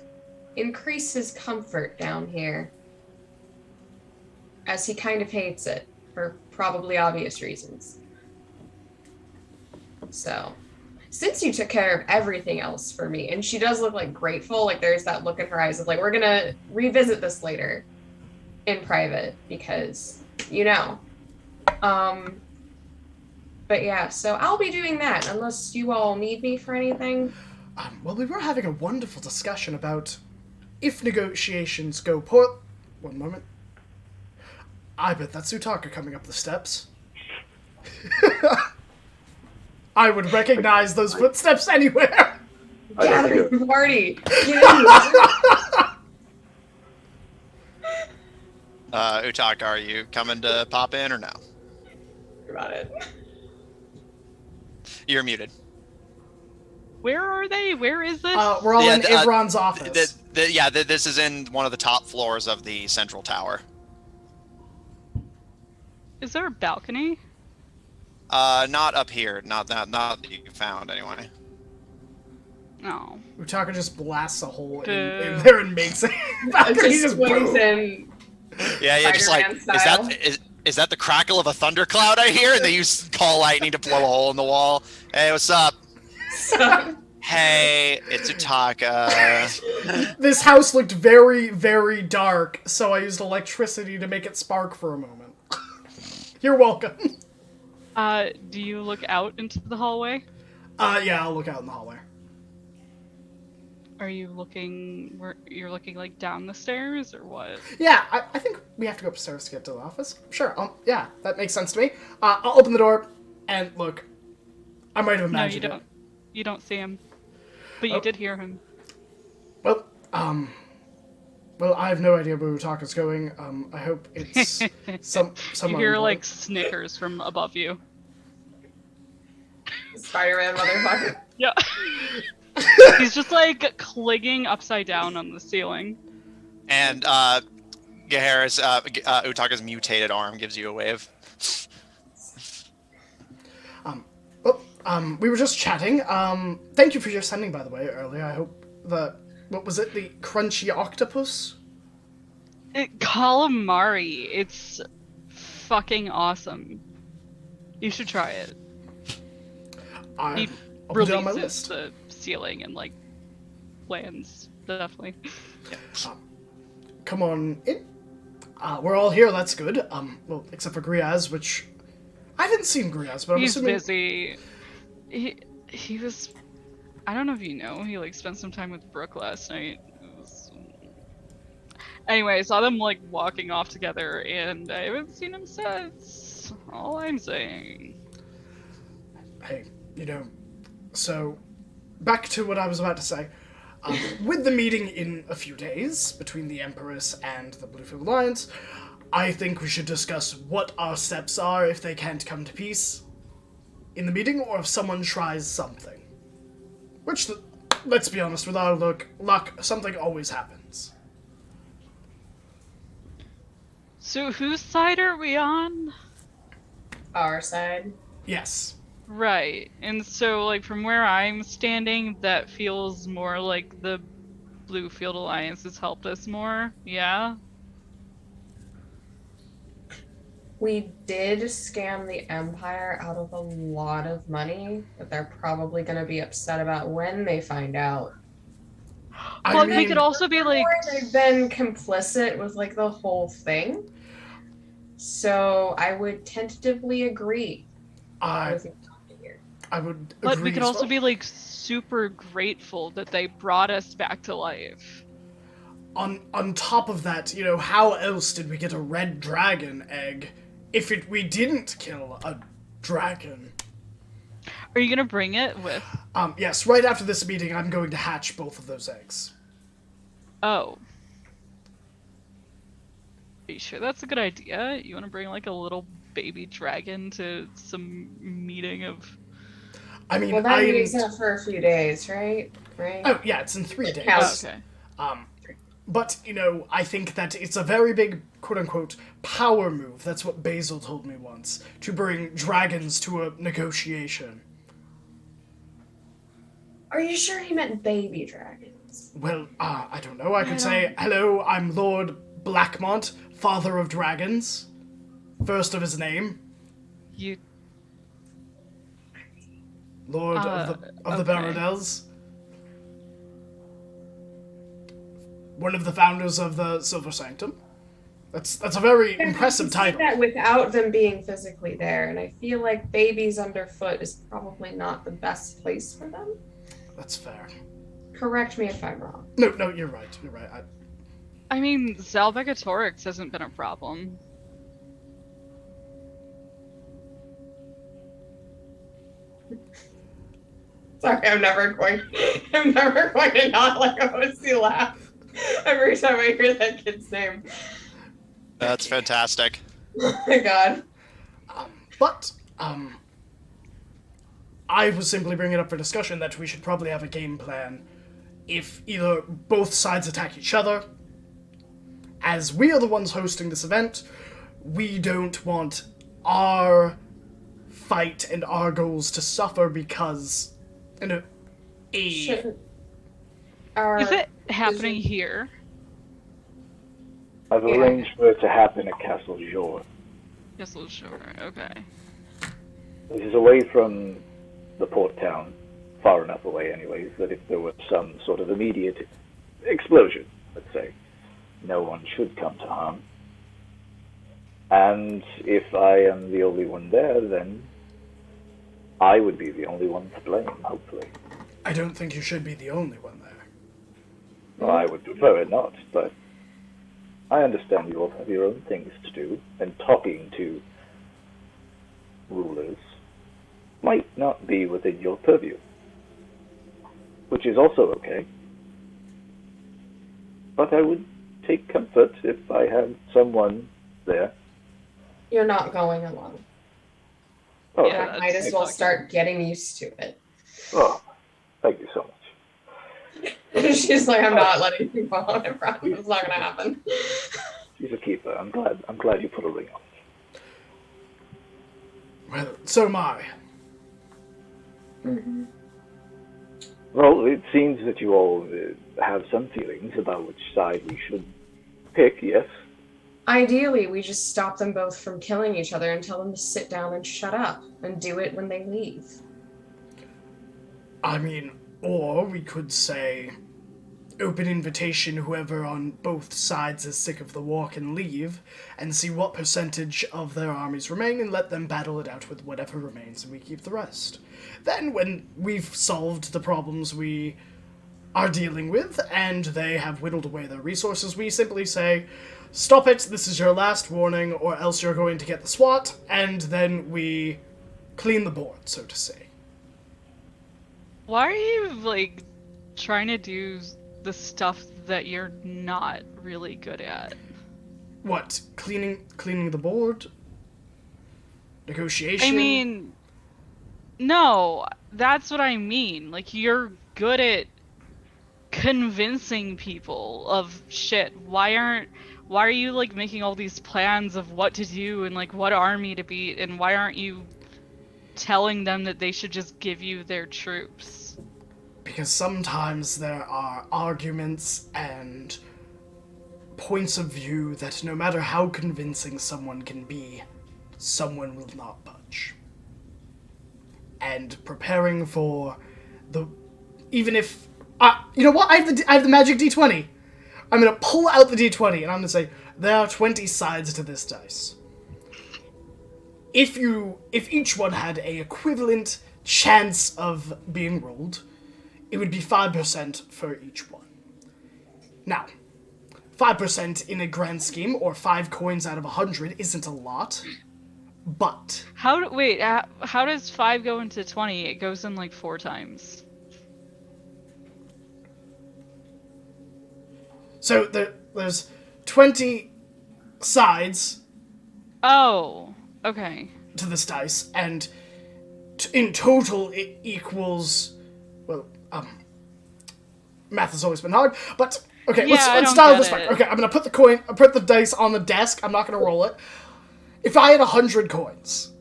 increase his comfort down here, as he kind of hates it, for probably obvious reasons. So, since you took care of everything else for me, and she does look like grateful, like there's that look in her eyes of like, we're gonna revisit this later in private, because, you know. But yeah, so I'll be doing that, unless you all need me for anything. Well, we were having a wonderful discussion about if negotiations go poor... One moment. I bet that's Utaka coming up the steps. I would recognize those footsteps anywhere. Gathering party. Utaka, are you coming to pop in or no? About it. You're muted. Where are they? Where is this? We're all in Ivron's office. This is in one of the top floors of the central tower. Is there a balcony? Not up here. Not that you found anyway. No. Utaka just blasts a hole in there and makes it. It just swings in. Yeah, just like, Spider-Man is that the crackle of a thundercloud I hear? And they use call lightning to blow a hole in the wall. Hey, what's up? Hey, it's Utaka. This house looked very, very dark, so I used electricity to make it spark for a moment. You're welcome. Do you look out into the hallway? Yeah, I'll look out in the hallway. Are you looking... You're looking, like, down the stairs, or what? Yeah, I think we have to go upstairs to get to the office. Sure, yeah, that makes sense to me. I'll open the door, and look, I might have imagined it. No, you don't. You don't see him. But you did hear him. Well, I have no idea where Utaka's going. I hope it's someone... You hear, like, snickers from above you. Spider-Man motherfucker. Yeah. He's just, like, clinging upside down on the ceiling. And, Gahar's, Utaka's mutated arm gives you a wave. We were just chatting. Thank you for your sending, by the way, earlier. I hope what was it? The crunchy octopus? Calamari. It's fucking awesome. You should try it. He releases the ceiling and, like, lands, definitely. Come on in. We're all here, that's good. Well, except for Griaz, which... I haven't seen Griaz, but I'm assuming... He's busy. He was... I don't know if you know, he, like, spent some time with Brooke last night. Anyway, I saw them, like, walking off together, and I haven't seen him since. All I'm saying. Hey, so, back to what I was about to say. With the meeting in a few days between the Empress and the Bluefield Alliance, I think we should discuss what our steps are if they can't come to peace in the meeting, or if someone tries something. Which, let's be honest, with our luck, something always happens. So whose side are we on? Our side. Yes. Right. And so, like, from where I'm standing, that feels more like the Bluefield Alliance has helped us more. Yeah? We did scam the Empire out of a lot of money that they're probably going to be upset about when they find out. I Well, mean, we could also be like, Or they've been complicit with like the whole thing. So I would tentatively agree I with you talking here. I would but agree we could as also well. be like super grateful that they brought us back to life. On top of that, you know, how else did we get a red dragon egg if we didn't kill a dragon? Are you gonna bring it with? Yes, right after this meeting, I'm going to hatch both of those eggs. Oh. Are you sure that's a good idea? You want to bring like a little baby dragon to some meeting of? I mean, Well, that meeting's not for a few days, right? Right? Oh, yeah, it's in 3 days. Oh, Counts. okay. But, you know, I think that it's a very big, quote-unquote, power move. That's what Basil told me once. To bring dragons to a negotiation. Are you sure he meant baby dragons? Well, I don't know. I could say, hello, I'm Lord Blackmont, father of dragons. First of his name. You. Lord of the okay. Baronels. One of the founders of the Silver Sanctum. That's a very impressive You say title. that without them being physically there, and I feel like babies underfoot is probably not the best place for them. That's fair. Correct me if I'm wrong. No, you're right. You're right. I mean, Zalbegatorix hasn't been a problem. Sorry, I'm never going to not let OC laugh every time I hear that kid's name. That's fantastic. Oh my god. But, I was simply bringing it up for discussion that we should probably have a game plan if either both sides attack each other. As we are the ones hosting this event, we don't want our fight and our goals to suffer because, you know, Shouldn't Is it happening here? I've arranged for it to happen at Castle Jor. Yes, sure. Okay. This is away from the port town, far enough away anyways, that if there was some sort of immediate explosion, let's say, no one should come to harm. And if I am the only one there, then I would be the only one to blame, hopefully. I don't think you should be the only one there. Well, I would prefer it not, but I understand you all have your own things to do, and talking to rulers might not be within your purview, which is also okay. But I would take comfort if I have someone there. You're not going alone. Oh, Yeah. I might as well start getting used to it. oh, thank you so much. She's like, I'm not letting you go on. I promise it's not gonna happen. She's a keeper. I'm glad you put a ring on. Well, so am I. Mm-hmm. Well, it seems that you all have some feelings about which side we should pick, yes? Ideally, we just stop them both from killing each other and tell them to sit down and shut up and do it when they leave. I mean, or we could say, open invitation, whoever on both sides is sick of the war can leave, and see what percentage of their armies remain, and let them battle it out with whatever remains, and we keep the rest. Then, when we've solved the problems we are dealing with, and they have whittled away their resources, we simply say, stop it, this is your last warning, or else you're going to get the SWAT, and then we clean the board, so to say. Why are you like trying to do the stuff that you're not really good at? What? Cleaning the board? Negotiation? I mean, no, that's what I mean. Like, you're good at convincing people of shit. Why are you like making all these plans of what to do and like what army to beat, and why aren't you telling them that they should just give you their troops? Because sometimes there are arguments and points of view that no matter how convincing someone can be, someone will not budge. And preparing for the... Even if... you know what? I have the magic D20. I'm going to pull out the D20, and I'm going to say, there are 20 sides to this dice. If each one had a equivalent chance of being rolled, it would be 5% for each one. Now, 5% in a grand scheme, or 5 coins out of 100, isn't a lot, but... How does 5 go into 20? It goes in like 4 times. So there's 20 sides... Oh, okay. ...to this dice, and in total it equals... Well, math has always been hard, but... Okay, Yeah, let's dial this back. Okay, I'm gonna put the dice on the desk. I'm not gonna roll it. If I had 100 coins,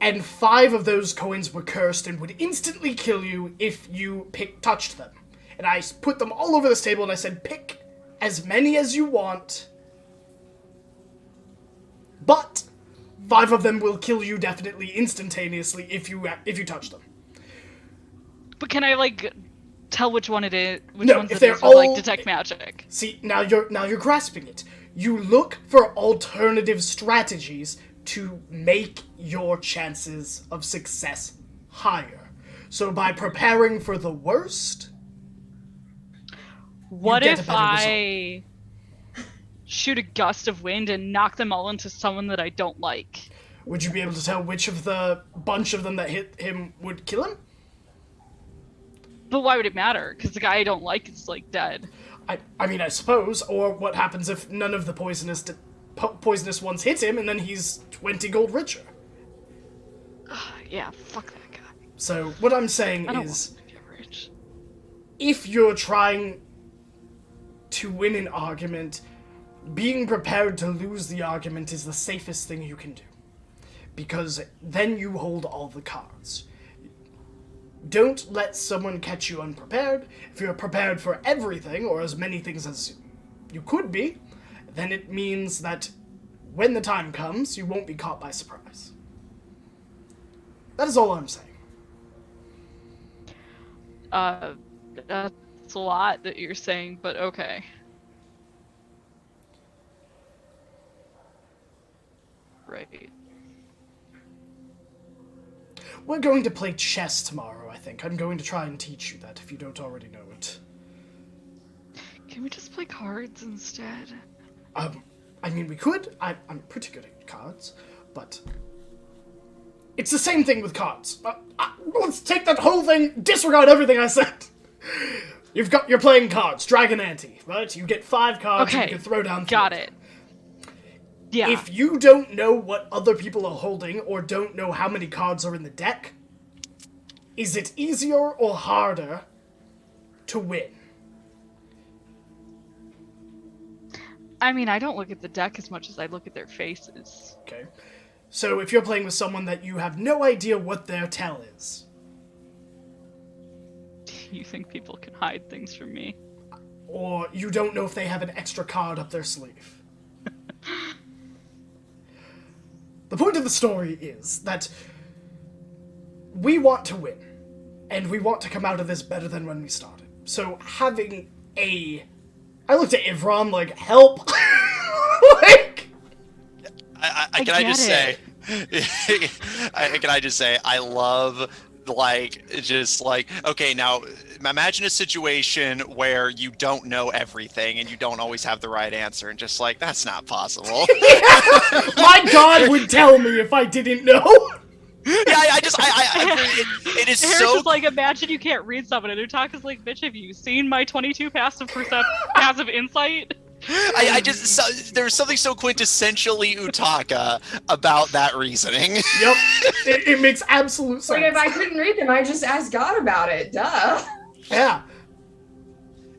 and 5 of those coins were cursed and would instantly kill you if you touched them, and I put them all over this table and I said, pick as many as you want, but 5 of them will kill you definitely instantaneously if you touch them. But can I tell which one it is? Which No, ones if it they're is with, all detect magic? See, now you're grasping it. You look for alternative strategies to make your chances of success higher. So by preparing for the worst, What get a if better I shoot a gust of wind and knock them all into someone that I don't like? would you be able to tell which of the bunch of them that hit him would kill him? But why would it matter? Because the guy I don't like is dead. I mean, I suppose. Or what happens if none of the poisonous ones hit him, and then he's 20 gold richer? Yeah, fuck that guy. So what I'm saying I don't is, want to get rich. if you're trying to win an argument, being prepared to lose the argument is the safest thing you can do. Because then you hold all the cards. Don't let someone catch you unprepared. If you're prepared for everything, or as many things as you could be, then it means that when the time comes, you won't be caught by surprise. That is all I'm saying. That's a lot that you're saying, but okay. Right. We're going to play chess tomorrow, I think. I'm going to try and teach you that if you don't already know it. Can we just play cards instead? I mean, we could. I'm pretty good at cards, but it's the same thing with cards. Let's take that whole thing, disregard everything I said. You're playing cards, Dragon Ante, right? You get 5 cards and you can throw down 3. Got it. Yeah. If you don't know what other people are holding, or don't know how many cards are in the deck, is it easier or harder to win? I mean, I don't look at the deck as much as I look at their faces. Okay. So if you're playing with someone that you have no idea what their tell is, You think people can hide things from me? or you don't know if they have an extra card up their sleeve. The point of the story is that we want to win, and we want to come out of this better than when we started. So having I looked at Ivron like, help! Can I just say, can I just say, I love, okay, now imagine a situation where you don't know everything and you don't always have the right answer, and just that's not possible. My God would tell me if I didn't know. Yeah, it is Harris so. is imagine you can't read someone and Utaka's bitch, have you seen my 22 passive insight? There's something so quintessentially Utaka about that reasoning. Yep, it makes absolute sense. If I couldn't read them, I just asked God about it. Duh. Yeah.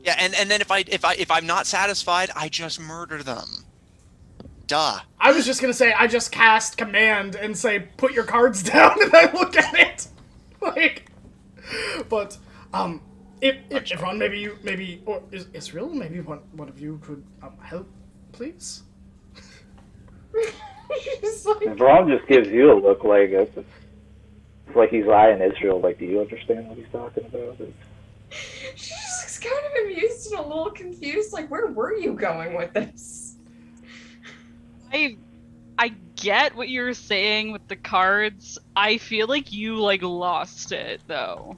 Yeah, and then if I'm not satisfied, I just murder them. Duh. I was just gonna say, I just cast command and say, put your cards down, and I look at it. But, if Ron, or Israel, maybe one of you could, help, please? Just like, And Braun just gives you a look like it's like he's eyeing Israel. Like, do you understand what he's talking about? she just looks kind of amused and a little confused. Like, where were you going with this? I get what you're saying with the cards. I feel like you like lost it though.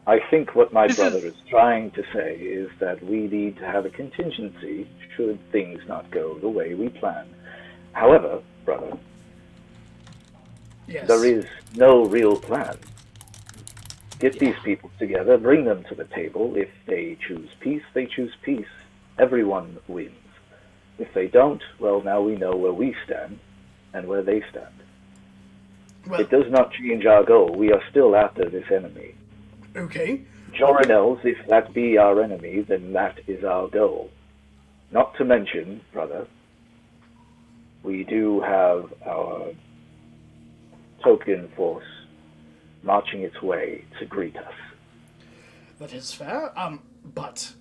I think what my This brother is- is trying to say is that we need to have a contingency should things not go the way we plan. However, brother, Yes. there is no real plan. Get these people together, bring them to the table. If they choose peace, they choose peace. Everyone wins. If they don't, well, now we know where we stand and where they stand. Well, It does not change our goal. We are still after this enemy. okay. Jorinels, if that be our enemy, then that is our goal. Not to mention, brother, we do have our token force marching its way to greet us. That is fair. But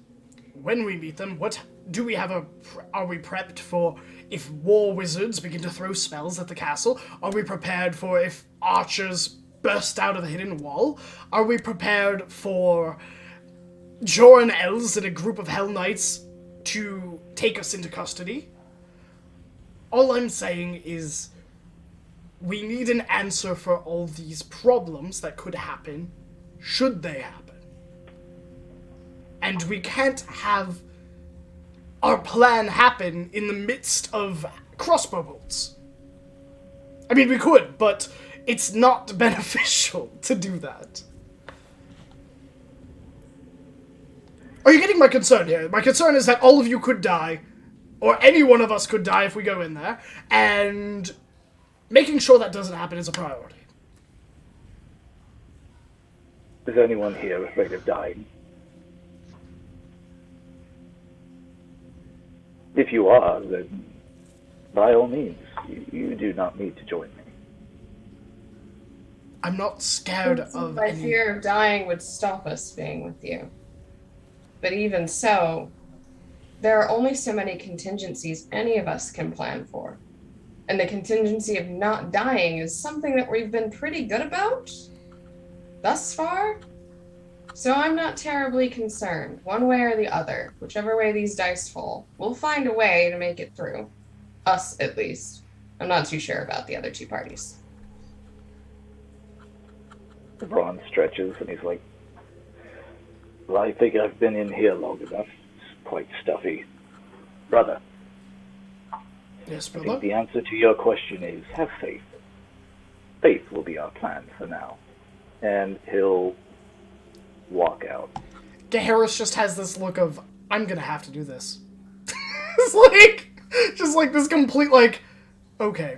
when we meet them, what do we have are we prepped for if war wizards begin to throw spells at the castle? Are we prepared for if archers burst out of the hidden wall? Are we prepared for Joran elves and a group of Hell Knights to take us into custody? All I'm saying is we need an answer for all these problems that could happen should they happen. And we can't have our plan happen in the midst of crossbow bolts. I mean, we could, but it's not beneficial to do that. Are you getting my concern here? My concern is that all of you could die, or any one of us could die if we go in there, and making sure that doesn't happen is a priority. Is anyone here afraid of dying? If you are, then by all means, you do not need to join me. I'm not scared of My any... fear of dying would stop us being with you. But even so, there are only so many contingencies any of us can plan for. And the contingency of not dying is something that we've been pretty good about thus far. So I'm not terribly concerned, one way or the other, whichever way these dice fall. We'll find a way to make it through. Us, at least. I'm not too sure about the other two parties. Braun stretches and he's like, well, I think I've been in here long enough. It's quite stuffy. Brother, Yes, I think brother? the answer to your question is have faith. Faith will be our plan for now. And he'll walk out. Harris just has this look of, I'm gonna have to do this. It's like, just like this complete, like, okay.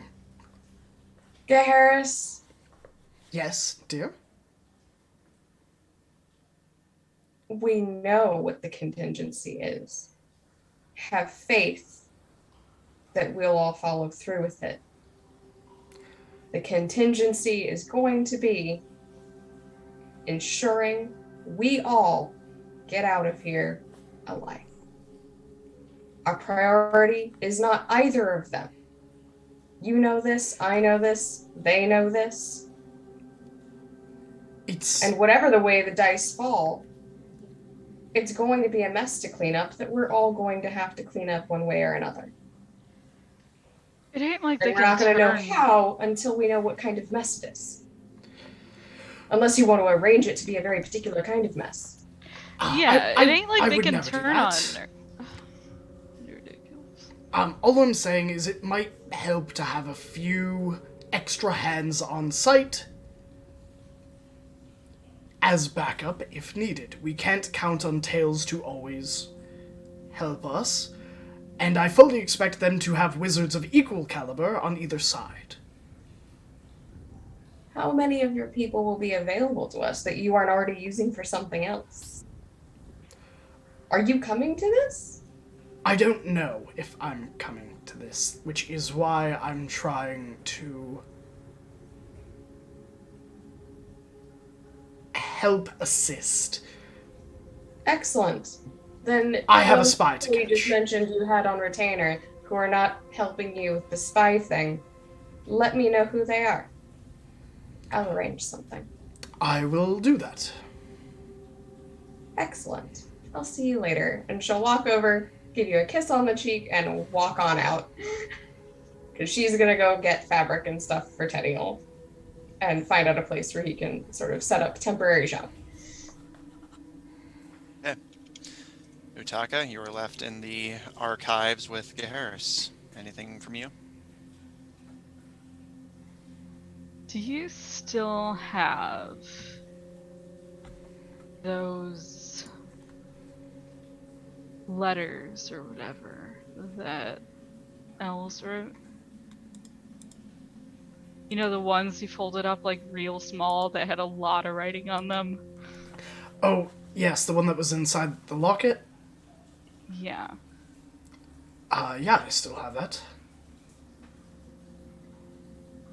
Harris, Yes, dear? we know what the contingency is. Have faith that we'll all follow through with it. The contingency is going to be ensuring we all get out of here alive. Our priority is not either of them. You know this, I know this, they know this. It's... And whatever the way the dice fall, it's going to be a mess to clean up that we're all going to have to clean up one way or another. It ain't like they And we're not can going to know turn. how until we know what kind of mess it is. Unless you want to arrange it to be a very particular kind of mess. Yeah, it ain't like I they would can never do turn on. that. Ridiculous. All I'm saying is it might help to have a few extra hands on site as backup if needed. We can't count on Tails to always help us, and I fully expect them to have wizards of equal caliber on either side. How many of your people will be available to us that you aren't already using for something else? Are you coming to this? I don't know if I'm coming to this, which is why I'm trying to help assist. Excellent. Then I have a those spy to people you just catch. mentioned you had on retainer, who are not helping you with the spy thing, let me know who they are. I'll arrange something. I will do that. Excellent. I'll see you later. And she'll walk over, give you a kiss on the cheek, and walk on out. Because she's going to go get fabric and stuff for Tenniel and find out a place where he can sort of set up temporary shop. Yeah. Utaka, you were left in the archives with Geharis. Anything from you? Do you still have those letters or whatever that Els wrote? You know, the ones he folded up like real small that had a lot of writing on them? Oh, yes, the one that was inside the locket? Yeah. Yeah, I still have that.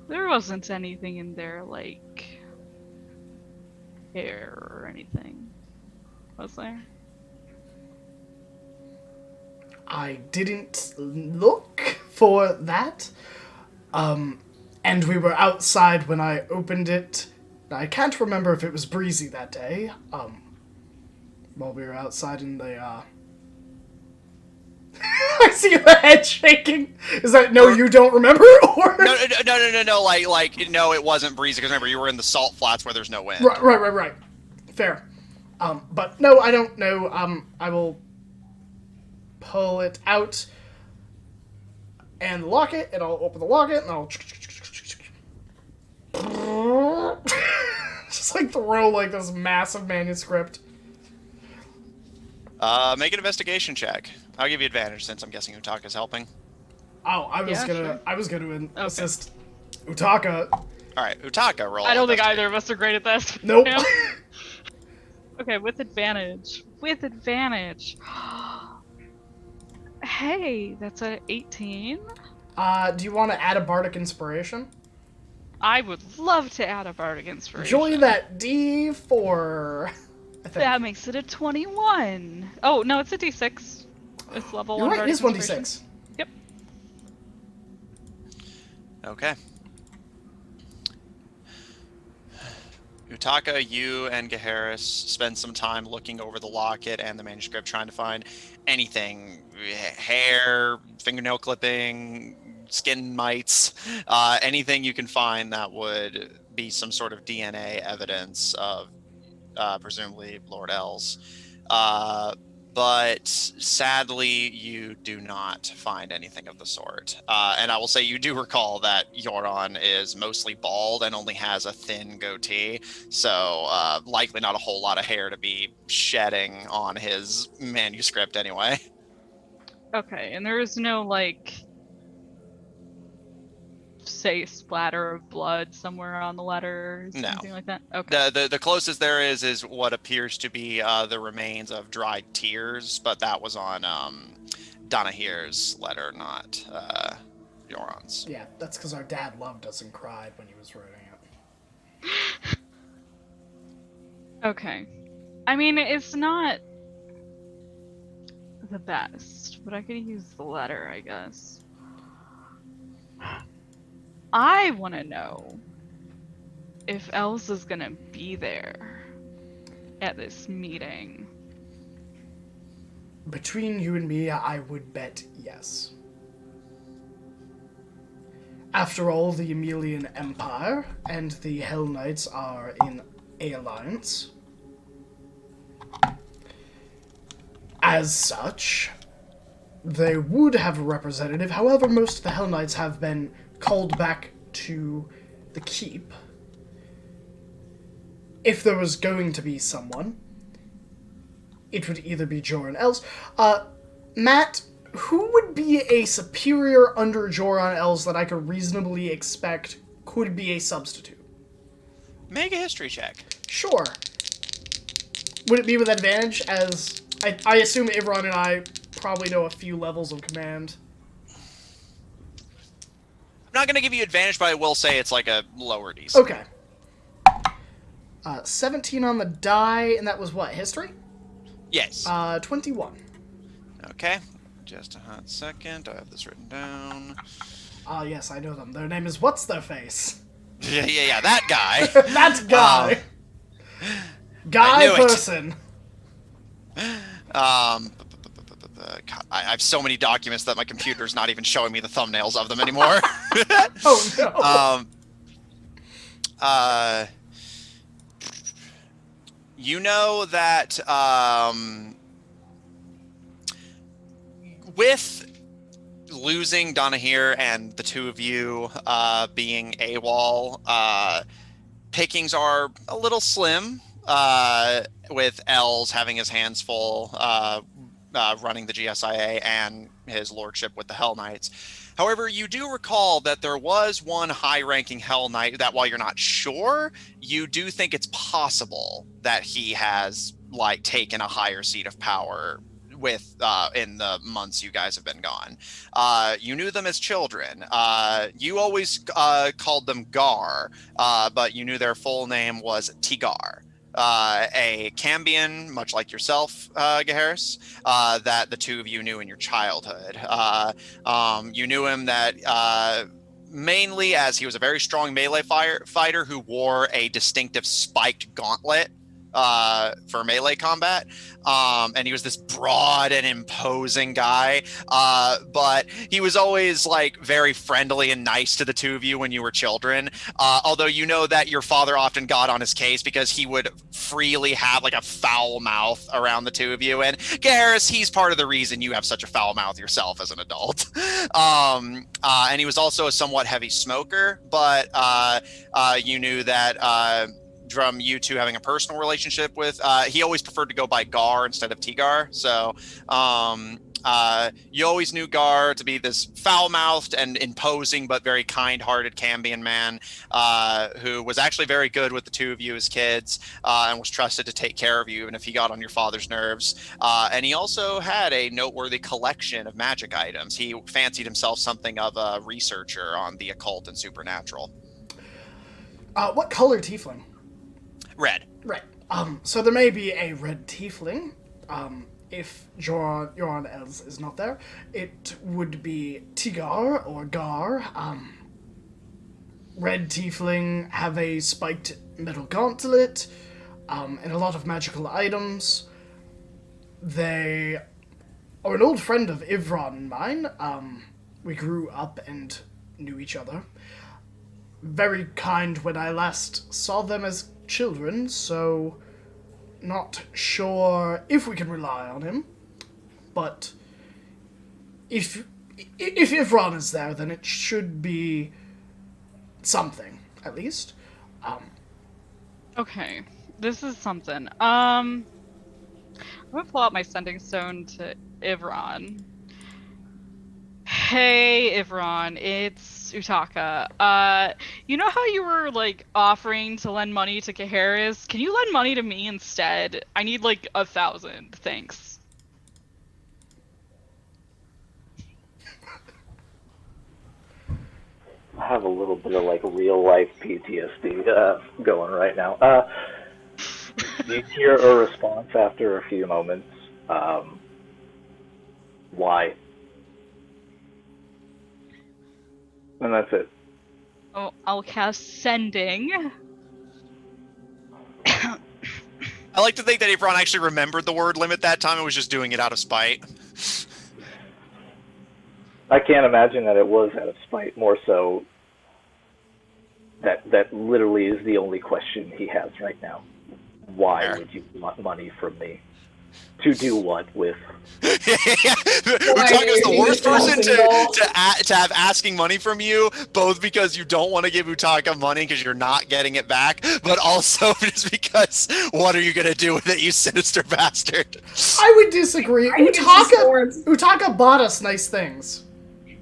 There wasn't anything in there like hair or anything, was there? I didn't look for that. And we were outside when I opened it. I can't remember if it was breezy that day. While we were outside in the, I see your head shaking. Is that no? You don't remember, or No. Like, no, it wasn't breezy because remember you were in the salt flats where there's no wind. Right. Fair. But no, I don't know. I will pull it out and lock it, and I'll open the locket, and I'll just like throw like this massive manuscript. Make an investigation check. I'll give you advantage since I'm guessing Utaka's helping. Oh, I was gonna assist Utaka. All right, Utaka, roll. I don't think investigate. either of us are great at this. Nope. Yeah. Okay, with advantage. With advantage. Hey, that's a 18. Do you want to add a bardic inspiration? I would love to add a bardic inspiration. Join that D4. I think. That makes it a 21. Oh, no, it's a D6. It's level You're 1 right, it bardic is inspiration. 1d6. Yep. Okay. Utaka, you and Geharis spend some time looking over the locket and the manuscript, trying to find anything: hair, fingernail clipping, skin mites, anything you can find that would be some sort of DNA evidence of presumably Lord Els. But sadly, you do not find anything of the sort. And I will say you do recall that Yoron is mostly bald and only has a thin goatee, so likely not a whole lot of hair to be shedding on his manuscript anyway. Okay, and there is no, like, say, splatter of blood somewhere on the letter or No. something like that? Okay. The closest there is what appears to be the remains of dried tears, but that was on Donahir's letter, not Yoron's. Yeah, that's because our dad loved us and cried when he was writing it. Okay. I mean, it's not the best, but I could use the letter, I guess. I want to know if Els is gonna be there at this meeting. Between you and me, I would bet yes. After all, the Emelian Empire and the Hell Knights are in a alliance. As such, they would have a representative. However, most of the Hell Knights have been called back to the keep. If there was going to be someone, it would either be Joran Els. Matt, who would be a superior under Joran Els that I could reasonably expect could be a substitute? Make a history check. Sure. Would it be with advantage, as I assume Ivron and I probably know a few levels of command? I'm not going to give you advantage, but I will say it's like a lower DC. Okay. 17 on the die, and that was what, history? Yes. 21. Okay. Just a hot second. I have this written down. Ah, yes, I know them. Their name is What's-Their-Face. Yeah, that guy. That guy. Guy I knew it. person. God, I have so many documents that my computer's not even showing me the thumbnails of them anymore. Oh, no. You know that with losing Donahir and the two of you being AWOL, pickings are a little slim, with Els having his hands full running the GSIA and his lordship with the Hell Knights. However, you do recall that there was one high-ranking Hell Knight that, while you're not sure, you do think it's possible that he has taken a higher seat of power with in the months you guys have been gone. You knew them as children. You always called them Gar, but you knew their full name was Tigar. A Cambion, much like yourself, Gaharis, that the two of you knew in your childhood. You knew him that mainly as he was a very strong melee fighter who wore a distinctive spiked gauntlet for melee combat. And he was this broad and imposing guy, but he was always very friendly and nice to the two of you when you were children. Although you know that your father often got on his case because he would freely have a foul mouth around the two of you. And Garrus, he's part of the reason you have such a foul mouth yourself as an adult. And he was also a somewhat heavy smoker, but you knew that from you two having a personal relationship with, he always preferred to go by Gar instead of Tigar. So you always knew Gar to be this foul-mouthed and imposing but very kind-hearted Cambion man who was actually very good with the two of you as kids and was trusted to take care of you even if he got on your father's nerves. And he also had a noteworthy collection of magic items. He fancied himself something of a researcher on the occult and supernatural. What color tiefling? Red. Right. So there may be a red tiefling. If Joran Els is not there, it would be Tigar or Gar. Red tiefling have a spiked metal gauntlet, and a lot of magical items. They are an old friend of Ivron and mine. We grew up and knew each other. Very kind when I last saw them as children, so not sure if we can rely on him. But if Ivron is there, then it should be something, at least. Okay, this is something. I'm gonna pull out my sending stone to Ivron. Hey, Ivron, it's Utaka. You know how you were, offering to lend money to Kaharis? Can you lend money to me instead? I need, 1,000, thanks. I have a little bit of real-life PTSD going right now. You hear a response after a few moments. Why? And that's it. Oh, I'll cast sending. I like to think that April actually remembered the word limit that time and was just doing it out of spite. I can't imagine that it was out of spite. More so, that literally is the only question he has right now. Why would you want money from me? To do what with? Utaka's the worst person to have asking money from you, both because you don't want to give Utaka money because you're not getting it back, but also just because what are you going to do with it, you sinister bastard? I would disagree. Utaka bought us nice things.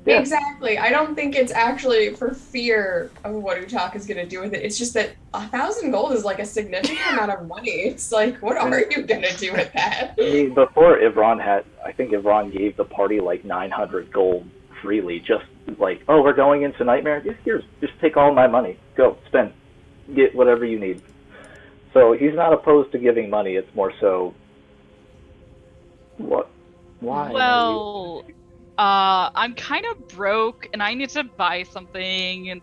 Yeah. Exactly. I don't think it's actually for fear of what Utaka's gonna do with it. It's just that 1,000 gold is a significant amount of money. It's what are you gonna do with that? I mean, before I think Ivron gave the party 900 gold freely, just oh, we're going into Nightmare? Just take all my money. Go, spend. Get whatever you need. So he's not opposed to giving money, it's more so, what? Why? Well, I'm kind of broke and I need to buy something and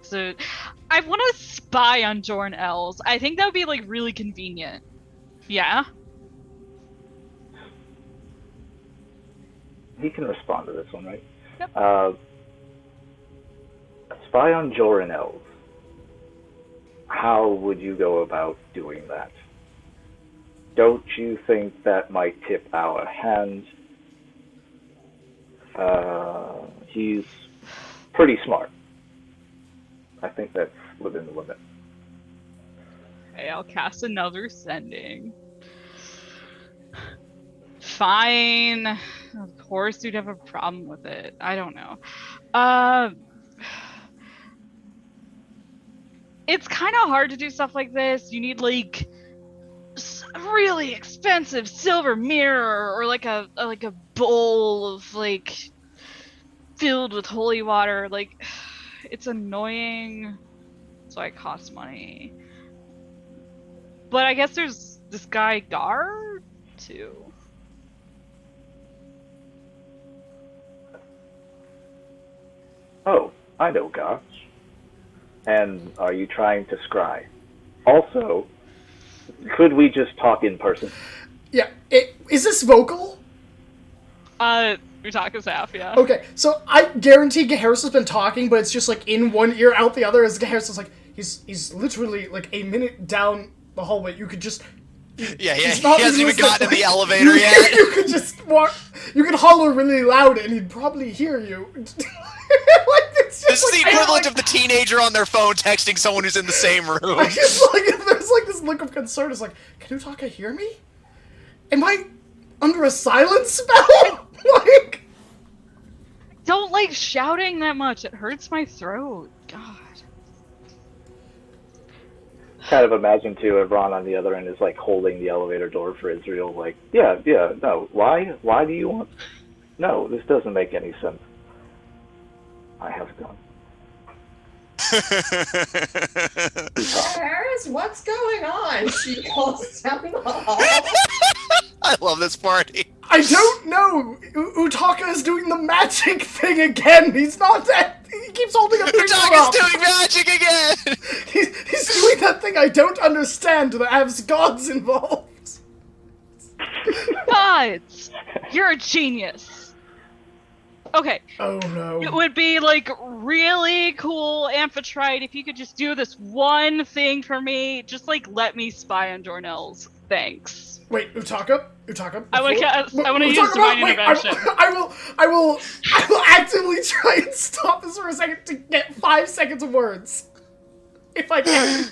I want to spy on Jorn-Els. I think that would be like really convenient. Yeah? He can respond to this one, right? Yep. Spy on Jorn-Els. How would you go about doing that? Don't you think that might tip our hand? He's pretty smart. I think that's within the limit. Okay, I'll cast another sending. Fine. Of course you'd have a problem with it. I don't know. It's kind of hard to do stuff like this. You need like a really expensive silver mirror or like a bowl of like filled with holy water. Like it's annoying, so it costs money. But I guess there's this guy Gar too. Oh, I know Gar. And are you trying to scry? Also, could we just talk in person? Yeah, is this vocal? Utaka's half, yeah. Okay, so I guarantee Gaharis has been talking, but it's just like in one ear, out the other, as Gaharis is like, he's literally like a minute down the hallway. You could just... Yeah, he hasn't even gotten in the elevator yet. You could just walk... You could holler really loud and he'd probably hear you. This is the equivalent of the teenager on their phone texting someone who's in the same room. It's like, there's like this look of concern. It's like, can Utaka hear me? Am I under a silence spell? Like... Don't like shouting that much. It hurts my throat. God. Kind of imagine too if Ron on the other end is like holding the elevator door for Israel, like, no, why do you want... No, this doesn't make any sense. I have a gun. Paris, what's going on? She calls down the hall. I love this party. I don't know. Utaka is doing the magic thing again. He's not that. He keeps holding a finger up. Utaka's doing magic again. He's doing that thing I don't understand that has gods involved. Gods! You're a genius. Okay. Oh no. It would be like really cool, Amphitrite, if you could just do this one thing for me. Just like let me spy on Jorn-Els. Thanks. Wait, Utaka. I want to use divine intervention. I will actively try and stop this for a second to get 5 seconds of words, if I can.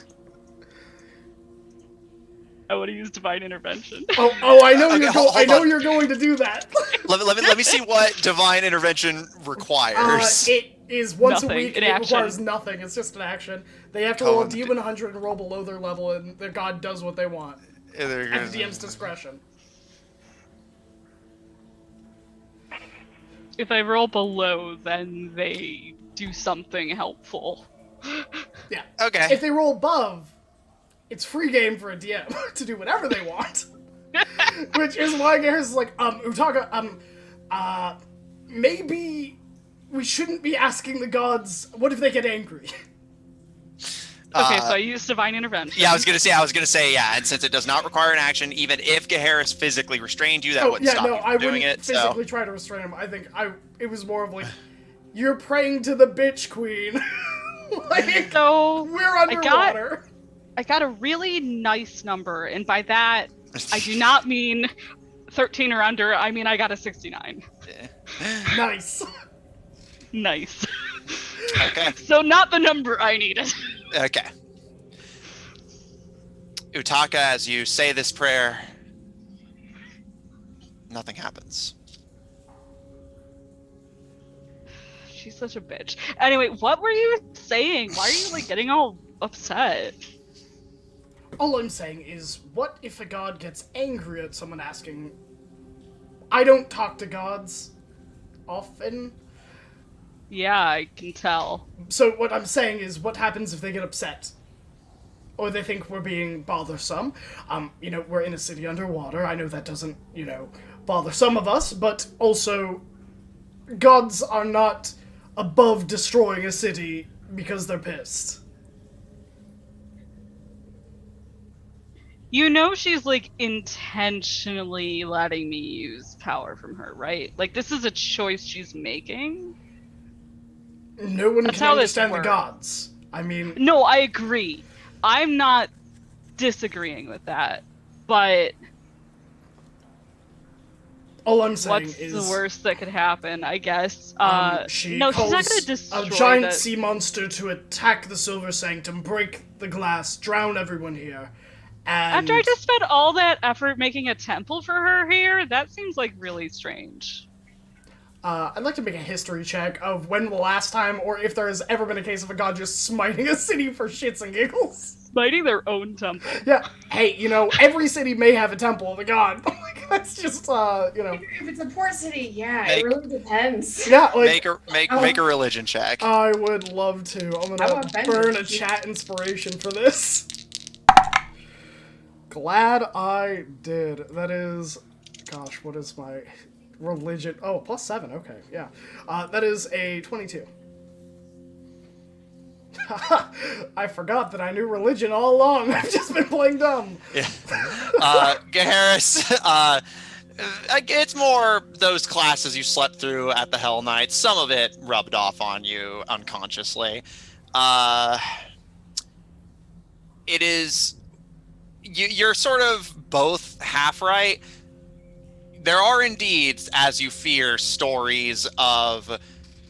I want to use divine intervention. Oh, I know Okay, I know you're going to do that. Let me see what divine intervention requires. It is once Nothing. a week. An It action. requires nothing. It's just an action. They have to roll a D 100 and roll below their level, and their god does what they want There at the goes. DM's discretion. If I roll below, then they do something helpful. Yeah. Okay. If they roll above, it's free game for a DM to do whatever they want. Which is why Garrus is like, Utaka, maybe we shouldn't be asking the gods, what if they get angry? Okay, so I use divine intervention. Yeah, I was gonna say, yeah, and since it does not require an action, even if Gaharis physically restrained you, that wouldn't stop you I from doing wouldn't it. physically try to restrain him. I think it was more of like, you're praying to the bitch queen. Like, So we're underwater. I got a really nice number, and by that, I do not mean 13 or under, I mean I got a 69. Nice. Nice. Okay. So not the number I needed. Okay. Utaka, as you say this prayer, nothing happens. She's such a bitch. Anyway, what were you saying? Why are you like getting all upset? All I'm saying is, what if a god gets angry at someone asking? I don't talk to gods often. Yeah, I can tell. So what I'm saying is, what happens if they get upset? Or they think we're being bothersome? We're in a city underwater. I know that doesn't, bother some of us, but also gods are not above destroying a city because they're pissed. You know she's, like, intentionally letting me use power from her, right? Like, this is a choice she's making. No one That's can how this understand the works. gods. I mean, No, I agree. I'm not disagreeing with that. But all I'm saying what's is the worst that could happen, I guess? she No, calls she's not gonna destroy a giant the... sea monster to attack the Silver Sanctum, break the glass, drown everyone here. And After I just spent all that effort making a temple for her here, that seems like really strange. I'd like to make a history check of when the last time, or if there has ever been a case of a god just smiting a city for shits and giggles. Smiting their own temple. Yeah, hey, every city may have a temple of a god. Like, that's just, If it's a poor city, yeah, it really depends. Yeah, like... Make a religion check. I would love to. I'm How gonna offended burn a is he? chat inspiration for this. Glad I did. That is... Gosh, what is my religion? Oh, +7, okay, yeah. That is a 22. I forgot that I knew religion all along. I've just been playing dumb. Yeah. Gaharis, it's more those classes you slept through at the Hell Knights. Some of it rubbed off on you unconsciously. It is... You're sort of both half right. There are indeed, as you fear, stories of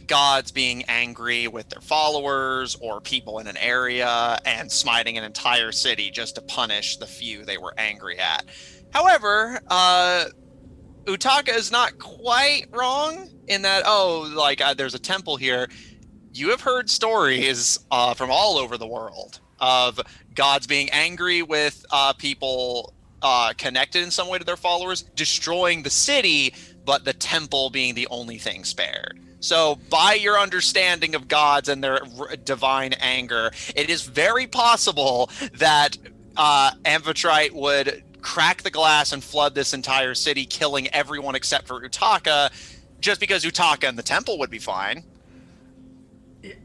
gods being angry with their followers or people in an area and smiting an entire city just to punish the few they were angry at. However, Utaka is not quite wrong in that, there's a temple here. You have heard stories from all over the world of gods being angry with people connected in some way to their followers, destroying the city, but the temple being the only thing spared. So by your understanding of gods and their divine anger, it is very possible that Amphitrite would crack the glass and flood this entire city, killing everyone except for Utaka, just because Utaka and the temple would be fine.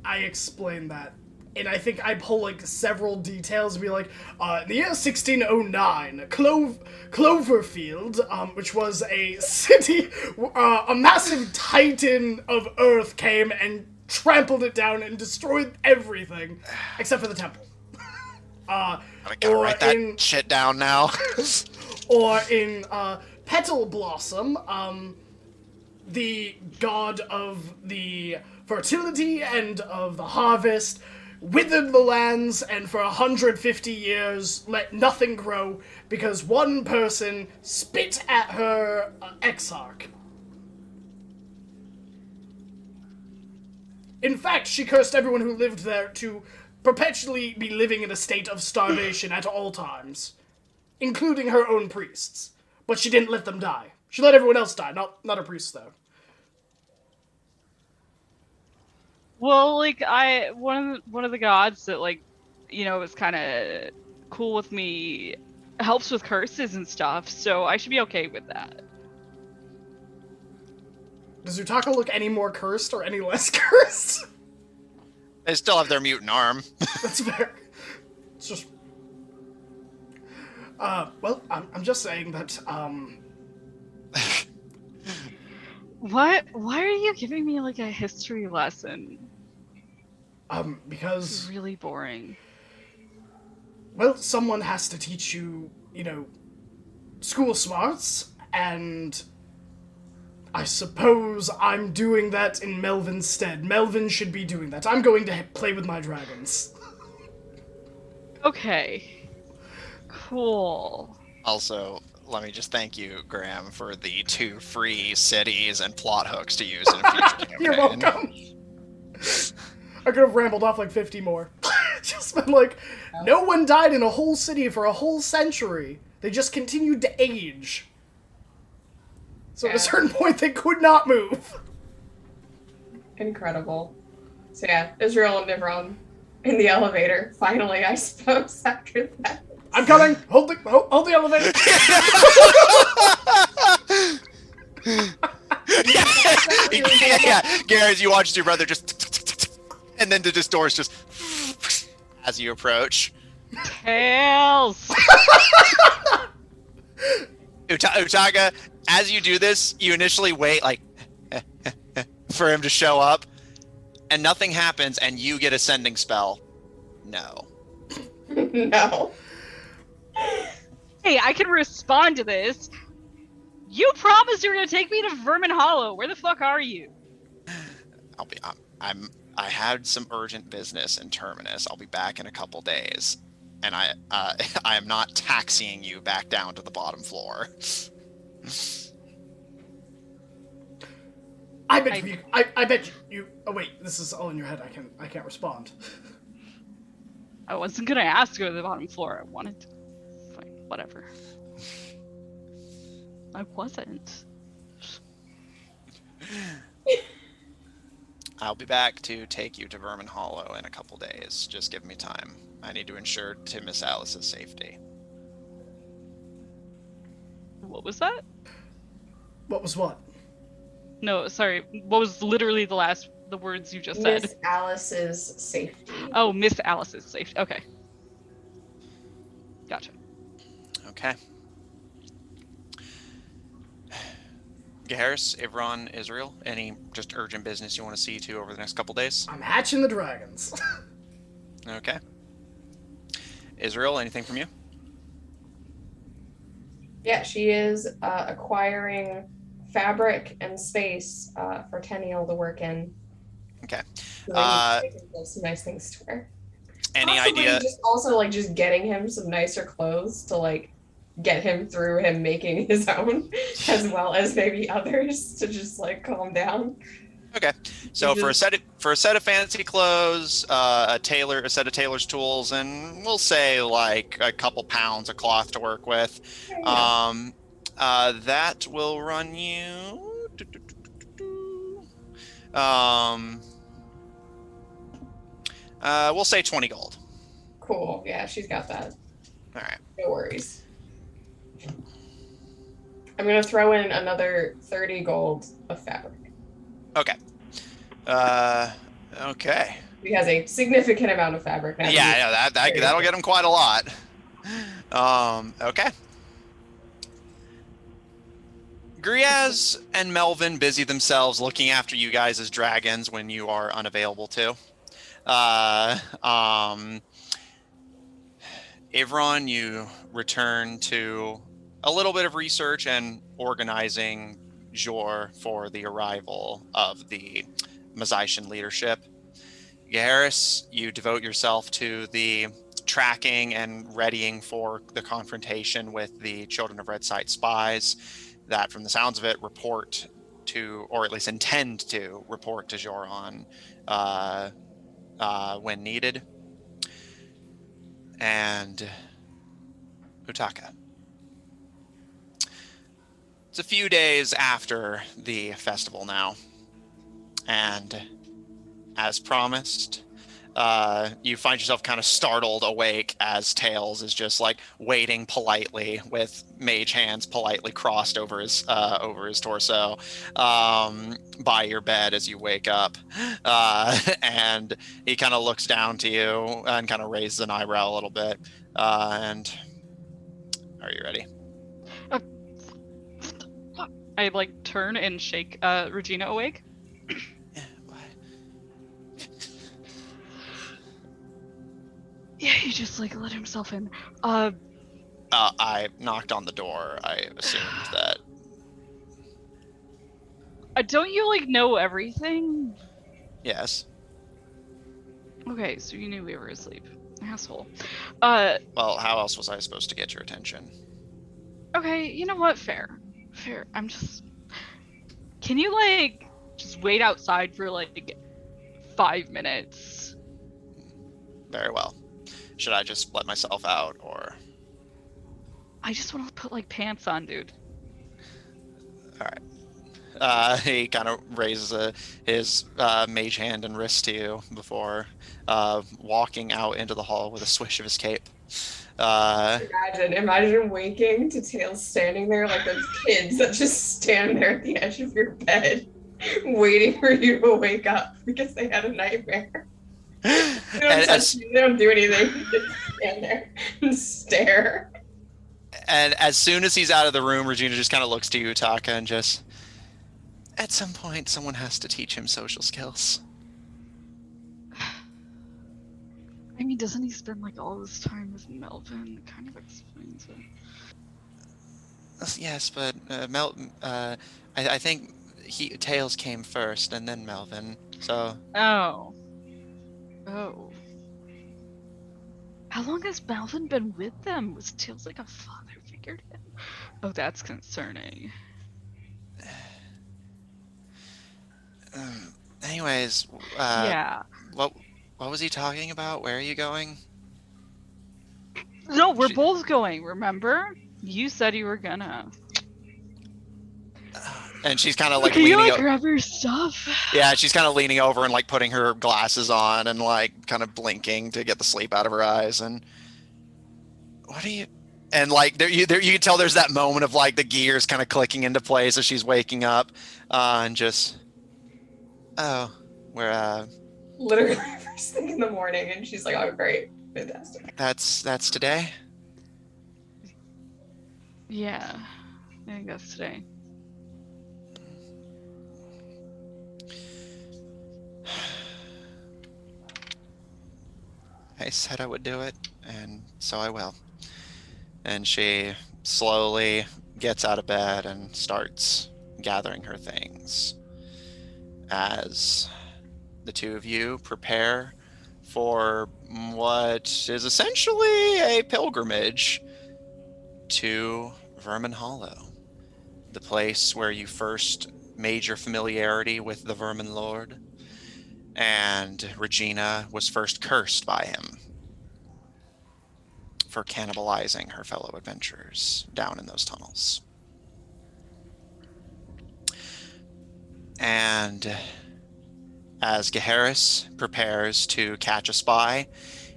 I explained that. And I think I pull, like, several details and be like, in the year 1609, Cloverfield, which was a city, a massive titan of Earth came and trampled it down and destroyed everything, except for the temple. I gotta write that shit down now. Or in Petal Blossom, the god of the fertility and of the harvest, withered the lands and for 150 years let nothing grow because one person spit at her exarch. In fact, she cursed everyone who lived there to perpetually be living in a state of starvation at all times, including her own priests. But she didn't let them die. She let everyone else die, not her priests, though. Well, like, one of the gods that, like, is kind of cool with me helps with curses and stuff, so I should be okay with that. Does Utaka look any more cursed or any less cursed? They still have their mutant arm. That's fair. It's just... well, I'm just saying that, What? Why are you giving me, like, a history lesson? Because... This is really boring. Well, someone has to teach you, school smarts, and I suppose I'm doing that in Melvin's stead. Melvin should be doing that. I'm going to play with my dragons. Okay. Cool. Also, let me just thank you, Graham, for the 2 free cities and plot hooks to use in a future campaign. You're welcome. I could have rambled off like 50 more. Just been like, no one died in a whole city for a whole century. They just continued to age. So at a certain point, they could not move. Incredible. So yeah, Israel and Nivron in the elevator, finally, I suppose, after that. I'm coming! Hold the elevator! Yeah. Garrett, you watch your brother just, and then the doors just as you approach. Tails. Utaga, as you do this, you initially wait like for him to show up, and nothing happens, and you get a sending spell. No. No. Hey, I can respond to this. You promised you were gonna take me to Vermin Hollow. Where the fuck are you? I had some urgent business in Terminus. I'll be back in a couple days, and I am not taxiing you back down to the bottom floor. I bet you. Oh wait, this is all in your head. I can't respond. I wasn't gonna ask you to the bottom floor. I wanted to. Fine, whatever. I wasn't. I'll be back to take you to Vermin Hollow in a couple days. Just give me time. I need to ensure to Miss Alice's safety. What was that? What was what? No, sorry. What was literally the words you just said? Miss Alice's safety. Oh, Miss Alice's safety. Okay. Gotcha. Okay. Harris, Ivron, Israel, any just urgent business you want to see to over the next couple days? I'm hatching the dragons. Okay. Israel, anything from you? Yeah, she is acquiring fabric and space for Tenniel to work in. Okay. So they can build some nice things to wear. Any Possibly idea? Just also like just getting him some nicer clothes to like get him through him making his own, as well as maybe others to just like calm down. Okay. So for a set of fancy clothes, a set of tailor's tools, and we'll say like a couple pounds of cloth to work with. That will run you. We'll say 20 gold. Cool. Yeah, she's got that. All right. No worries. I'm gonna throw in another 30 gold of fabric. Okay. Okay. He has a significant amount of fabric now. Yeah, that'll get him quite a lot. Okay. Griaz and Melvin busy themselves looking after you guys as dragons when you are unavailable too. Ivron, you return to a little bit of research and organizing Jor for the arrival of the Mazaishan leadership. Harris, you devote yourself to the tracking and readying for the confrontation with the Children of Red Sight spies that, from the sounds of it, report to, or at least intend to report to Joran when needed. And Utaka. It's a few days after the festival now, and as promised, you find yourself kind of startled awake as Tails is just like waiting politely with mage hands politely crossed over his torso by your bed as you wake up, and he kind of looks down to you and kind of raises an eyebrow a little bit. And are you ready? I like turn and shake Regina awake. Yeah, he just like let himself in. I knocked on the door. I assumed that. Don't you like know everything? Yes. Okay, so you knew we were asleep. Asshole. Well, how else was I supposed to get your attention? Okay, you know what? Fair. I'm just. Can you like just wait outside for like 5 minutes? Very well. Should I just let myself out, or? I just want to put like pants on, dude. All right. He kind of raises his mage hand and wrist to you before walking out into the hall with a swish of his cape. Imagine waking to Tails standing there like those kids that just stand there at the edge of your bed. waiting for you to wake up because they had a nightmare. They don't touch you. They don't do anything. They just stand there and stare. And as soon as he's out of the room, Regina just kind of looks to you, Taka, and just, at some point, someone has to teach him social skills. I mean, doesn't he spend like all this time with Melvin? It kind of explains it. Yes, but I think Tails came first, and then Melvin. So. Oh. How long has Melvin been with them? Was Tails like a father figure to him? Oh, that's concerning. Anyways, yeah. What was he talking about? Where are you going? No, we're both going, remember? You said you were gonna. And she's kind of like Can you leaning like grab your stuff? Yeah, she's kind of leaning over and like putting her glasses on and like kind of blinking to get the sleep out of her eyes. And what are you? And like there you can tell there's that moment of like the gears kind of clicking into place as she's waking up, and just we're literally first thing in the morning, and she's like, "Oh, great, fantastic." That's today. Yeah, I think that's today. I said I would do it, and so I will. And she slowly gets out of bed and starts gathering her things as the two of you prepare for what is essentially a pilgrimage to Vermin Hollow, the place where you first made your familiarity with the Vermin Lord, and Regina was first cursed by him for cannibalizing her fellow adventurers down in those tunnels. And as Gaheris prepares to catch a spy,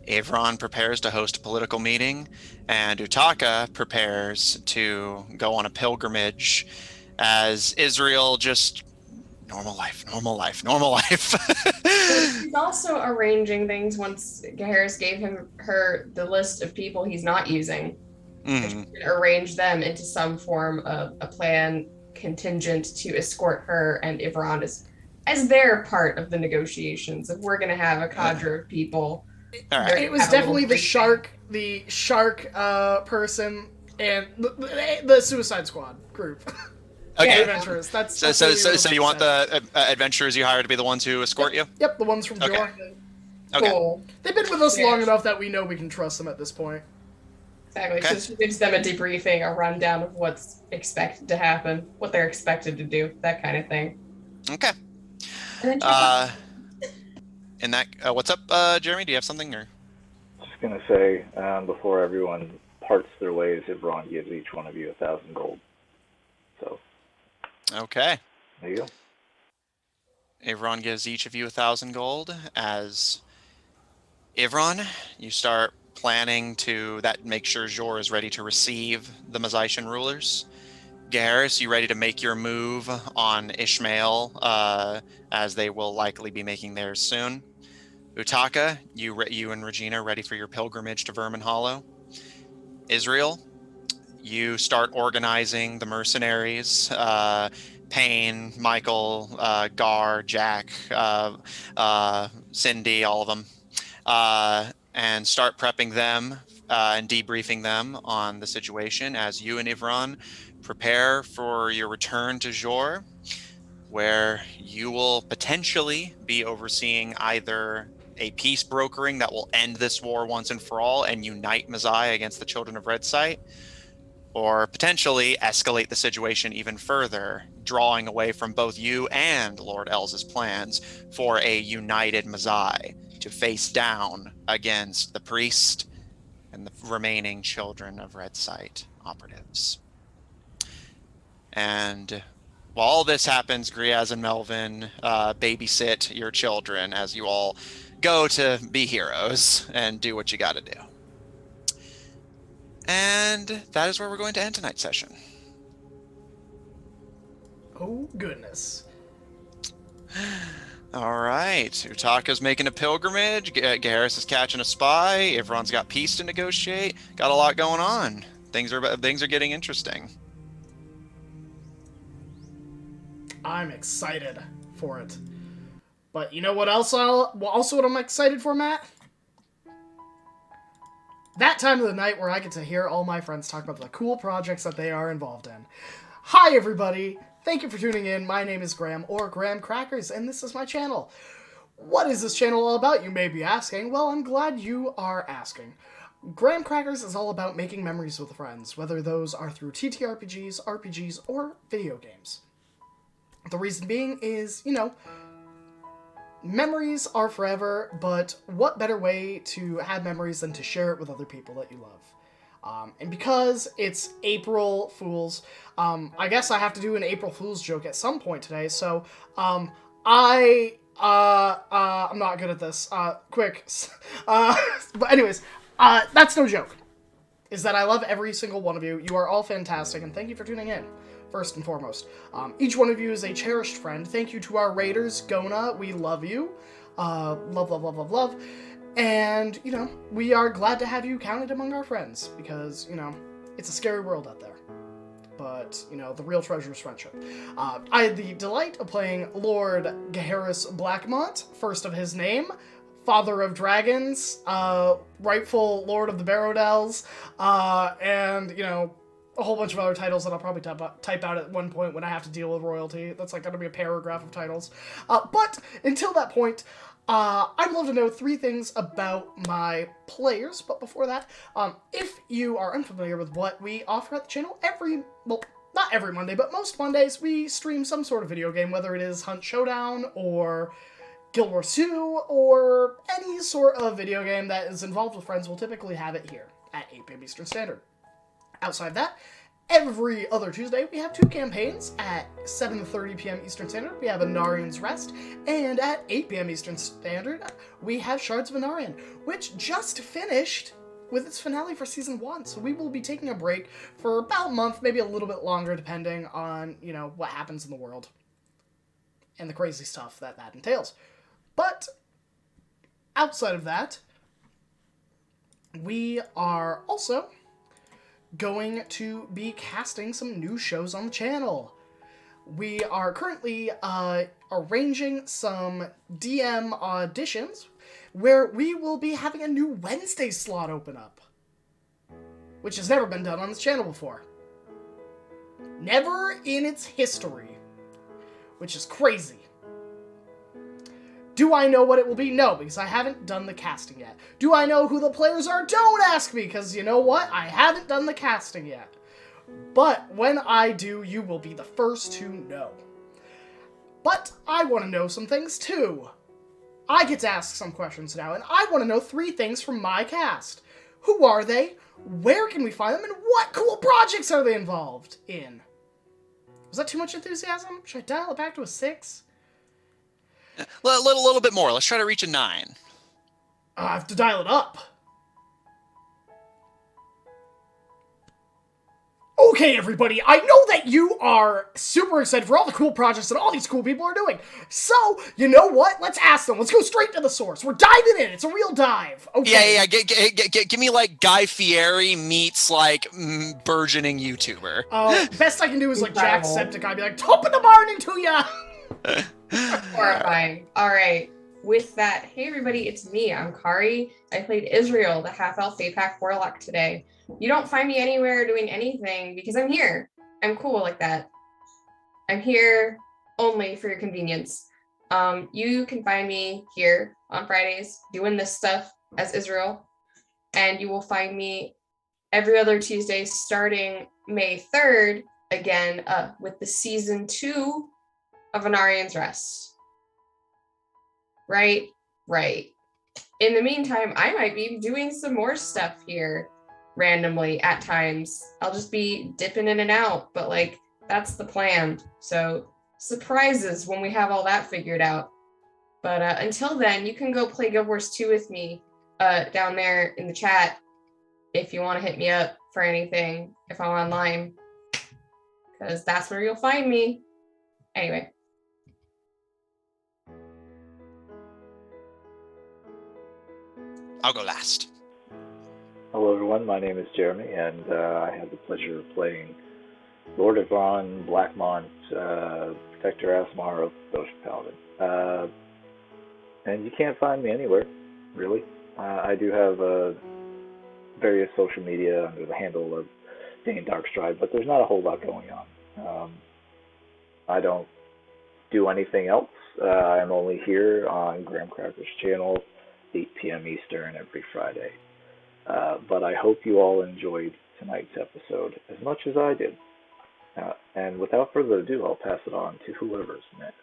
Avron prepares to host a political meeting, and Utaka prepares to go on a pilgrimage as Israel just normal life. He's also arranging things once Gaheris gave her the list of people he's not using. And she's going to arrange them into some form of a plan contingent to escort her and Ivran as their part of the negotiations. If we're going to have a cadre of people. It was definitely the shark person and the Suicide Squad group. Okay. The adventurers. That's so you want the adventurers you hire to be the ones who escort you? Yep, the ones from Jor. Okay. Cool. They've been with us long enough that we know we can trust them at this point. Exactly. Okay. So she gives them a debriefing, a rundown of what's expected to happen, what they're expected to do, that kind of thing. Okay. And then what's up, Jeremy? Do you have something? Or? Just gonna say, before everyone parts their ways, Ivron gives each one of you 1,000 gold. So. Okay. There you go. Ivron gives each of you 1,000 gold. As Ivron, you start planning to make sure Jor is ready to receive the Mazaishan rulers. Gaheris, you ready to make your move on Ishmael, as they will likely be making theirs soon. Utaka, you and Regina ready for your pilgrimage to Vermin Hollow. Israel, you start organizing the mercenaries, Payne, Michael, Gar, Jack, Cindy, all of them, and start prepping them and debriefing them on the situation as you and Ivron prepare for your return to Jor, where you will potentially be overseeing either a peace brokering that will end this war once and for all and unite Mazai against the Children of Red Sight, or potentially escalate the situation even further, drawing away from both you and Lord Elz's plans for a united Mazai to face down against the priest and the remaining Children of Red Sight operatives. And while all this happens, Griaz and Melvin babysit your children as you all go to be heroes and do what you got to do. And that is where we're going to end tonight's session. Oh, goodness. All right. Utaka's making a pilgrimage. Garrus is catching a spy. Everyone's got peace to negotiate. Got a lot going on. Things are getting interesting. I'm excited for it. But you know what else? What I'm excited for, Matt? That time of the night where I get to hear all my friends talk about the cool projects that they are involved in. Hi, everybody. Thank you for tuning in. My name is Graham, or Graham Crackers, and this is my channel. What is this channel all about, you may be asking? Well, I'm glad you are asking. Graham Crackers is all about making memories with friends, whether those are through TTRPGs, RPGs, or video games. The reason being is, memories are forever, but what better way to have memories than to share it with other people that you love? And because it's April Fool's, I guess I have to do an April Fool's joke at some point today, so, I'm not good at this. Quick. But anyways, that's no joke. Is that I love every single one of you. You are all fantastic, and thank you for tuning in. First and foremost. Each one of you is a cherished friend. Thank you to our raiders, Gona. We love you. Love, love, love, love, love. And, we are glad to have you counted among our friends because, it's a scary world out there. But, the real treasure is friendship. I had the delight of playing Lord Gaheris Blackmont, first of his name, Father of Dragons, rightful Lord of the Barrow-Dells, and, a whole bunch of other titles that I'll probably type out at one point when I have to deal with royalty. That's going to be a paragraph of titles. But until that point, I'd love to know 3 things about my players. But before that, if you are unfamiliar with what we offer at the channel, not every Monday, but most Mondays, we stream some sort of video game, whether it is Hunt Showdown or Guild Wars 2 or any sort of video game that is involved with friends. We'll typically have it here at 8 p.m. Eastern Standard. Outside of that, every other Tuesday, we have 2 campaigns. At 7:30 p.m. Eastern Standard, we have Anarian's Rest, and at 8 p.m. Eastern Standard, we have Shards of Anarian, which just finished with its finale for Season 1, so we will be taking a break for about a month, maybe a little bit longer, depending on, what happens in the world, and the crazy stuff that entails. But, outside of that, we are also going to be casting some new shows on the channel. We are currently arranging some DM auditions where we will be having a new Wednesday slot open up, which has never been done on this channel before. Never in its history, which is crazy. Do I know what it will be? No, because I haven't done the casting yet. Do I know who the players are? Don't ask me, because you know what? I haven't done the casting yet. But when I do, you will be the first to know. But I want to know some things too. I get to ask some questions now, and I want to know 3 things from my cast. Who are they? Where can we find them? And what cool projects are they involved in? Was that too much enthusiasm? Should I dial it back to a 6? A little bit more. Let's try to reach a 9. I have to dial it up. Okay, everybody, I know that you are super excited for all the cool projects that all these cool people are doing. So, you know what? Let's ask them. Let's go straight to the source. We're diving in. It's a real dive. Okay. Yeah. Give me like Guy Fieri meets like burgeoning YouTuber. Best I can do is like Jacksepticeye be like, top of the morning to ya! Horrifying. All right. With that, hey everybody, it's me. I'm Kari. I played Israel, the half-elf Faepack Warlock today. You don't find me anywhere doing anything because I'm here. I'm cool like that. I'm here only for your convenience. You can find me here on Fridays doing this stuff as Israel, and you will find me every other Tuesday starting May 3rd again with the Season 2 of Anarian's Rest. Right. In the meantime, I might be doing some more stuff here randomly at times. I'll just be dipping in and out, but like that's the plan. So surprises when we have all that figured out. But until then, you can go play Guild Wars 2 with me down there in the chat if you want to hit me up for anything if I'm online, because that's where you'll find me. Anyway. I'll go last. Hello, everyone. My name is Jeremy, and I have the pleasure of playing Lord Avon, Blackmont, Protector Asmar of Ghost Paladin. And you can't find me anywhere, really. I do have various social media under the handle of Dane Darkstride, but there's not a whole lot going on. I don't do anything else. I'm only here on Graham Cracker's channel, 8 p.m. Eastern every Friday. But I hope you all enjoyed tonight's episode as much as I did. And without further ado, I'll pass it on to whoever's next.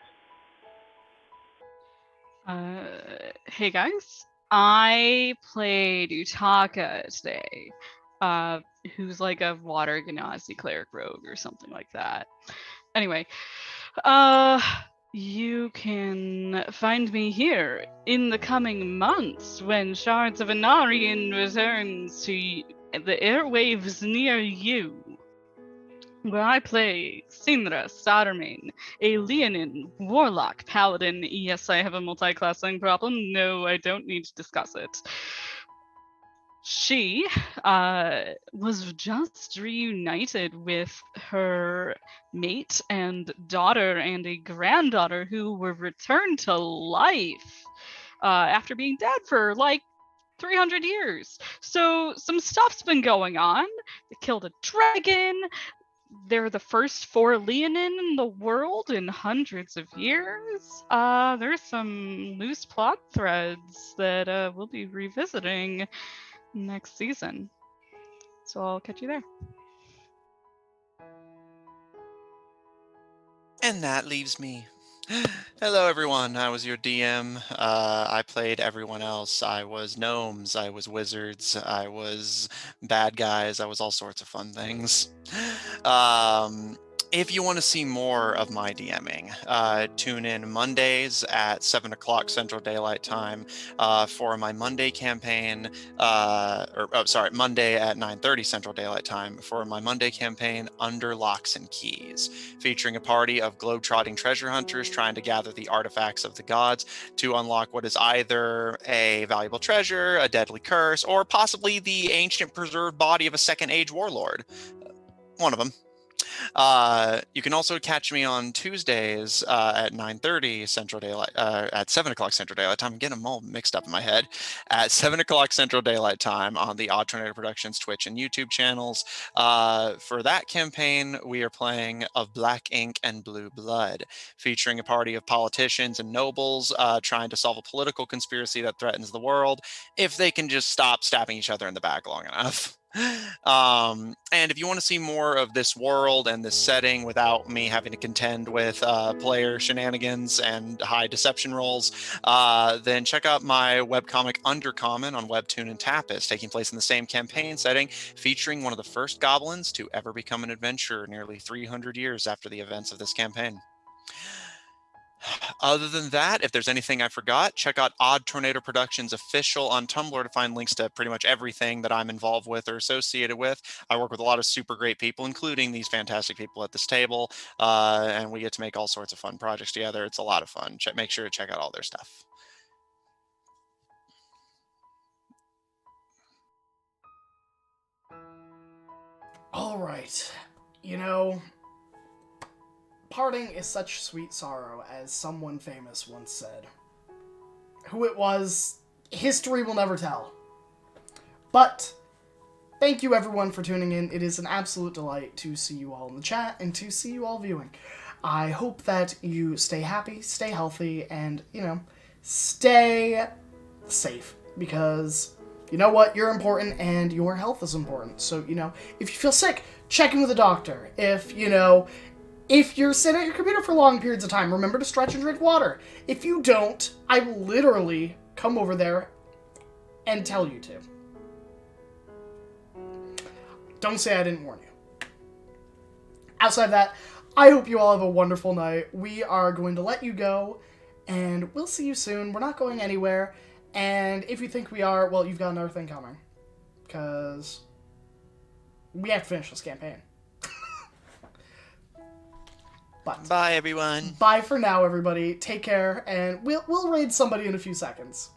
Hey guys, I played Utaka today, who's like a water genasi cleric rogue or something like that. Anyway, you can find me here in the coming months when Shards of Anarian returns to the airwaves near you, where I play Sindra Saturmain, a Leonin warlock paladin. Yes, I have a multi-classing problem. No, I don't need to discuss it. She was just reunited with her mate and daughter and a granddaughter who were returned to life after being dead for like 300 years. So some stuff's been going on. They killed a dragon. They're the first 4 Leonin in the world in hundreds of years. There's some loose plot threads that we'll be revisiting next season. So I'll catch you there. And that leaves me. Hello, everyone. I was your DM. I played everyone else. I was gnomes. I was wizards. I was bad guys. I was all sorts of fun things. If you want to see more of my DMing, tune in Mondays at 7 o'clock Central Daylight Time for my Monday campaign, Monday at 9:30 Central Daylight Time for my Monday campaign, Under Locks and Keys, featuring a party of globetrotting treasure hunters trying to gather the artifacts of the gods to unlock what is either a valuable treasure, a deadly curse, or possibly the ancient preserved body of a Second Age warlord. One of them. You can also catch me on Tuesdays at 9:30 Central Daylight, at 7 o'clock Central Daylight Time. I'm getting them all mixed up in my head. At 7 o'clock Central Daylight Time on the Odd Tornado Productions Twitch and YouTube channels. For that campaign, we are playing Of Black Ink and Blue Blood, featuring a party of politicians and nobles trying to solve a political conspiracy that threatens the world if they can just stop stabbing each other in the back long enough. And if you want to see more of this world and this setting without me having to contend with player shenanigans and high deception rolls, then check out my webcomic Undercommon on Webtoon and Tapas, taking place in the same campaign setting, featuring one of the first goblins to ever become an adventurer nearly 300 years after the events of this campaign. Other than that, if there's anything I forgot, check out Odd Tornado Productions Official on Tumblr to find links to pretty much everything that I'm involved with or associated with. I work with a lot of super great people, including these fantastic people at this table, and we get to make all sorts of fun projects together. It's a lot of fun. Make sure to check out all their stuff. All right. You know, parting is such sweet sorrow, as someone famous once said. Who it was, history will never tell. But thank you everyone for tuning in. It is an absolute delight to see you all in the chat and to see you all viewing. I hope that you stay happy, stay healthy, and, stay safe. Because, you know what? You're important and your health is important. So, if you feel sick, check in with a doctor. If you're sitting at your computer for long periods of time, remember to stretch and drink water. If you don't, I will literally come over there and tell you to. Don't say I didn't warn you. Outside of that, I hope you all have a wonderful night. We are going to let you go, and we'll see you soon. We're not going anywhere, and if you think we are, well, you've got another thing coming. Because we have to finish this campaign. But bye, everyone. Bye for now, everybody. Take care, and we'll raid somebody in a few seconds.